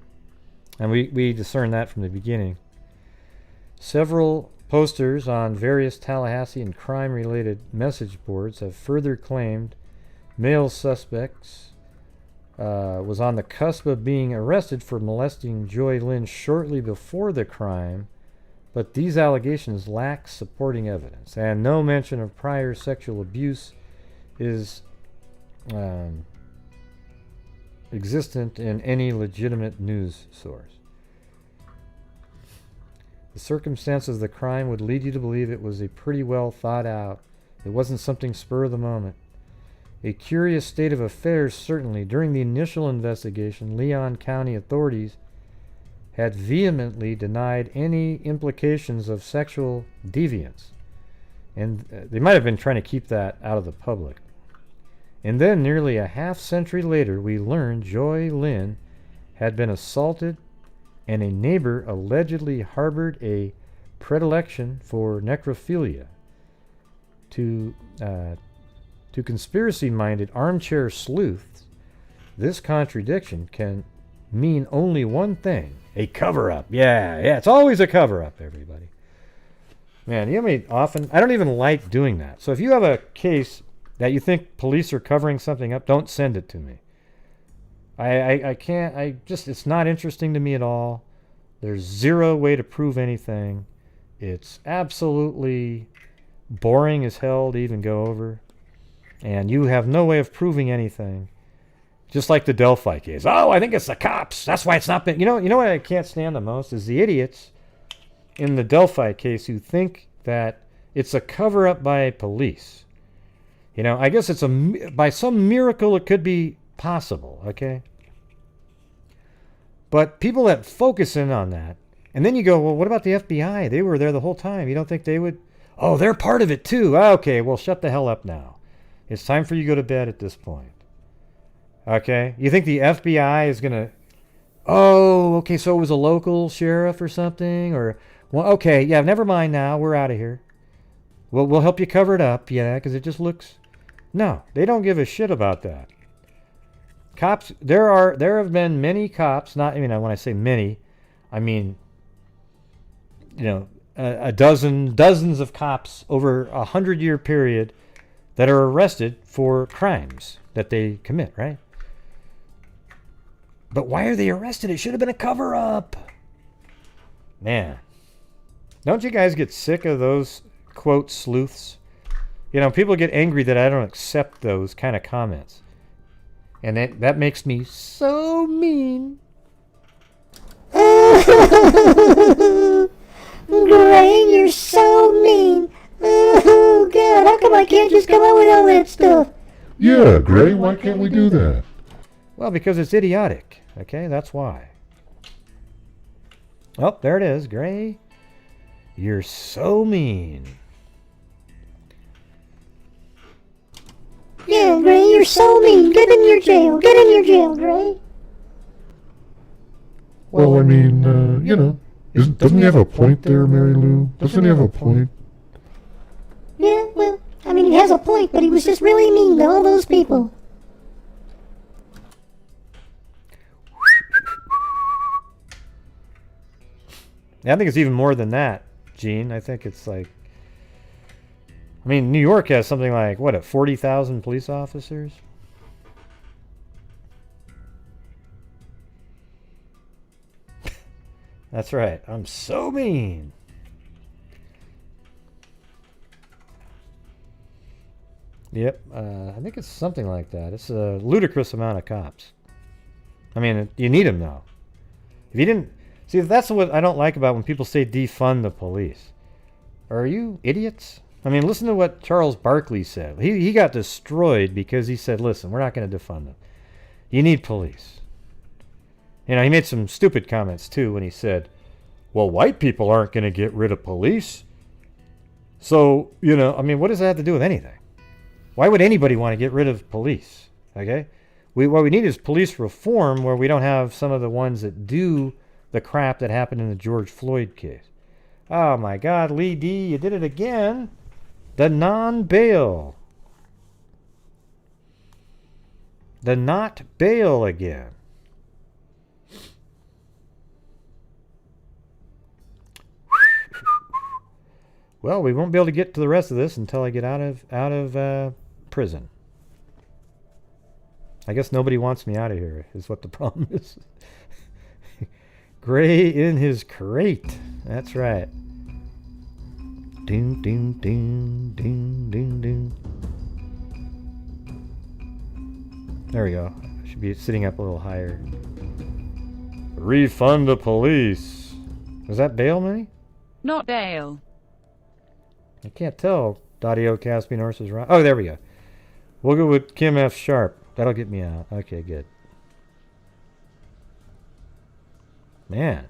And we discerned that from the beginning. Several posters on various Tallahassee and crime-related message boards have further claimed male suspects was on the cusp of being arrested for molesting Joy Lynn shortly before the crime, but these allegations lack supporting evidence, and no mention of prior sexual abuse is existent in any legitimate news source. The circumstances of the crime would lead you to believe it was a pretty well thought out. It wasn't something spur of the moment. A curious state of affairs, certainly. During the initial investigation, Leon County authorities had vehemently denied any implications of sexual deviance. And they might have been trying to keep that out of the public. And then, nearly a half-century later, we learned Joy Lynn had been assaulted and a neighbor allegedly harbored a predilection for necrophilia. To conspiracy-minded armchair sleuths, this contradiction can mean only one thing: a cover-up. Yeah, it's always a cover-up, everybody. Man, you know me often, I don't even like doing that. So if you have a case that you think police are covering something up, don't send it to me. I can't, it's not interesting to me at all. There's zero way to prove anything. It's absolutely boring as hell to even go over. And you have no way of proving anything. Just like the Delphi case. Oh, I think it's the cops. That's why it's not been... You know what I can't stand the most is the idiots in the Delphi case who think that it's a cover-up by police. I guess it's by some miracle it could be possible, okay? But people that focus in on that, and then you go, well, what about the FBI? They were there the whole time. You don't think they would... Oh, they're part of it too. Okay, well, shut the hell up now. It's time for you to go to bed at this point. Okay? You think the FBI is going to... Oh, okay, so it was a local sheriff or something? Or, well, okay, yeah, never mind now. We're out of here. We'll help you cover it up, yeah, because it just looks... No, they don't give a shit about that. Cops, there have been many cops, when I say many, I mean, dozens of cops over a 100-year period that are arrested for crimes that they commit, right? But why are they arrested? It should have been a cover-up. Man. Don't you guys get sick of those, quote, sleuths? People get angry that I don't accept those kind of comments. And that makes me so mean. Gray, you're so mean. Oh, God, how come I can't just come up with all that stuff? Yeah, Gray, why can't we do that? Well, because it's idiotic. Okay, that's why. Oh, there it is, Gray. You're so mean. Yeah, Gray, you're so mean. Get in your jail. Get in your jail, Gray. Well, I mean, doesn't he have a point there, Mary Lou? Doesn't he have a point? Yeah, well, he has a point, but he was just really mean to all those people. I think it's even more than that, Gene. I think it's like... New York has something like, 40,000 police officers? That's right. I'm so mean. Yep. I think it's something like that. It's a ludicrous amount of cops. You need them, though. If you didn't... See, that's what I don't like about when people say defund the police. Are you idiots? Listen to what Charles Barkley said. He got destroyed because he said, listen, we're not going to defund them. You need police. He made some stupid comments, too, when he said, well, white people aren't going to get rid of police. So, what does that have to do with anything? Why would anybody want to get rid of police? Okay? What we need is police reform where we don't have some of the ones that do the crap that happened in the George Floyd case. Oh, my God, Lee D., you did it again. The non-bail. The not bail again. Well, we won't be able to get to the rest of this until I get out of prison. I guess nobody wants me out of here, is what the problem is. Gray in his crate. That's right. Ding, ding, ding, ding, ding, ding. There we go. I should be sitting up a little higher. Refund the police. Was that bail money? Not bail. I can't tell. Dadio Caspian Horses Rock. Oh, there we go. We'll go with Kim F. Sharp. That'll get me out. Okay, good. Man.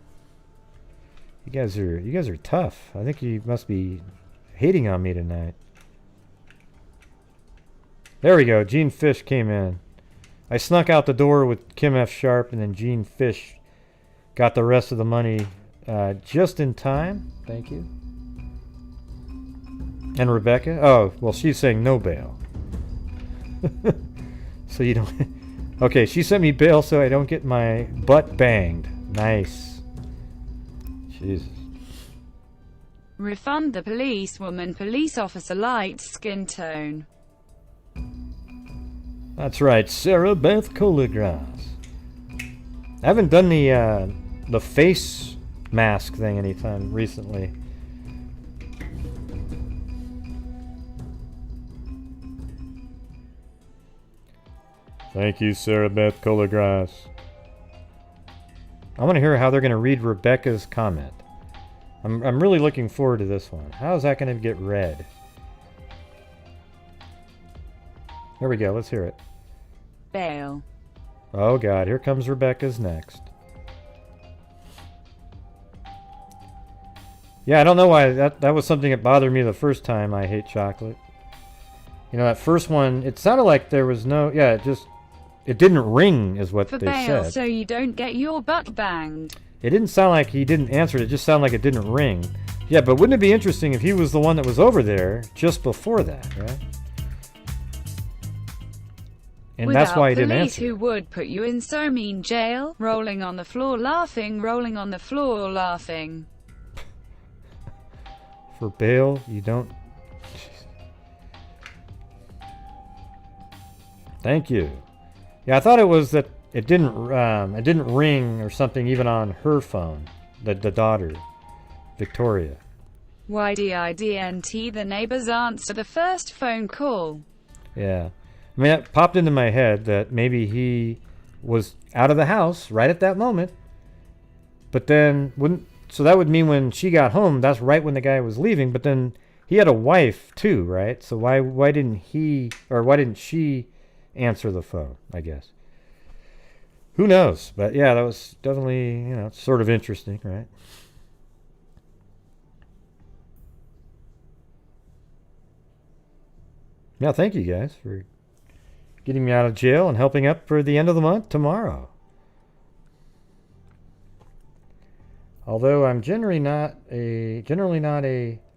You guys are tough. I think you must be hating on me tonight. There we go. Gene Fish came in. I snuck out the door with Kim F. Sharp, and then Gene Fish got the rest of the money just in time. Thank you. And Rebecca? Oh, well, she's saying no bail. So you don't... Okay, she sent me bail so I don't get my butt banged. Nice. Jesus. Refund the policewoman, police officer, light skin tone. That's right, Sarah Beth Coligras. I haven't done the face mask thing anytime recently. Thank you, Sarah Beth Colorgrass. I want to hear how they're going to read Rebecca's comment. I'm really looking forward to this one. How is that going to get read? Here we go. Let's hear it. Bail. Oh, God. Here comes Rebecca's next. Yeah, I don't know why. That was something that bothered me the first time I Hate Chocolate. You know, that first one, it sounded like there was no... Yeah, it didn't ring is what For they bail, said. so you don't get your butt banged. It didn't sound like he didn't answer it. It just sounded like it didn't ring. Yeah, but wouldn't it be interesting if he was the one that was over there just before that, right? And Without that's why he didn't police answer. who would put you in so mean jail, rolling on the floor laughing, rolling on the floor laughing. For bail, you don't... Thank you. Yeah, I thought it was that it didn't ring or something even on her phone, the daughter, Victoria. YDIDNT, the neighbors answer the first phone call. Yeah. I mean, it popped into my head that maybe he was out of the house right at that moment, but then wouldn't... So that would mean when she got home, that's right when the guy was leaving, but then he had a wife too, right? So why didn't she answer the phone, I guess? Who knows? But yeah, that was definitely, sort of interesting, right? Yeah, thank you guys for getting me out of jail and helping up for the end of the month tomorrow. Although I'm generally not a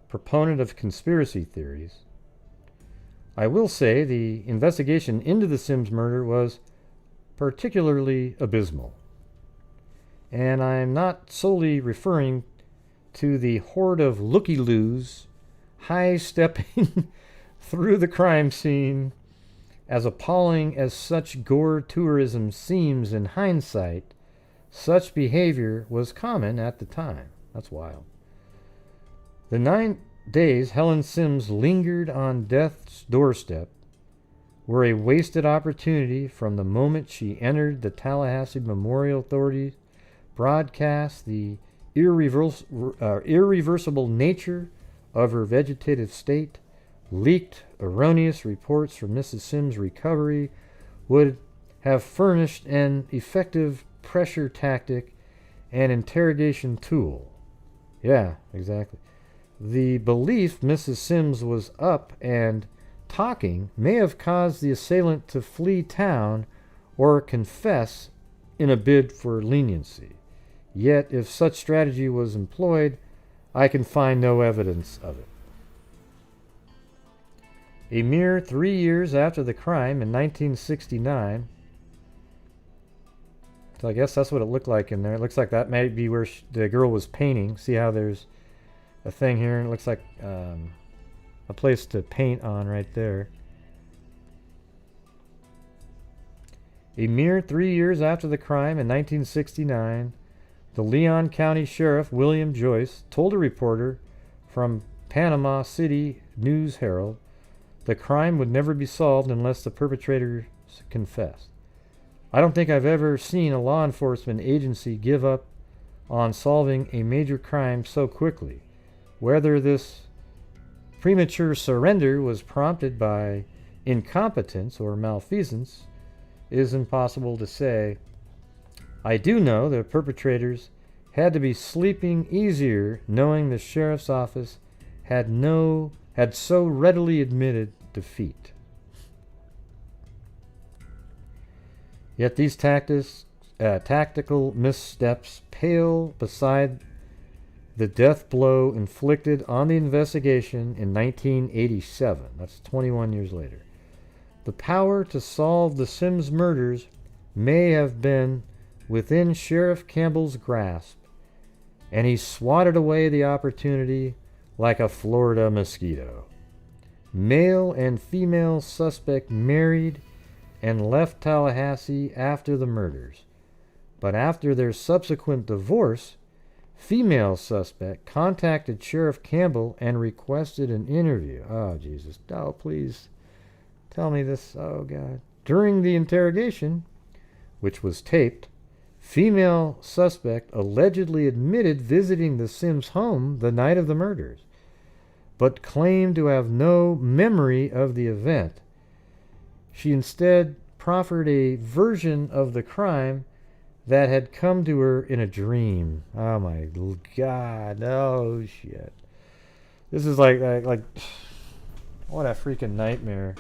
proponent of conspiracy theories, I will say the investigation into the Sims murder was particularly abysmal. And I'm not solely referring to the horde of looky-loos high-stepping through the crime scene. As appalling as such gore tourism seems in hindsight, such behavior was common at the time. That's wild. The 9 days Helen Sims lingered on death's doorstep were a wasted opportunity from the moment she entered the Tallahassee Memorial Authority's broadcast the irreversible nature of her vegetative state. Leaked erroneous reports from Mrs. Sims' recovery would have furnished an effective pressure tactic and interrogation tool. Yeah, exactly. The belief Mrs. Sims was up and talking may have caused the assailant to flee town or confess in a bid for leniency. Yet, if such strategy was employed, I can find no evidence of it. A mere 3 years after the crime in 1969, so I guess that's what it looked like in there. It looks like that might be where the girl was painting. See how there's a thing here, and it looks like a place to paint on right there. A mere 3 years after the crime in 1969, the Leon County Sheriff William Joyce told a reporter from Panama City News-Herald the crime would never be solved unless the perpetrators confessed. I don't think I've ever seen a law enforcement agency give up on solving a major crime so quickly. Whether this premature surrender was prompted by incompetence or malfeasance is impossible to say. I do know the perpetrators had to be sleeping easier knowing the sheriff's office had so readily admitted defeat. Yet these tactical missteps pale beside the death blow inflicted on the investigation in 1987. That's 21 years later. The power to solve the Sims murders may have been within Sheriff Campbell's grasp, and he swatted away the opportunity like a Florida mosquito. Male and female suspect married and left Tallahassee after the murders. but after their subsequent divorce, female suspect contacted Sheriff Campbell and requested an interview. Oh, Jesus. Oh, please tell me this. Oh, God. During the interrogation, which was taped, female suspect allegedly admitted visiting the Sims home the night of the murders, but claimed to have no memory of the event. She instead proffered a version of the crime that had come to her in a dream. Oh my God! Oh shit! This is like what a freaking nightmare.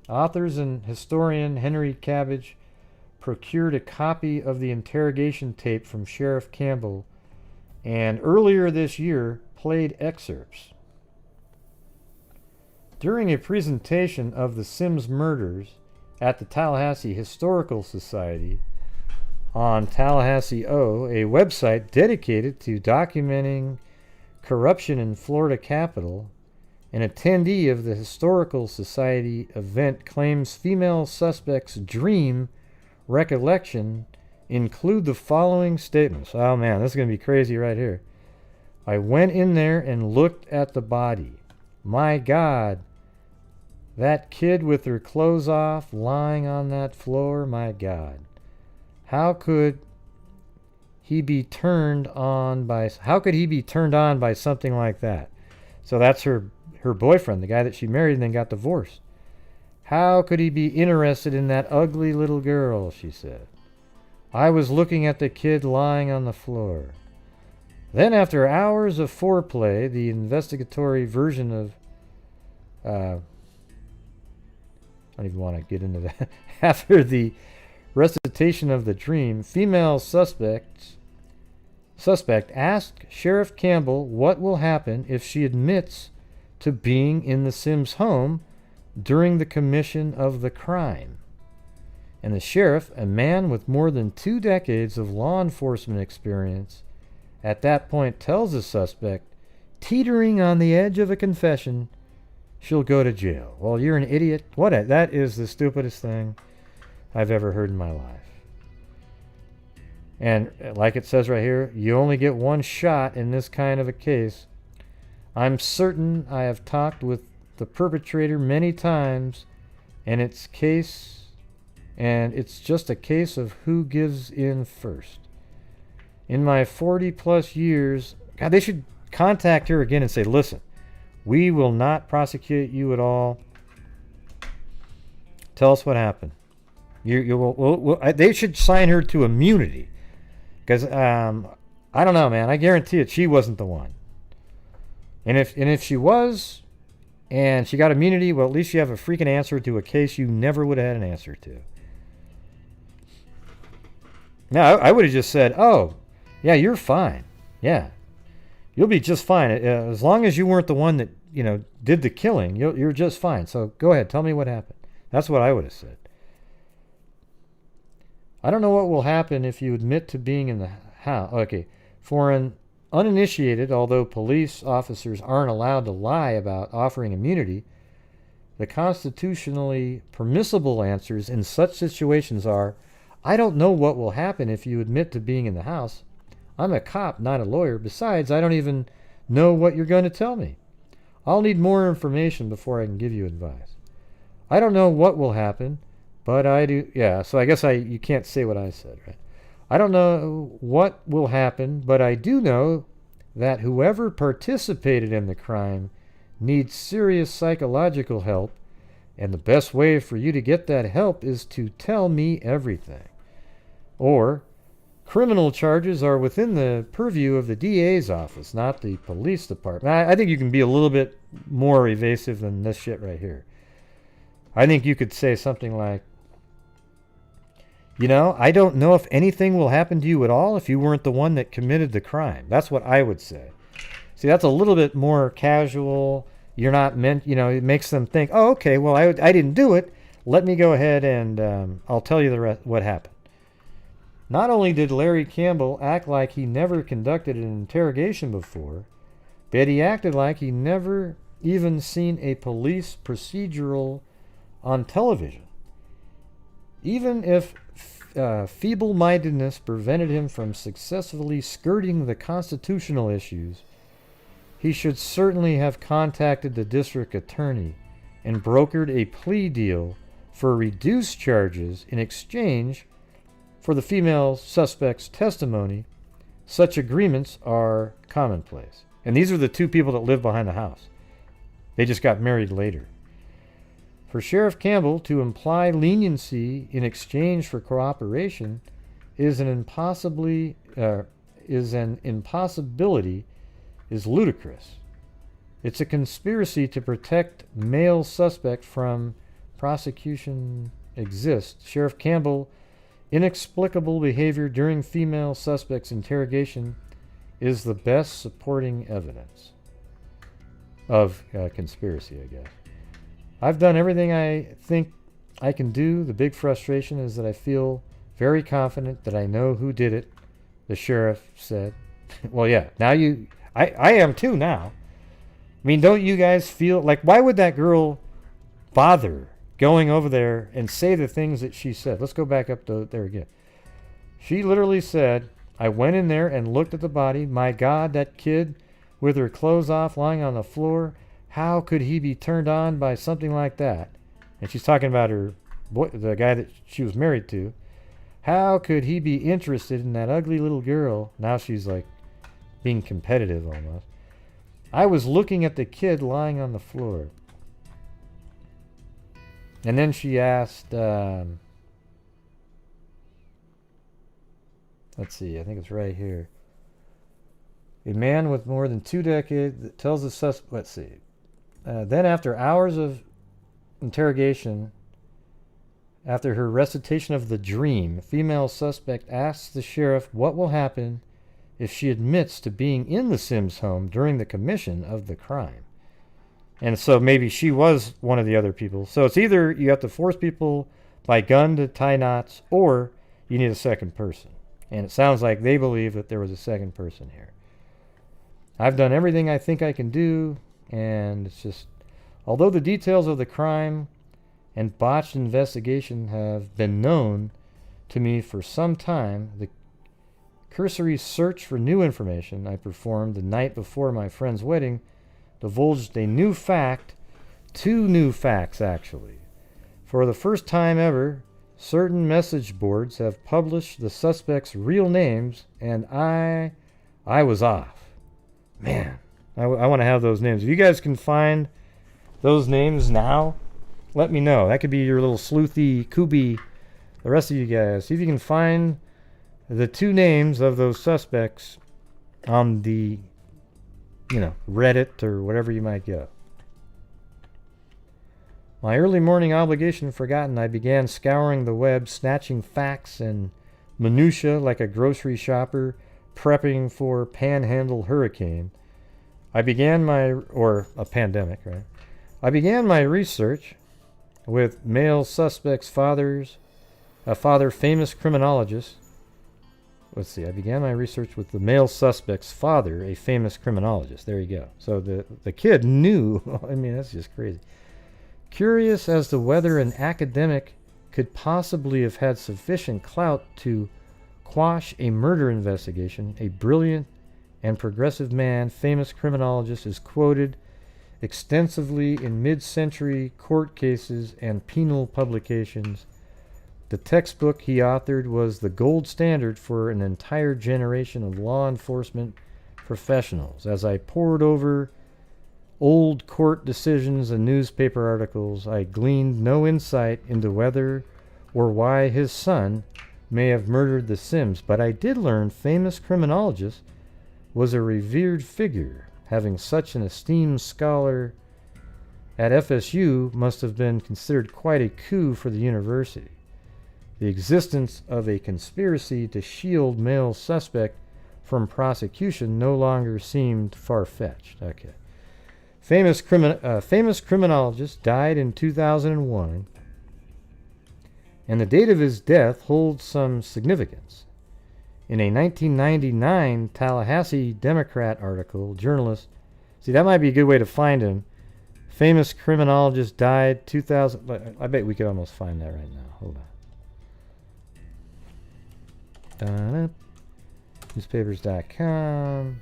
Authors and historian Henry Cabbage procured a copy of the interrogation tape from Sheriff Campbell, and earlier this year played excerpts. During a presentation of the Sims murders at the Tallahassee Historical Society on Tallahassee O, a website dedicated to documenting corruption in Florida Capitol, an attendee of the Historical Society event claims female suspect's dream recollection include the following statements. Oh man, this is going to be crazy right here. I went in there and looked at the body. My God, that kid with her clothes off lying on that floor, my God. How could he be turned on by something like that? So that's her boyfriend, the guy that she married and then got divorced. How could he be interested in that ugly little girl, she said. I was looking at the kid lying on the floor. Then after hours of foreplay, the investigatory version of I don't even want to get into that. After the recitation of the dream, female suspect asked Sheriff Campbell what will happen if she admits to being in the Sims home during the commission of the crime. And the sheriff, a man with more than 2 decades of law enforcement experience, at that point tells the suspect, teetering on the edge of a confession, she'll go to jail. Well, you're an idiot. That is the stupidest thing I've ever heard in my life. And like it says right here, you only get one shot in this kind of a case. I'm certain I have talked with the perpetrator many times, and it's just a case of who gives in first. In my 40 plus years, God, they should contact her again and say, listen, we will not prosecute you at all. Tell us what happened. They should sign her to immunity. Because, I don't know, man. I guarantee it, she wasn't the one. And if she was, and she got immunity, well, at least you have a freaking answer to a case you never would have had an answer to. Now, I would have just said, oh, yeah, you're fine. Yeah. You'll be just fine. As long as you weren't the one that, did the killing, you're just fine. So go ahead, tell me what happened. That's what I would have said. I don't know what will happen if you admit to being in the house. Okay. For an uninitiated, although police officers aren't allowed to lie about offering immunity, the constitutionally permissible answers in such situations are, I don't know what will happen if you admit to being in the house. I'm a cop, not a lawyer. Besides, I don't even know what you're going to tell me. I'll need more information before I can give you advice. I don't know what will happen, but I do. Yeah, so I guess you can't say what I said, right? I don't know what will happen, but I do know that whoever participated in the crime needs serious psychological help, and the best way for you to get that help is to tell me everything. Or, criminal charges are within the purview of the DA's office, not the police department. I think you can be a little bit more evasive than this shit right here. I think you could say something like, I don't know if anything will happen to you at all if you weren't the one that committed the crime. That's what I would say. See, that's a little bit more casual. You're not meant, it makes them think, oh, okay, well, I didn't do it. Let me go ahead and I'll tell you the rest, what happened. Not only did Larry Campbell act like he never conducted an interrogation before, but he acted like he never even seen a police procedural on television. Even if feeble-mindedness prevented him from successfully skirting the constitutional issues, he should certainly have contacted the district attorney and brokered a plea deal for reduced charges in exchange for the female suspect's testimony. Such agreements are commonplace. And these are the two people that live behind the house. They just got married later. For Sheriff Campbell to imply leniency in exchange for cooperation is an impossibility, is ludicrous. It's a conspiracy to protect male suspect from prosecution exists. Sheriff Campbell inexplicable behavior during female suspect's interrogation is the best supporting evidence of conspiracy, I guess. I've done everything I think I can do. The big frustration is that I feel very confident that I know who did it, the sheriff said. Well, yeah, now I am too now. I mean, don't you guys feel like, why would that girl bother going over there and say the things that she said? Let's go back up to there again. She literally said, I went in there and looked at the body. My God, that kid with her clothes off lying on the floor. How could he be turned on by something like that? And she's talking about her boy, the guy that she was married to. How could he be interested in that ugly little girl? Now she's like being competitive almost. I was looking at the kid lying on the floor. And then she asked, let's see, I think it's right here. A man with more than 2 decades that tells the suspect, let's see. Then after hours of interrogation, after her recitation of the dream, female suspect asks the sheriff what will happen if she admits to being in the Sims home during the commission of the crime. And so maybe she was one of the other people. So it's either you have to force people by gun to tie knots, or you need a second person. And it sounds like they believe that there was a second person here. I've done everything I think I can do, and it's just, although the details of the crime and botched investigation have been known to me for some time, the cursory search for new information I performed the night before my friend's wedding divulged a new fact, 2 new facts actually. For the first time ever, certain message boards have published the suspects' real names, and I was off. Man, I want to have those names. If you guys can find those names now, let me know. That could be your little sleuthy Kubi. The rest of you guys, see if you can find the 2 names of those suspects on the, Reddit or whatever you might go. My early morning obligation forgotten, I began scouring the web, snatching facts and minutia like a grocery shopper prepping for panhandle hurricane. A pandemic, right? I began my research with male suspects' fathers, a father famous criminologist. Let's see, I began my research with the male suspect's father, a famous criminologist. There you go. So the kid knew. I mean, that's just crazy. Curious as to whether an academic could possibly have had sufficient clout to quash a murder investigation, a brilliant and progressive man, famous criminologist, is quoted extensively in mid-century court cases and penal publications. The textbook he authored was the gold standard for an entire generation of law enforcement professionals. As I pored over old court decisions and newspaper articles, I gleaned no insight into whether or why his son may have murdered the Sims, but I did learn famous criminologist was a revered figure. Having such an esteemed scholar at FSU must have been considered quite a coup for the university. The existence of a conspiracy to shield male suspect from prosecution no longer seemed far-fetched. Okay. Famous criminologist died in 2001, and the date of his death holds some significance. In a 1999 Tallahassee Democrat article, journalist, see, that might be a good way to find him. Famous criminologist died 2000. I bet we could almost find that right now. Hold on. Newspapers.com.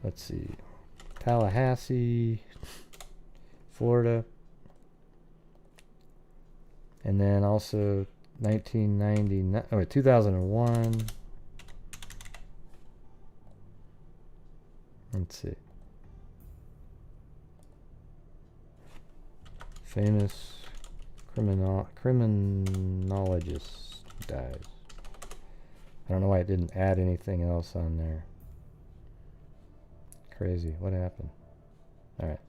Let's see. Tallahassee, Florida. And then also 1999, oh, 2001. Let's see. Famous criminologist dies. I don't know why it didn't add anything else on there. Crazy. What happened? All right.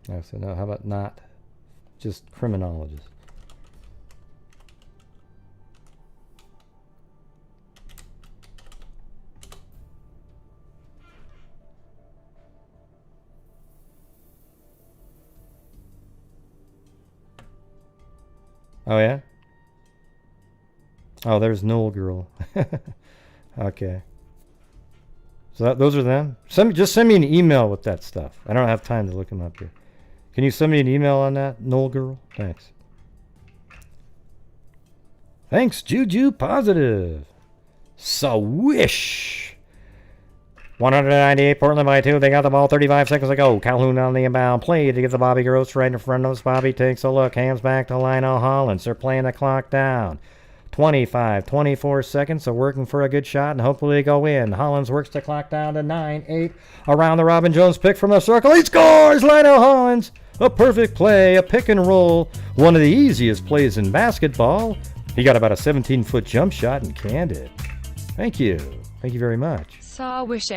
I said, no, how about not just criminologist? Oh, yeah? Oh, there's Knoll Girl. Okay. So those are them? Just send me an email with that stuff. I don't have time to look them up here. Can you send me an email on that, Knoll Girl? Thanks. Thanks, Juju Positive. Swish. 198 Portland by 2. They got the ball 35 seconds ago. Calhoun on the inbound play to get the Bobby Gross right in front of us. Bobby takes a look. Hands back to Lionel Hollins. They're playing the clock down. 25, 24 seconds. So working for a good shot and hopefully they go in. Hollins works the clock down to 9-8. Around the Robin Jones pick from the circle. He scores! Lionel Hollins. A perfect play. A pick and roll. One of the easiest plays in basketball. He got about a 17-foot jump shot and canned it. Thank you. Thank you very much. Sarwish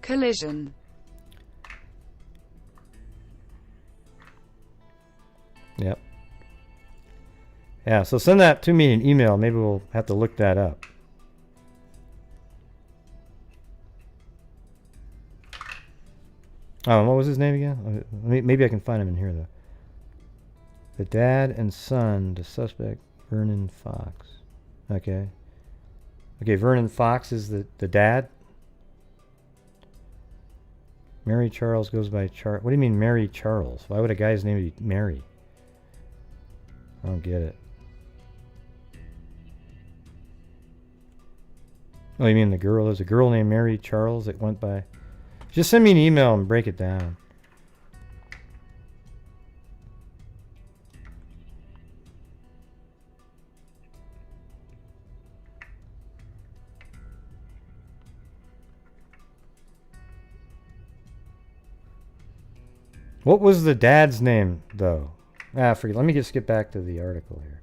collision. Yep. Yeah, so send that to me in an email. Maybe we'll have to look that up. Oh, what was his name again? Maybe I can find him in here, though. The dad and son, the suspect, Vernon Fox. Okay. Okay, Vernon Fox is the dad. Mary Charles goes by What do you mean Mary Charles? Why would a guy's name be Mary? I don't get it. Oh, you mean the girl? There's a girl named Mary Charles that went by... Just send me an email and break it down. What was the dad's name, though? Forget. Let me just get back to the article here.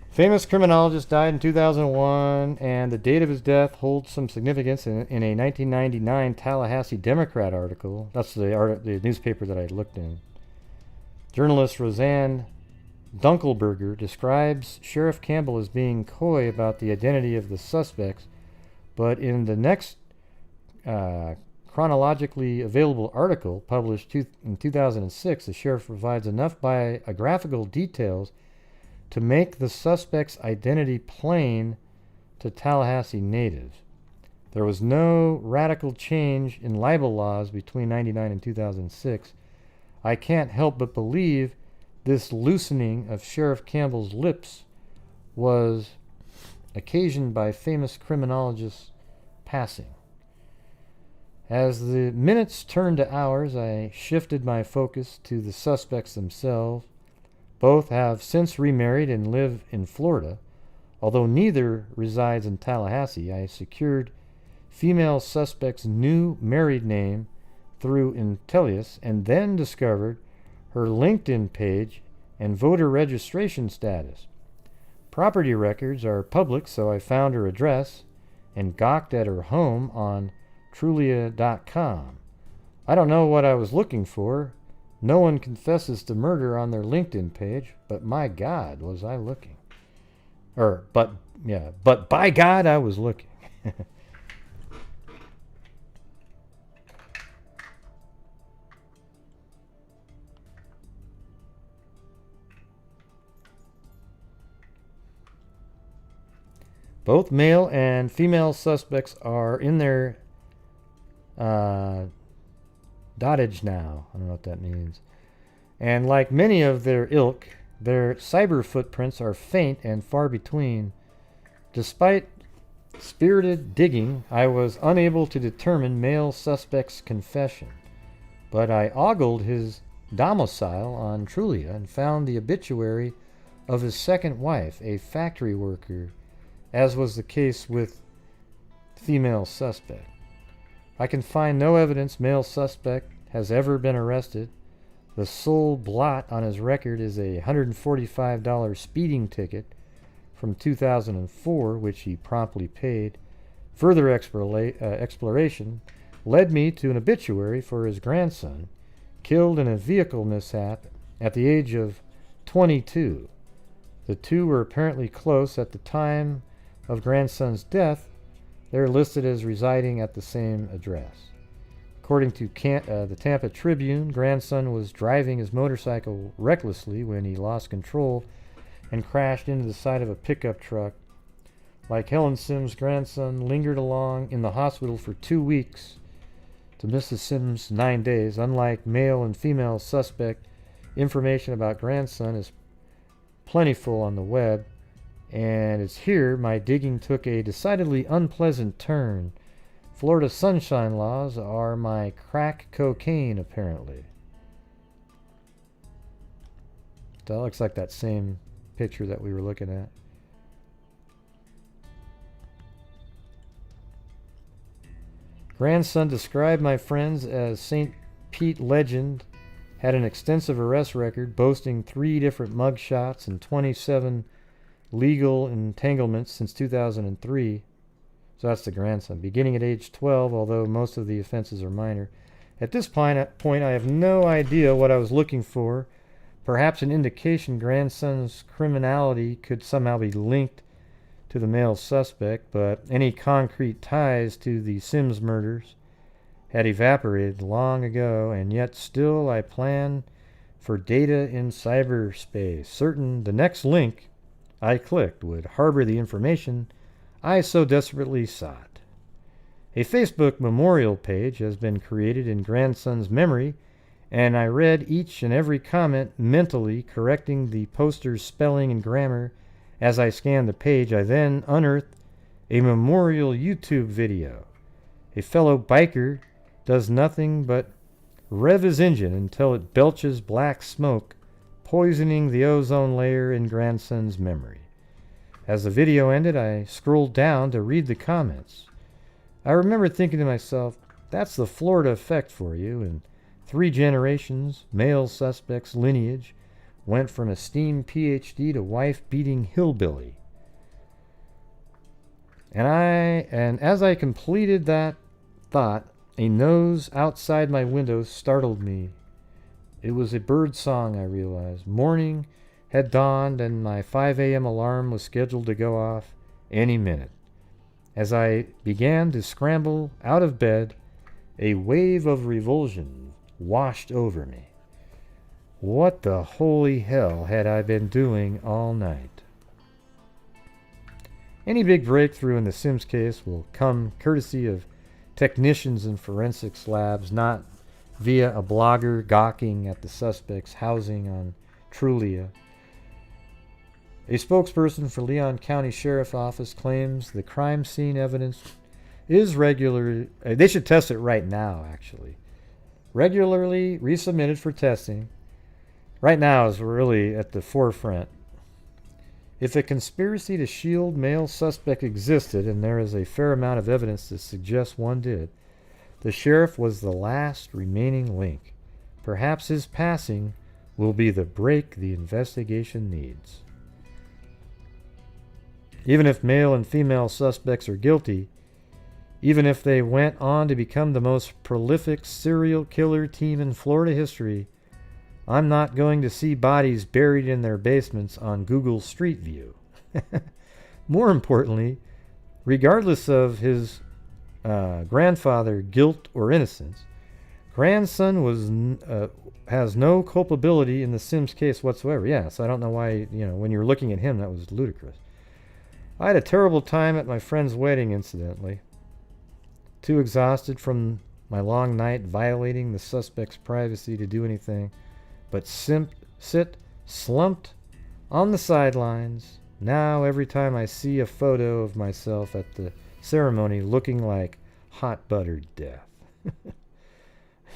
Famous criminologist died in 2001, and the date of his death holds some significance in a 1999 Tallahassee Democrat article. That's the newspaper that I looked in. Journalist Roseanne Dunkelberger describes Sheriff Campbell as being coy about the identity of the suspects, but in the next chronologically available article published in 2006, the sheriff provides enough biographical details to make the suspect's identity plain to Tallahassee natives. There was no radical change in libel laws between 1999 and 2006. I can't help but believe this loosening of Sheriff Campbell's lips was occasioned by famous criminologist's passing. As the minutes turned to hours, I shifted my focus to the suspects themselves. Both have since remarried and live in Florida. Although neither resides in Tallahassee, I secured female suspect's new married name through Intellius and then discovered her LinkedIn page and voter registration status. Property records are public, so I found her address and gawked at her home on Trulia.com. I don't know what I was looking for. No one confesses to murder on their LinkedIn page, but my God, was I looking. But by God, I was looking. Both male and female suspects are in their Dottage now. I don't know what that means. And like many of their ilk, their cyber footprints are faint and far between. Despite spirited digging, I was unable to determine male suspect's confession, but I ogled his domicile on Trulia and found the obituary of his second wife, a factory worker, as was the case with female suspect. I can find no evidence male suspect has ever been arrested. The sole blot on his record is a $145 speeding ticket from 2004, which he promptly paid. Further exploration led me to an obituary for his grandson, killed in a vehicle mishap at the age of 22. The two were apparently close at the time of grandson's death. They're listed as residing at the same address. According to the Tampa Tribune, grandson was driving his motorcycle recklessly when he lost control and crashed into the side of a pickup truck. Like Helen Sims' grandson lingered along in the hospital for 2 weeks to Mrs. Sims' 9 days. Unlike male and female suspect, information about grandson is plentiful on the web, and it's here my digging took a decidedly unpleasant turn. Florida sunshine laws are my crack cocaine, apparently. That looks like that same picture that we were looking at. Grandson described my friends as St. Pete legend, had an extensive arrest record, boasting 3 different mugshots and 27 legal entanglements since 2003. So that's the grandson. Beginning at age 12, although most of the offenses are minor. At this point, I have no idea what I was looking for. Perhaps an indication grandson's criminality could somehow be linked to the male suspect, but any concrete ties to the Sims murders had evaporated long ago, and yet still I plan for data in cyberspace, certain the next link I clicked would harbor the information I so desperately sought. A Facebook memorial page has been created in grandson's memory, and I read each and every comment mentally, correcting the poster's spelling and grammar as I scanned the page. I then unearthed a memorial YouTube video. A fellow biker does nothing but rev his engine until it belches black smoke, poisoning the ozone layer in grandson's memory. As the video ended, I scrolled down to read the comments. I remember thinking to myself, that's the Florida effect for you. In 3 generations, male suspect's lineage went from esteemed PhD to wife-beating hillbilly. And as I completed that thought, a nose outside my window startled me. It was a bird song, I realized. Morning had dawned, and my 5 a.m. alarm was scheduled to go off any minute. As I began to scramble out of bed, a wave of revulsion washed over me. What the holy hell had I been doing all night? Any big breakthrough in the Sims case will come courtesy of technicians in forensics labs, not via a blogger gawking at the suspect's housing on Trulia. A spokesperson for Leon County Sheriff Office claims the crime scene evidence is regular. They should test it right now, actually. Regularly resubmitted for testing. Right now is really at the forefront. If a conspiracy to shield male suspect existed, and there is a fair amount of evidence to suggest one did, the sheriff was the last remaining link. Perhaps his passing will be the break the investigation needs. Even if male and female suspects are guilty, even if they went on to become the most prolific serial killer team in Florida history, I'm not going to see bodies buried in their basements on Google Street View. More importantly, regardless of his grandfather guilt or innocence, grandson has no culpability in the Sims case whatsoever. Yes, I don't know why, when you were looking at him, that was ludicrous. I had a terrible time at my friend's wedding, incidentally. Too exhausted from my long night violating the suspect's privacy to do anything but sit slumped on the sidelines. Now every time I see a photo of myself at the ceremony looking like hot buttered death.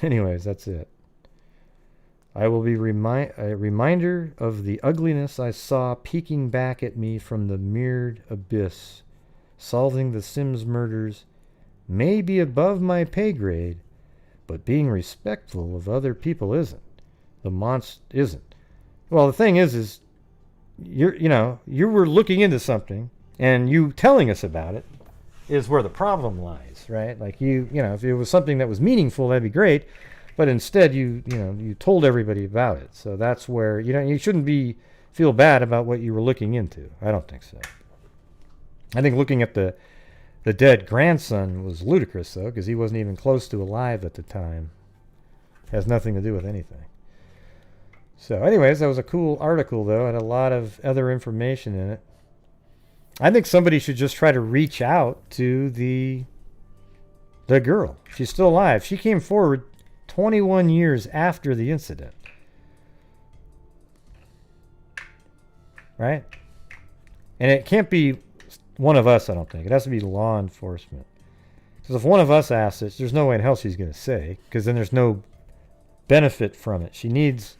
Anyways, that's it. I will be a reminder of the ugliness I saw peeking back at me from the mirrored abyss. Solving the Sims murders may be above my pay grade, but being respectful of other people isn't. The monster isn't. Well, the thing is you were looking into something, and you telling us about it is where the problem lies, right? Like if it was something that was meaningful, that'd be great, but instead you told everybody about it. So that's where you shouldn't feel bad about what you were looking into. I don't think so. I think looking at the dead grandson was ludicrous, though, because he wasn't even close to alive at the time. Has nothing to do with anything. So anyways, that was a cool article, though. It had a lot of other information in it. I think somebody should just try to reach out to the girl. She's still alive. She came forward 21 years after the incident. Right? And it can't be one of us, I don't think. It has to be law enforcement. Because if one of us asks it, there's no way in hell she's going to say, because then there's no benefit from it. She needs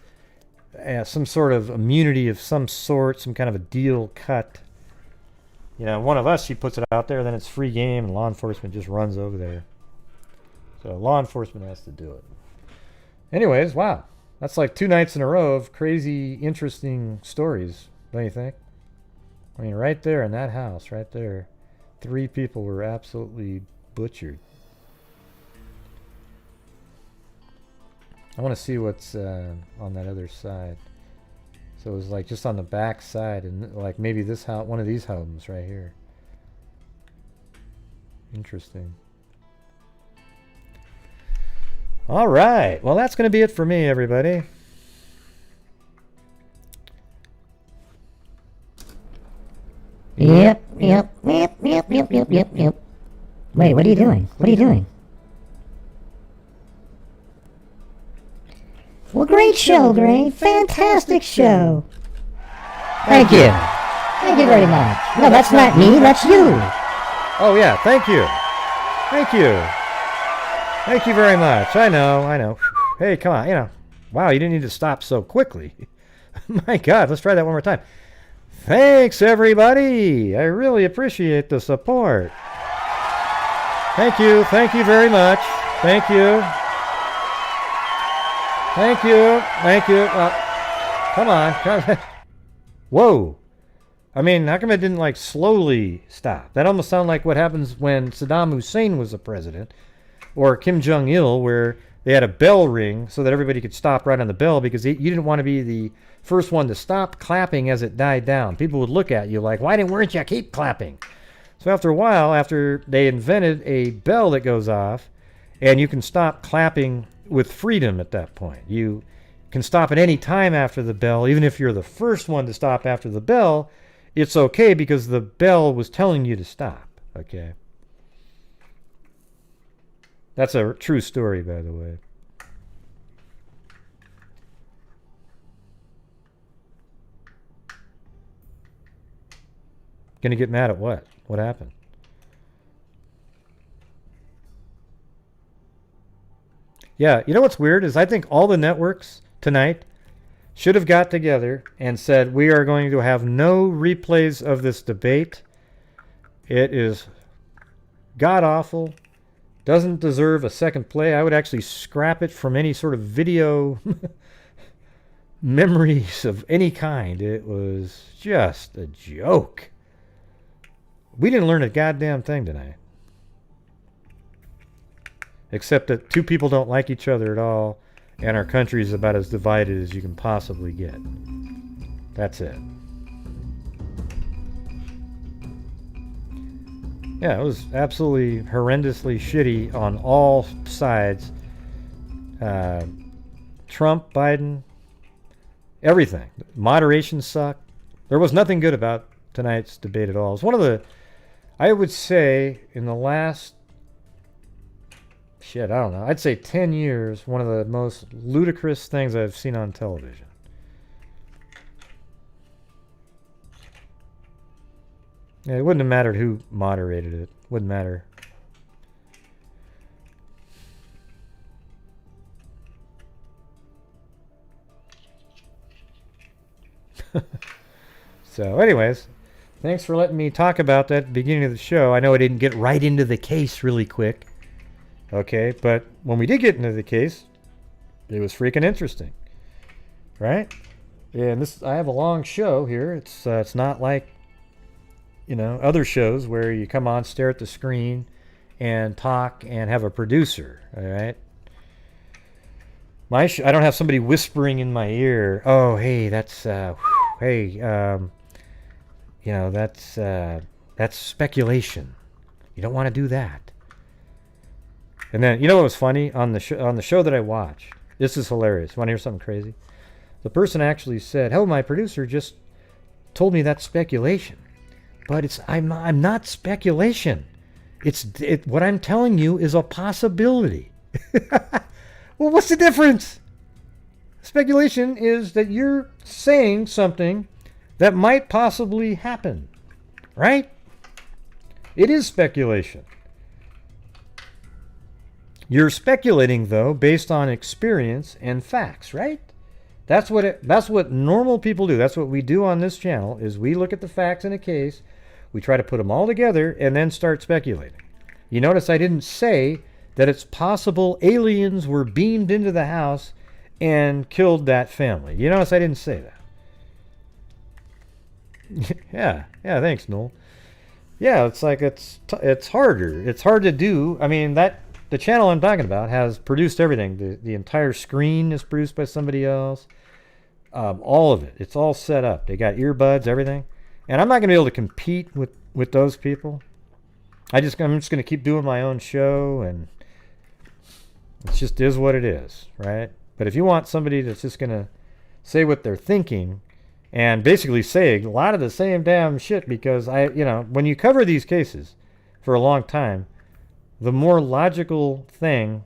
some sort of immunity of some sort, some kind of a deal cut. One of us, she puts it out there, then it's free game, and law enforcement just runs over there. So law enforcement has to do it. Anyways, wow. That's like 2 nights in a row of crazy, interesting stories, don't you think? I mean, right there in that house, right there, 3 people were absolutely butchered. I want to see what's on that other side. So it was like just on the back side, and like maybe this house, one of these homes right here. Interesting. All right. Well, that's going to be it for me, everybody. Yep. Wait, what are you doing? What are you doing? Well, great show, Gray. Fantastic show. Thank you. Thank you very much. No, that's not me. That's you. Oh, yeah. Thank you. Thank you. Thank you very much. I know. Hey, come on. Wow, you didn't need to stop so quickly. My God, let's try that one more time. Thanks, everybody. I really appreciate the support. Thank you. Thank you very much. Thank you. Thank you. Thank you. Come on. Whoa. I mean, how come it didn't slowly stop? That almost sounded like what happens when Saddam Hussein was the president, or Kim Jong-il, where they had a bell ring so that everybody could stop right on the bell, because you didn't want to be the first one to stop clapping as it died down. People would look at you like, why weren't you keep clapping? So after a while, after they invented a bell that goes off, and you can stop clapping with freedom at that point. You can stop at any time after the bell, even if you're the first one to stop after the bell. It's okay because the bell was telling you to stop. Okay. That's a true story, by the way. Gonna get mad at what? What happened? Yeah, you know what's weird is I think all the networks tonight should have got together and said, we are going to have no replays of this debate. It is god-awful. Doesn't deserve a second play. I would actually scrap it from any sort of video memories of any kind. It was just a joke. We didn't learn a goddamn thing tonight. Except that 2 people don't like each other at all, and our country is about as divided as you can possibly get. That's it. Yeah, it was absolutely horrendously shitty on all sides. Trump, Biden, everything. Moderation sucked. There was nothing good about tonight's debate at all. It's one of the, I would say, in the last shit, I don't know. I'd say 10 years, one of the most ludicrous things I've seen on television. Yeah, it wouldn't have mattered who moderated it. Wouldn't matter. So, anyways, thanks for letting me talk about that at the beginning of the show. I know I didn't get right into the case really quick. Okay, but when we did get into the case, it was freaking interesting. Right? And I have a long show here. It's not like, other shows where you come on, stare at the screen, and talk and have a producer. All right? I don't have somebody whispering in my ear. Oh, hey, that's that's speculation. You don't want to do that. And then, what was funny on the show that I watch? This is hilarious. Want to hear something crazy? The person actually said, "Oh, my producer just told me that's speculation, but I'm not speculation. What I'm telling you is a possibility." Well, what's the difference? Speculation is that you're saying something that might possibly happen, right? It is speculation. You're speculating, though, based on experience and facts, right? That's what normal people do. That's what we do on this channel, is we look at the facts in a case, we try to put them all together, and then start speculating. You notice I didn't say that it's possible aliens were beamed into the house and killed that family. You notice I didn't say that. Yeah, thanks, Noel. Yeah, it's like it's harder. It's hard to do. I mean, the channel I'm talking about has produced everything. The entire screen is produced by somebody else. All of it. It's all set up. They got earbuds, everything. And I'm not going to be able to compete with those people. I'm just going to keep doing my own show, and it just is what it is, right? But if you want somebody that's just going to say what they're thinking and basically say a lot of the same damn shit, because when you cover these cases for a long time, the more logical thing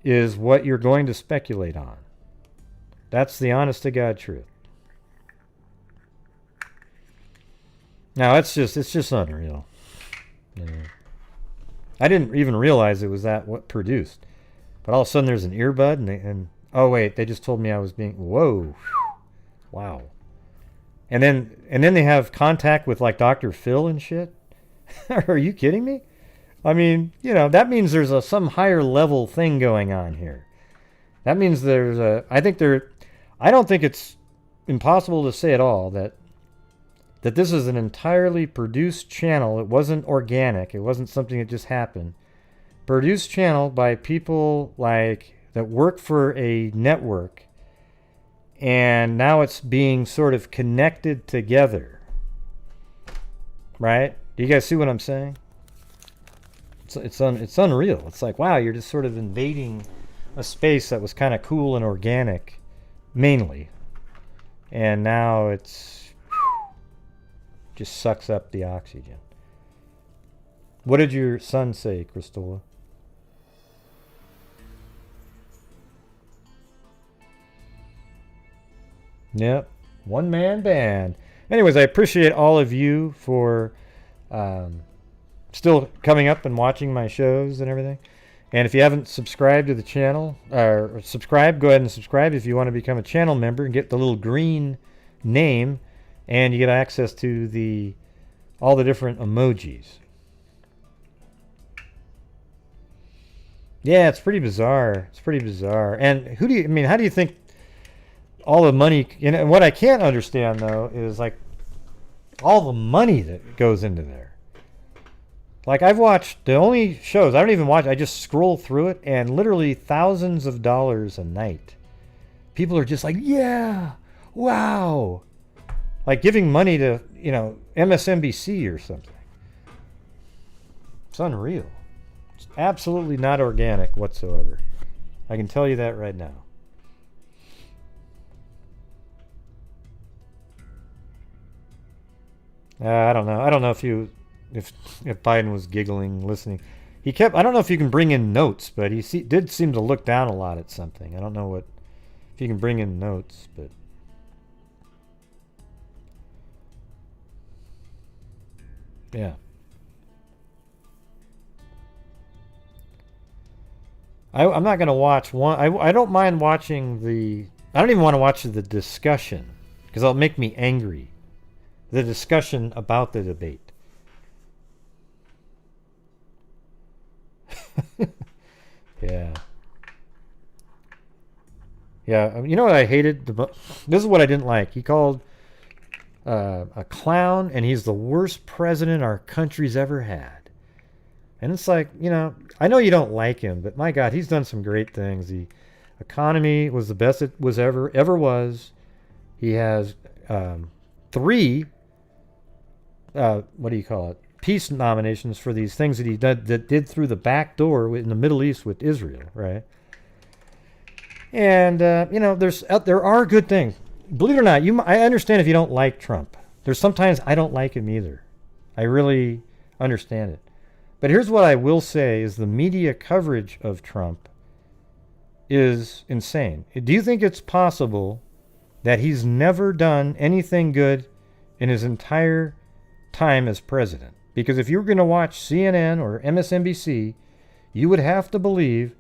is what you're going to speculate on. That's the honest to God truth. Now it's just unreal. Yeah. I didn't even realize it was what produced. But all of a sudden there's an earbud and oh wait, they just told me I was being whoa. Wow. And then they have contact with like Dr. Phil and shit. Are you kidding me? I mean, that means there's some higher level thing going on here. That means I don't think it's impossible to say at all that this is an entirely produced channel. It wasn't organic. It wasn't something that just happened. Produced channel by people that work for a network, and now it's being sort of connected together. Right? Do you guys see what I'm saying? It's unreal. It's like, wow, you're just sort of invading a space that was kind of cool and organic, mainly, and now it's just sucks up the oxygen. What did your son say, Christola? Yep, one-man band. Anyways, I appreciate all of you for still coming up and watching my shows and everything. And if you haven't subscribed to the channel, go ahead and subscribe if you want to become a channel member and get the little green name, and you get access to all the different emojis. Yeah, it's pretty bizarre. And how do you think all the money, and what I can't understand though is like all the money that goes into there. Like, I've watched the only shows I don't even watch, I just scroll through it, and literally thousands of dollars a night. People are just like, yeah, wow. Like giving money to, MSNBC or something. It's unreal. It's absolutely not organic whatsoever. I can tell you that right now. I don't know. I don't know if Biden was giggling, listening. He kept, I don't know if you can bring in notes, but he did seem to look down a lot at something. I don't know if you can bring in notes, but. Yeah. I'm not going to watch one. I don't mind watching I don't even want to watch the discussion because it'll make me angry. The discussion about the debate. Yeah. Yeah. You know what I hated? This is what I didn't like. He called a clown, and he's the worst president our country's ever had. And it's like, I know you don't like him, but my God, he's done some great things. The economy was the best it was ever was. He has 3, what do you call it? Peace nominations for these things that he did through the back door in the Middle East with Israel, right? And there are good things. Believe it or not, I understand if you don't like Trump. There's sometimes I don't like him either. I really understand it. But here's what I will say is the media coverage of Trump is insane. Do you think it's possible that he's never done anything good in his entire time as president? Because if you were going to watch CNN or MSNBC, you would have to believe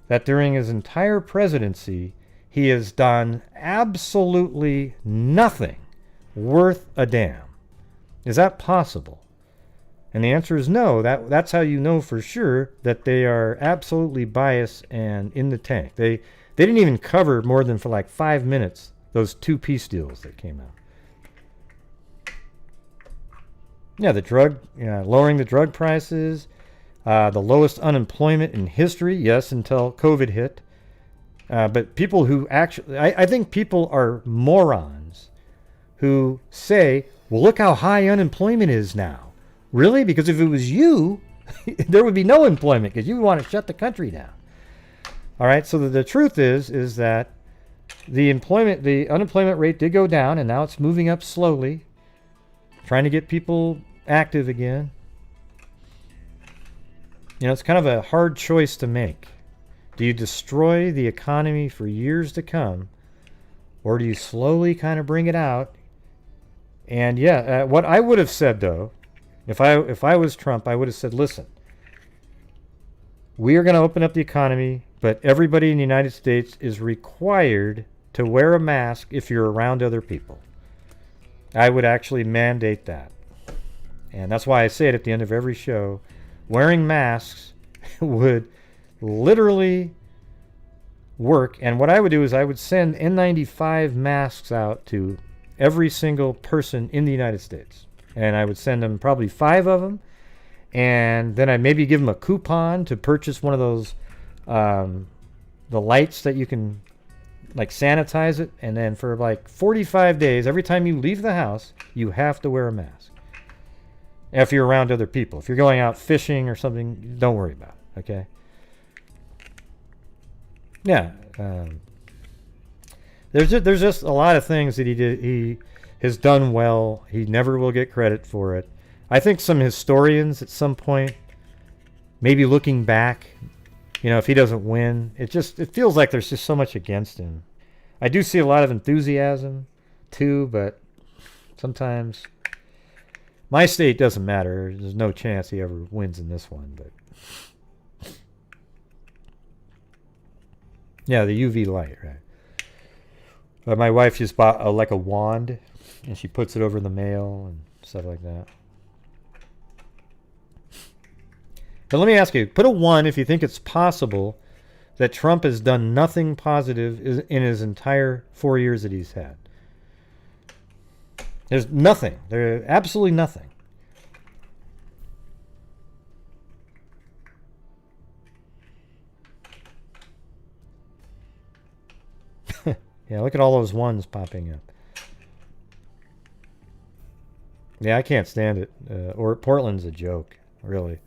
that during his entire presidency, he has done absolutely nothing worth a damn. Is that possible? And the answer is no. That's how you know for sure that they are absolutely biased and in the tank. They didn't even cover more than for like 5 minutes those 2 peace deals that came out. Yeah, lowering the drug prices, the lowest unemployment in history, yes, until COVID hit. But people who actually, I think people are morons who say, well, look how high unemployment is now. Really? Because if it was you, there would be no employment because you would want to shut the country down. All right, so the truth is that the unemployment rate did go down, and now it's moving up slowly, trying to get people active again. It's kind of a hard choice to make. Do you destroy the economy for years to come, or do you slowly kind of bring it out? And what I would have said though, if I was Trump, I would have said, listen, we are going to open up the economy, but everybody in the United States is required to wear a mask if you're around other people. I would actually mandate that. And that's why I say it at the end of every show. Wearing masks would literally work. And what I would do is I would send N95 masks out to every single person in the United States. And I would send them probably 5 of them. And then I'd maybe give them a coupon to purchase one of those, the lights that you can like sanitize it. And then for like 45 days, every time you leave the house, you have to wear a mask. If you're around other people. If you're going out fishing or something, don't worry about it, okay? Yeah. There's just a lot of things that he has done well. He never will get credit for it. I think some historians at some point, maybe looking back, if he doesn't win, it feels like there's just so much against him. I do see a lot of enthusiasm too, but sometimes my state doesn't matter. There's no chance he ever wins in this one, but yeah, the UV light, right? My wife just bought a wand, and she puts it over the mail and stuff like that. But let me ask you, put a 1 if you think it's possible that Trump has done nothing positive in his entire 4 years that he's had. There's nothing. There's absolutely nothing. Yeah, look at all those 1s popping up. Yeah, I can't stand it. Or Portland's a joke, really.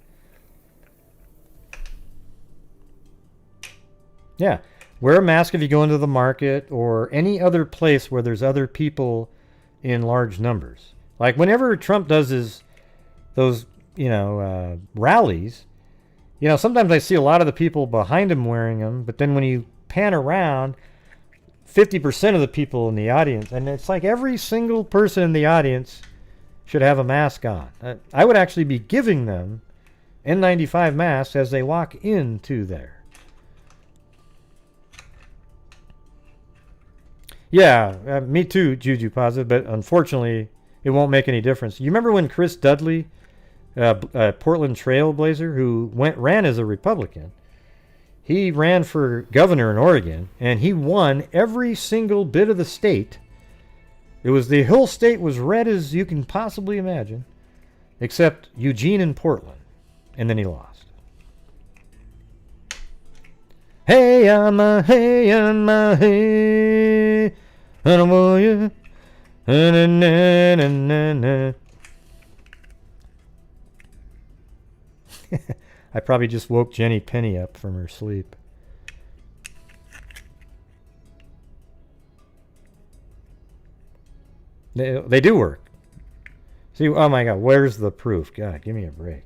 Yeah, wear a mask if you go into the market or any other place where there's other people in large numbers. Like whenever Trump does those rallies, You know, sometimes I see a lot of the people behind him wearing them, but then when you pan around, 50% of the people in the audience, and it's like every single person in the audience should have a mask on. I would actually be giving them N95 masks as they walk into there. Yeah, me too, Juju Positive, but unfortunately, it won't make any difference. You remember when Chris Dudley, Portland Trailblazer, who ran as a Republican, he ran for governor in Oregon, and he won every single bit of the state. It was the whole state was red as you can possibly imagine, except Eugene and Portland, and then he lost. Hey, I'm a hey, I'm a hey, I don't want you. Na, na, na, na, na. I probably just woke Jenny Penny up from her sleep. They do work. See, oh my God, where's the proof? God, give me a break.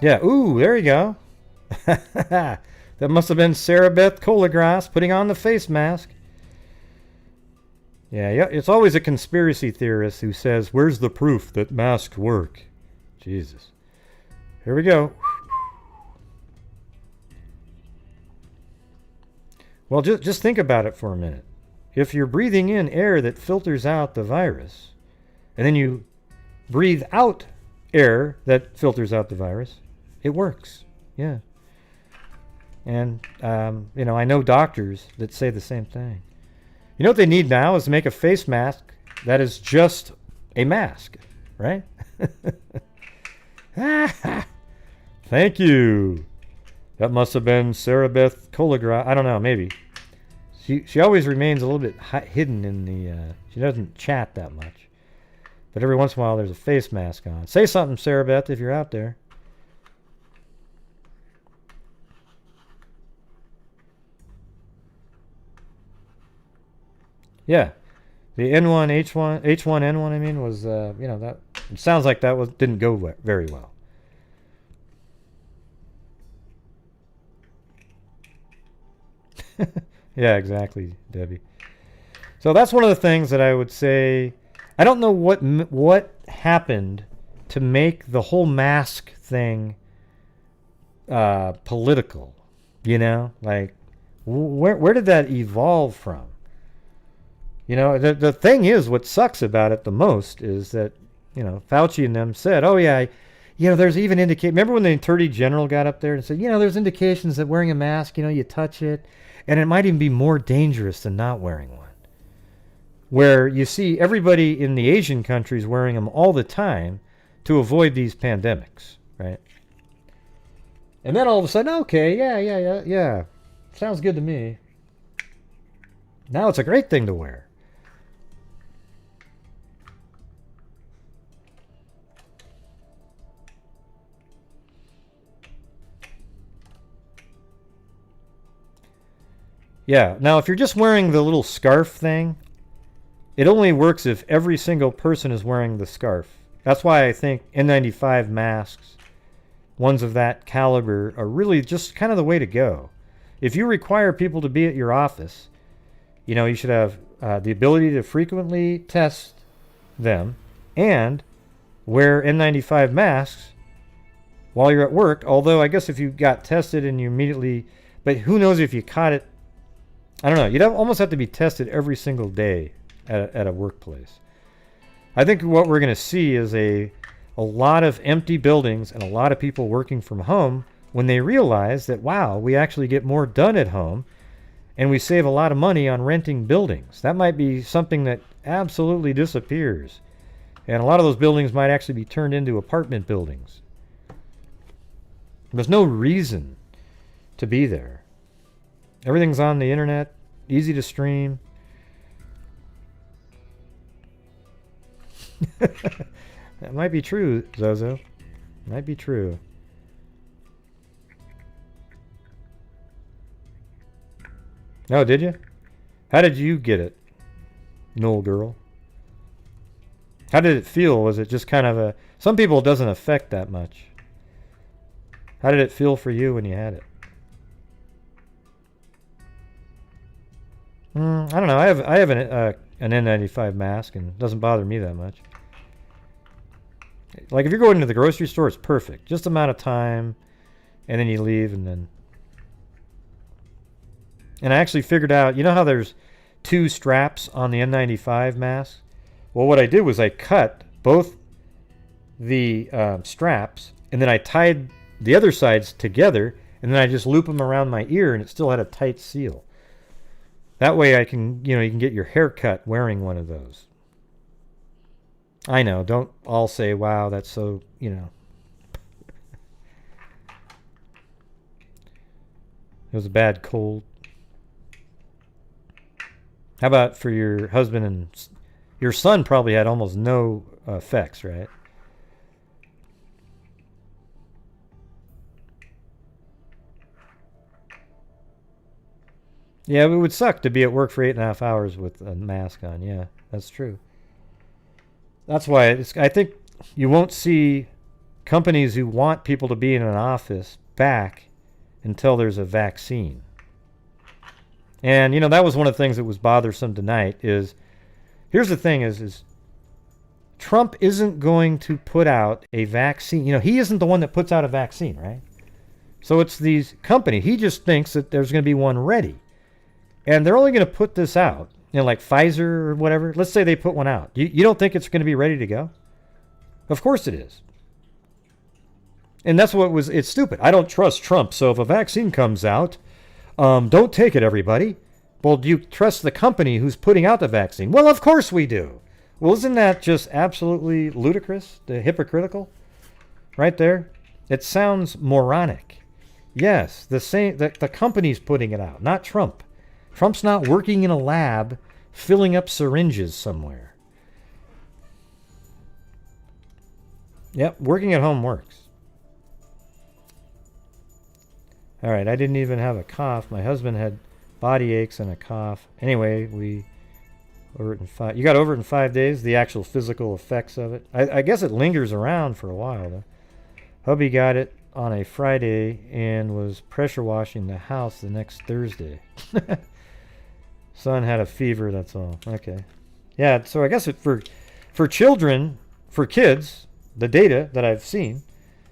Yeah, ooh, there you go. That must have been Sarah Beth Colagras putting on the face mask. Yeah, it's always a conspiracy theorist who says, where's the proof that masks work? Jesus. Here we go. Well, just think about it for a minute. If you're breathing in air that filters out the virus, and then you breathe out air that filters out the virus, it works. Yeah. And, you know, I know doctors that say the same thing. You know what they need now is to make a face mask that is just a mask, right? Thank you. That must have been Sarah Beth Colagra. I don't know, maybe. She always remains a little bit hidden in the... she doesn't chat that much. But every once in a while there's a face mask on. Say something, Sarah Beth, if you're out there. Yeah, the H1N1, I mean, was, you know, that, it sounds like that didn't go very well. Yeah, exactly, Debbie. So that's one of the things that I would say. I don't know what happened to make the whole mask thing political, you know? Like, where did that evolve from? You know, the thing is, what sucks about it the most is that, you know, Fauci and them said, oh, yeah, you know, there's even remember when the Attorney General got up there and said, you know, there's indications that wearing a mask, you know, you touch it, and it might even be more dangerous than not wearing one. Where you see everybody in the Asian countries wearing them all the time to avoid these pandemics, right? And then all of a sudden, okay, yeah, sounds good to me. Now it's a great thing to wear. Yeah, now if you're just wearing the little scarf thing, it only works if every single person is wearing the scarf. That's why I think N95 masks, ones of that caliber, are really just kind of the way to go. If you require people to be at your office, you know, you should have the ability to frequently test them and wear N95 masks while you're at work. Although I guess if you got tested and you immediately, but who knows if you caught it. I don't know. You'd almost have to be tested every single day at a workplace. I think what we're going to see is a lot of empty buildings and a lot of people working from home when they realize that, wow, we actually get more done at home and we save a lot of money on renting buildings. That might be something that absolutely disappears. And a lot of those buildings might actually be turned into apartment buildings. There's no reason to be there. Everything's on the internet, easy to stream. That might be true, Zozo. Might be true. Oh, did you? How did you get it, Noel girl? How did it feel? Was it just kind of a... Some people it doesn't affect that much. How did it feel for you when you had it? I don't know. I have an N95 mask, and it doesn't bother me that much. Like if you're going to the grocery store, it's perfect. Just amount of time, and then you leave, and then... And I actually figured out, you know how there's 2 straps on the N95 mask? Well, what I did was I cut both the straps, and then I tied the other sides together, and then I just loop them around my ear, and it still had a tight seal. That way I can, you can get your hair cut wearing one of those. I know, don't all say, wow, that's so, It was a bad cold. How about for your husband and your son? Probably had almost no effects, right? Yeah, it would suck to be at work for 8.5 hours with a mask on. Yeah, that's true. That's why I think you won't see companies who want people to be in an office back until there's a vaccine. And, that was one of the things that was bothersome tonight is, here's the thing is Trump isn't going to put out a vaccine. He isn't the one that puts out a vaccine, right? So it's these companies. He just thinks that there's going to be one ready. And they're only going to put this out, like Pfizer or whatever. Let's say they put one out. You don't think it's going to be ready to go? Of course it is. And that's it's stupid. I don't trust Trump. So if a vaccine comes out, don't take it, everybody. Well, do you trust the company who's putting out the vaccine? Well, of course we do. Well, isn't that just absolutely ludicrous, hypocritical? Right there? It sounds moronic. Yes, the company's putting it out, not Trump. Trump's not working in a lab filling up syringes somewhere. Yep, working at home works. All right, I didn't even have a cough. My husband had body aches and a cough. Anyway, we over it in 5. You got over it in 5 days, the actual physical effects of it. I guess it lingers around for a while, though. Hubby got it on a Friday and was pressure washing the house the next Thursday. Son had a fever, that's all. Okay. Yeah, so I guess for children, for kids, the data that I've seen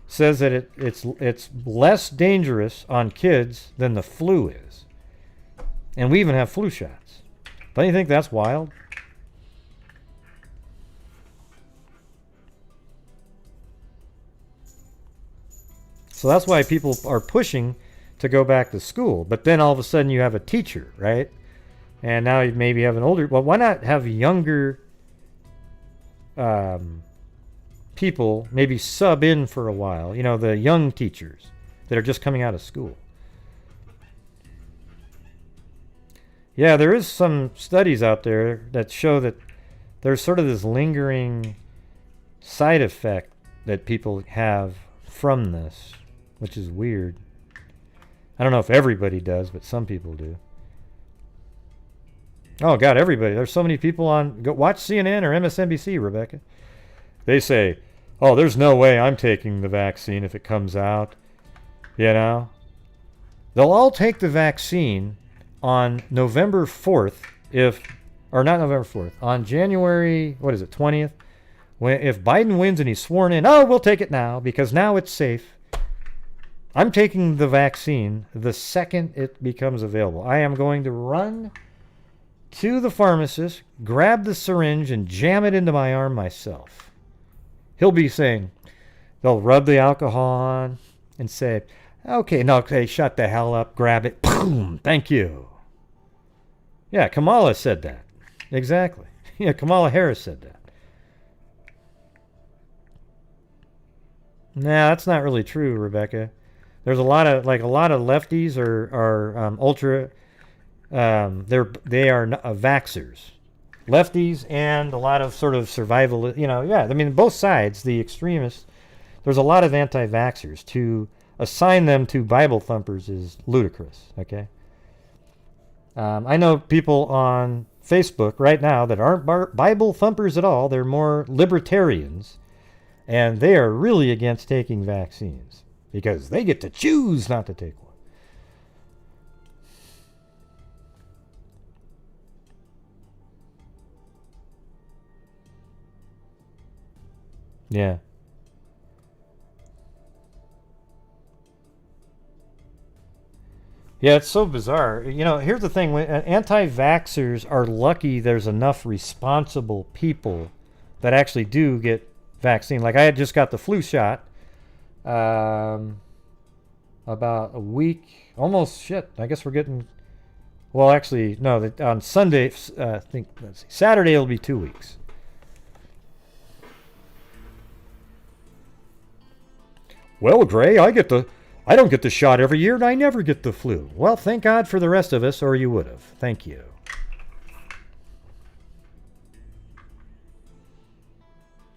says that it's less dangerous on kids than the flu is. And we even have flu shots. Don't you think that's wild? So that's why people are pushing to go back to school. But then all of a sudden you have a teacher, right? And now you maybe have an older... Well, why not have younger people maybe sub in for a while? The young teachers that are just coming out of school. Yeah, there is some studies out there that show that there's sort of this lingering side effect that people have from this, which is weird. I don't know if everybody does, but some people do. Oh, God, everybody. There's so many people on... Go watch CNN or MSNBC, Rebecca. They say, oh, there's no way I'm taking the vaccine if it comes out. They'll all take the vaccine on November 4th or not November 4th, on January, 20th? If Biden wins and he's sworn in, we'll take it now because now it's safe. I'm taking the vaccine the second it becomes available. I am going to run to the pharmacist, grab the syringe, and jam it into my arm myself. He'll be saying, they'll rub the alcohol on and say, okay, shut the hell up, grab it, boom, thank you. Yeah, Kamala said that. Exactly. Yeah, Kamala Harris said that. Nah, that's not really true, Rebecca. There's a lot of lefties are ultra. They are vaxxers, lefties, and a lot of sort of survival. Yeah. I mean, both sides, the extremists. There's a lot of anti-vaxxers. To assign them to Bible thumpers is ludicrous. Okay. I know people on Facebook right now that aren't Bible thumpers at all. They're more libertarians, and they are really against taking vaccines because they get to choose not to take one. Yeah. Yeah, it's so bizarre. You know, here's the thing. Anti-vaxxers are lucky there's enough responsible people that actually do get vaccine. Like I had just got the flu shot about a week. Almost shit. I guess we're getting... Well, actually, no. On Sunday, I think, let's see, Saturday it'll be 2 weeks. Well, Gray, I don't get the shot every year, and I never get the flu. Well, thank God for the rest of us, or you would have. Thank you.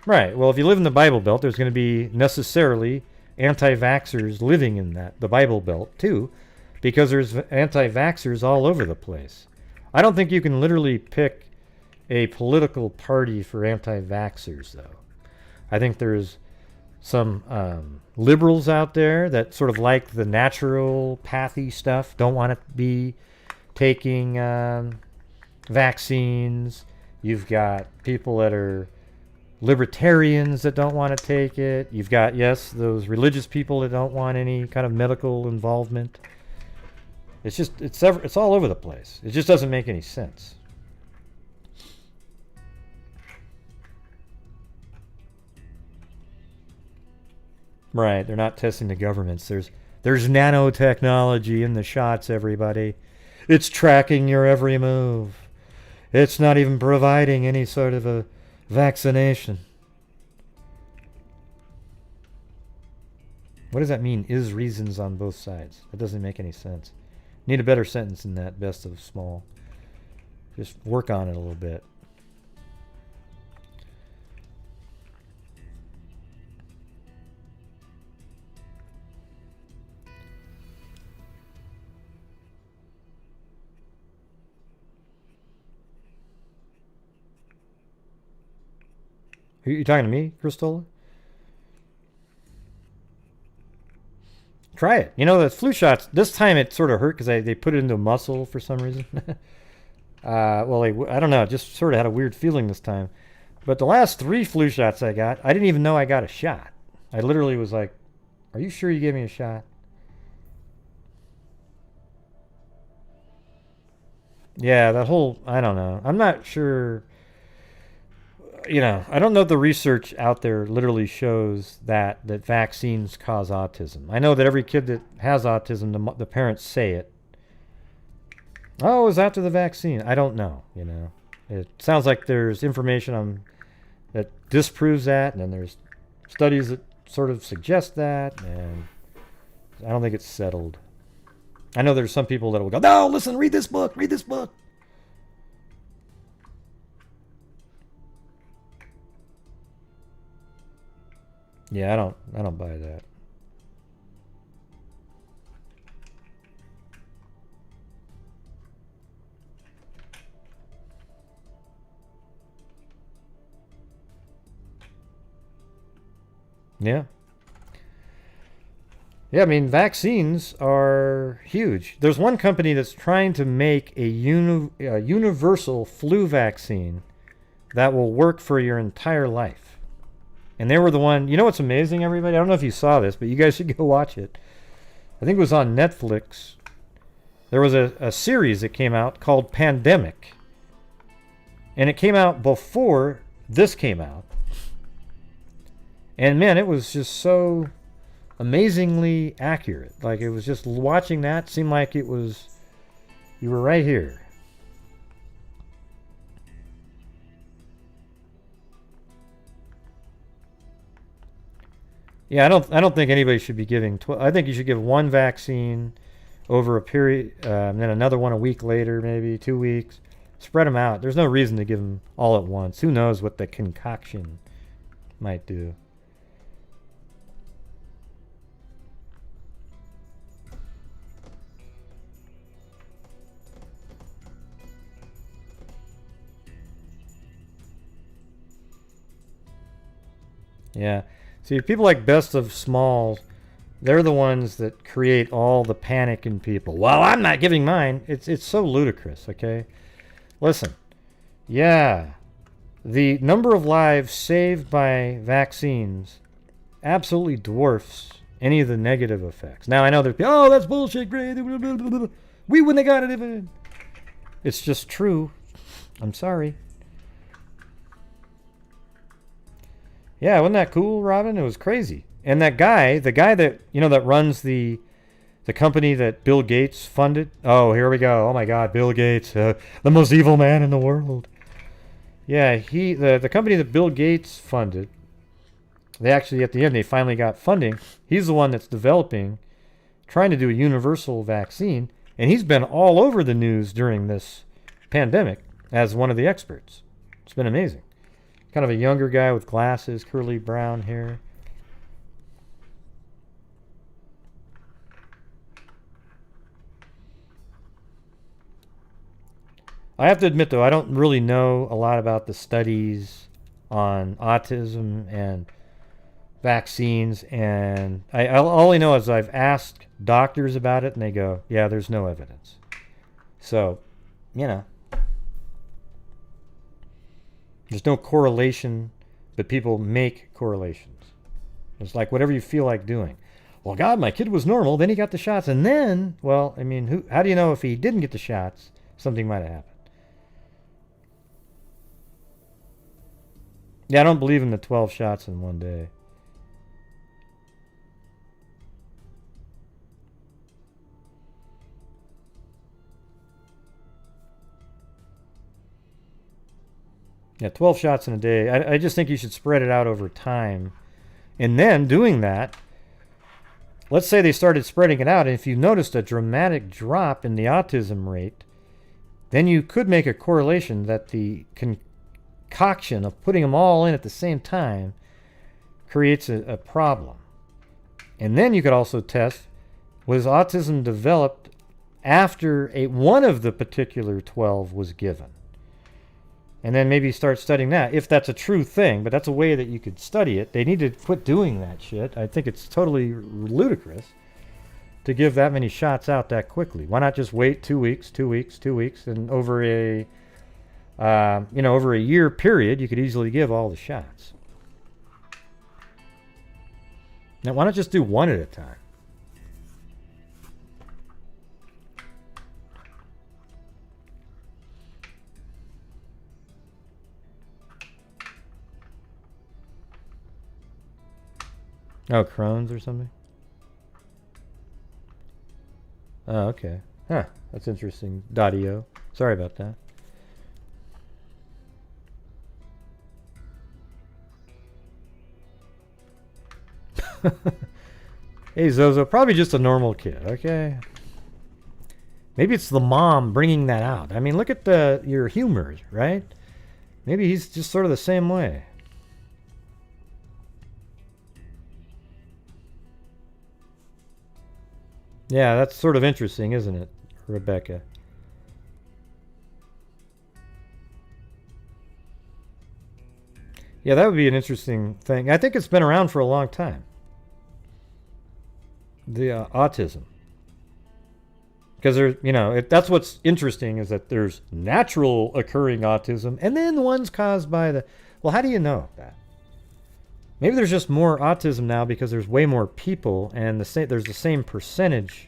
Right. Well, if you live in the Bible Belt, there's going to be necessarily anti-vaxxers living in the Bible Belt, too, because there's anti-vaxxers all over the place. I don't think you can literally pick a political party for anti-vaxxers, though. I think there's some liberals out there that sort of like the naturopathy stuff, don't want to be taking vaccines. You've got people that are libertarians that don't want to take it. You've got, yes, those religious people that don't want any kind of medical involvement. It's just, it's all over the place. It just doesn't make any sense. Right, they're not testing the governments. There's nanotechnology in the shots, everybody. It's tracking your every move. It's not even providing any sort of a vaccination. What does that mean? Is reasons on both sides? That doesn't make any sense. Need a better sentence than that, best of small. Just work on it a little bit. Are you talking to me, Christola? Try it. You know, the flu shots, this time it sort of hurt because they put it into muscle for some reason. Well, I don't know. It just sort of had a weird feeling this time. But the last 3 flu shots I got, I didn't even know I got a shot. I literally was like, are you sure you gave me a shot? Yeah, that whole, I don't know. I'm not sure... You know, I don't know if the research out there literally shows that vaccines cause autism. I know that every kid that has autism, the parents say it. Oh, it was after the vaccine. I don't know, you know. It sounds like there's information that disproves that, and then there's studies that sort of suggest that, and I don't think it's settled. I know there's some people that will go, no, listen, read this book. Yeah, I don't buy that. Yeah. Yeah, I mean, vaccines are huge. There's one company that's trying to make a universal flu vaccine that will work for your entire life. And they were the one... You know what's amazing, everybody? I don't know if you saw this, but you guys should go watch it. I think it was on Netflix. There was a series that came out called Pandemic. And it came out before this came out. And man, it was just so amazingly accurate. Like, it was just watching that seemed like it was... You were right here. Yeah, I don't think anybody should be giving... I think you should give one vaccine over a period, and then another one a week later, maybe 2 weeks. Spread them out. There's no reason to give them all at once. Who knows what the concoction might do. Yeah. See, people like Best of Smalls, they're the ones that create all the panic in people. Well, I'm not giving mine. It's so ludicrous, okay? Listen. Yeah. The number of lives saved by vaccines absolutely dwarfs any of the negative effects. Now, I know there's people, oh, that's bullshit, great. We wouldn't have got it if it... It's just true. I'm sorry. Yeah, wasn't that cool, Robin? It was crazy. And that guy, the guy that, you know, that runs the company that Bill Gates funded. Oh, here we go. Oh my God, Bill Gates, the most evil man in the world. Yeah, the company that Bill Gates funded, they actually, at the end, they finally got funding. He's the one that's developing, trying to do a universal vaccine, and he's been all over the news during this pandemic as one of the experts. It's been amazing. Kind of a younger guy with glasses, curly brown hair. I have to admit, though, I don't really know a lot about the studies on autism and vaccines, and I all I know is I've asked doctors about it, and they go, yeah, there's no evidence. So, you know, there's no correlation, but people make correlations. It's like whatever you feel like doing. Well, God, my kid was normal, then he got the shots, and then, well, I mean, how do you know if he didn't get the shots, something might have happened? Yeah, I don't believe in the 12 shots in one day. Yeah, 12 shots in a day. I just think you should spread it out over time. And then doing that, let's say they started spreading it out, and if you noticed a dramatic drop in the autism rate, then you could make a correlation that the concoction of putting them all in at the same time creates a problem. And then you could also test, was autism developed after one of the particular 12 was given? And then maybe start studying that, if that's a true thing. But that's a way that you could study it. They need to quit doing that shit. I think it's totally ludicrous to give that many shots out that quickly. Why not just wait 2 weeks, 2 weeks, 2 weeks, and over a over a year period, you could easily give all the shots. Now, why not just do one at a time? Oh, Crohn's or something? Oh, okay. Huh, that's interesting. .io. Sorry about that. Hey, Zozo, probably just a normal kid, okay? Maybe it's the mom bringing that out. I mean, look at your humor, right? Maybe he's just sort of the same way. Yeah, that's sort of interesting, isn't it, Rebecca? Yeah, that would be an interesting thing. I think it's been around for a long time. The autism. Because that's what's interesting, is that there's natural occurring autism and then the ones caused by the... Well, how do you know that? Maybe there's just more autism now because there's way more people and there's the same percentage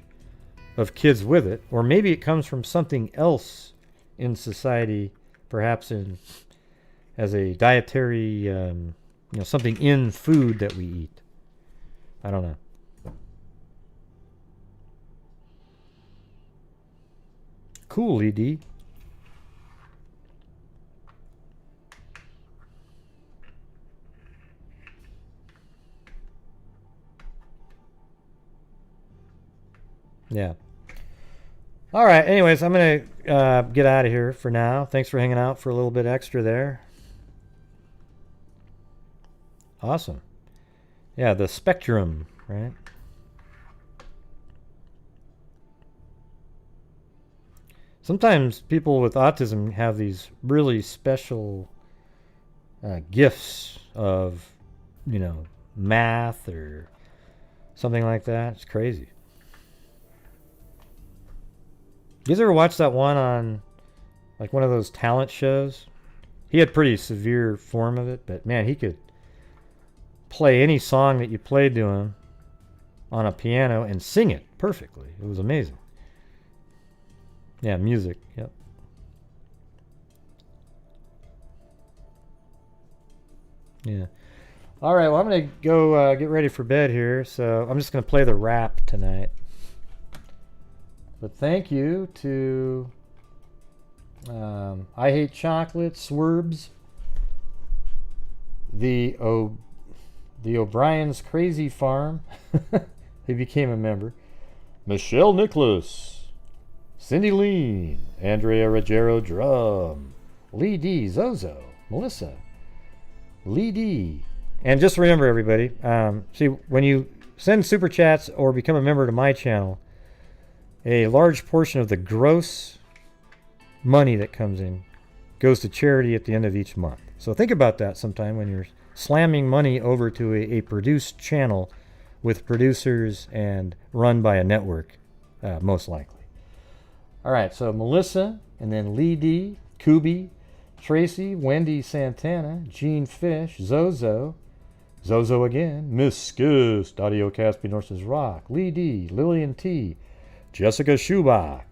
of kids with it. Or maybe it comes from something else in society, perhaps as a dietary, something in food that we eat. I don't know. Cool, ED. Yeah. All right. Anyways, I'm going to get out of here for now. Thanks for hanging out for a little bit extra there. Awesome. Yeah, the spectrum, right? Sometimes people with autism have these really special gifts of math or something like that. It's crazy. You guys ever watch that one on like one of those talent shows? He had pretty severe form of it, but man, he could play any song that you played to him on a piano and sing it perfectly. It was amazing. Yeah, music. Yep. Yeah. All right, well, I'm going to go get ready for bed here, so I'm just going to play the rap tonight. But thank you to I Hate Chocolate, Swerbs, the O'Brien's Crazy Farm. He became a member. Michelle Nicholas, Cindy Lean, Andrea Rogero Drum, Lee D, Zozo, Melissa, Lee D. And just remember, everybody, see, when you send super chats or become a member to my channel, a large portion of the gross money that comes in goes to charity at the end of each month. So think about that sometime when you're slamming money over to a produced channel with producers and run by a network, most likely. All right, so Melissa, and then Lee D, Kubi, Tracy, Wendy Santana, Gene Fish, Zozo again, Miss Skist, Audio Caspi Norse's Rock, Lee D, Lillian T, Jessica Schubach,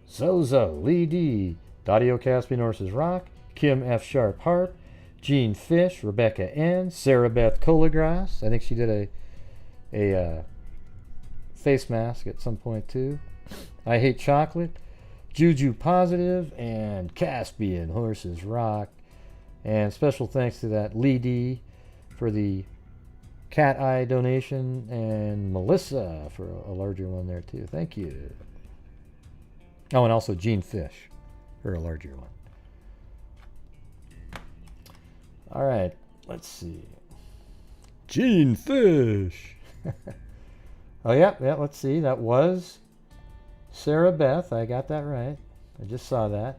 Zozo, Lee D, Audio Caspi Norse's Rock, Kim F. Sharp Hart, Gene Fish, Rebecca N, Sarah Beth Colagras. I think she did a face mask at some point too. I Hate Chocolate, Juju Positive, and Caspian Horses Rock. And special thanks to that Lee D for the cat eye donation, and Melissa for a larger one there too. Thank you. Oh, and also Gene Fish for a larger one. All right, let's see. Gene Fish. Oh, yeah, let's see. That was Sarah Beth. I got that right. I just saw that.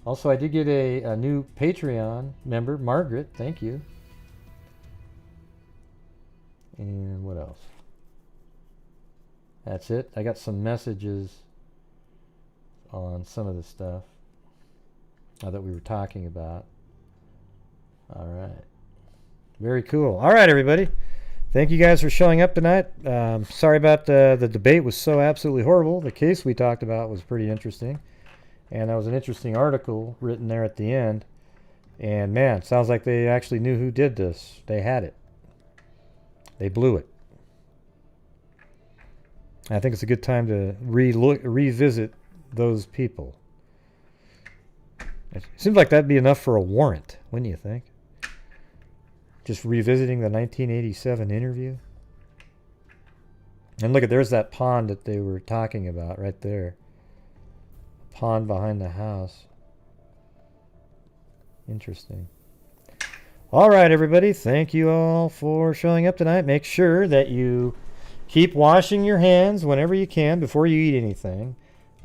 Also, I did get a new Patreon member, Margaret. Thank you. And what else? That's it. I got some messages on some of the stuff that we were talking about. All right. Very cool. All right, everybody. Thank you guys for showing up tonight. Sorry about the debate was so absolutely horrible. The case we talked about was pretty interesting. And that was an interesting article written there at the end. And man, sounds like they actually knew who did this. They had it. They blew it. I think it's a good time to revisit those people. It seems like that'd be enough for a warrant, wouldn't you think? Just revisiting the 1987 interview. And look, there's that pond that they were talking about right there. Pond behind the house. Interesting. All right, everybody. Thank you all for showing up tonight. Make sure that you keep washing your hands whenever you can before you eat anything.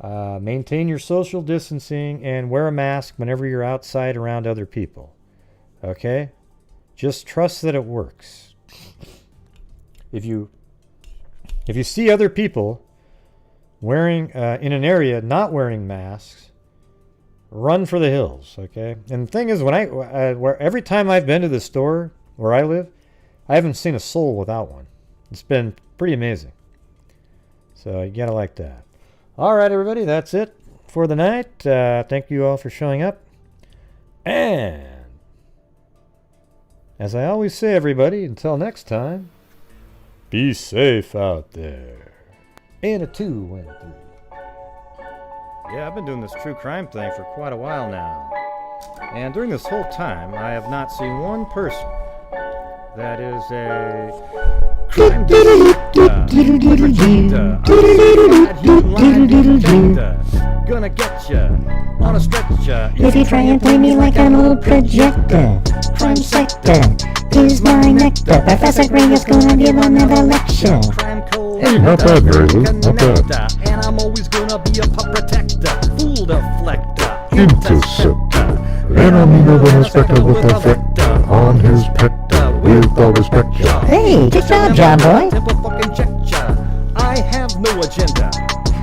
Maintain your social distancing and wear a mask whenever you're outside around other people. Okay? Just trust that it works. If you see other people wearing in an area not wearing masks, run for the hills, okay? And the thing is, when every time I've been to the store where I live, I haven't seen a soul without one. It's been pretty amazing. So you gotta like that. All right, everybody, that's it for the night. Thank you all for showing up. And as I always say, everybody, until next time, be safe out there. And a 2 and a 3. Yeah, I've been doing this true crime thing for quite a while now. And during this whole time, I have not seen one person that is a crime detector. Gonna get ya on a stretcher If you try and play me like an old projector. Crime sector is my nectar. Professor Green is gonna give another lecture. Hey, not bad, Mary Lou, not bad. And I'm always gonna be a pup protector, fool deflector, Interceptor, and I'm even inspector with a vector on his pector with with all respect, ya. Hey, good job, John boy. Temple fucking check ya. I have no agenda.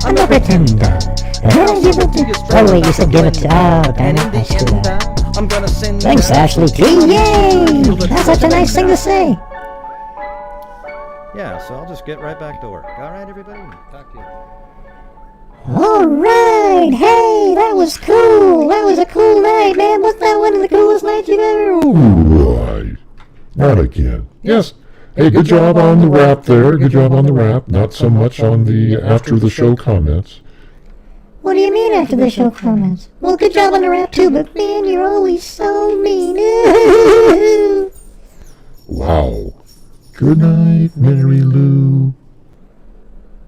I'm a pretender. And I give it to... Oh, wait, you said give it to... Oh, damn it, I screwed up. I'm gonna send Thanks, Ashley T. Yay! That's such a nice thing to say. Yeah, so I'll just get right back to work. All right, everybody? Talk to you. All right. Hey, that was cool. That was a cool night, man. Wasn't that one of the coolest nights you've ever... Right. Not again. Yes. Hey, good job on the rap there. Good job on the rap. Not so much on the after the show comments. What do you mean after the show comments? Well, good job on the rap too, but man, you're always so mean. Wow. Good night, Mary Lou.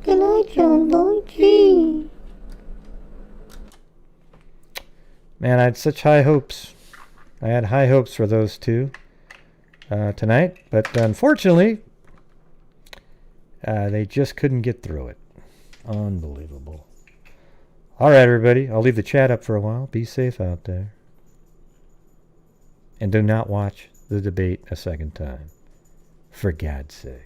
Good night, John boy. Gee. Man, I had such high hopes. I had high hopes for those two tonight, but unfortunately, they just couldn't get through it. Unbelievable. All right, everybody. I'll leave the chat up for a while. Be safe out there. And do not watch the debate a second time. For God's sake.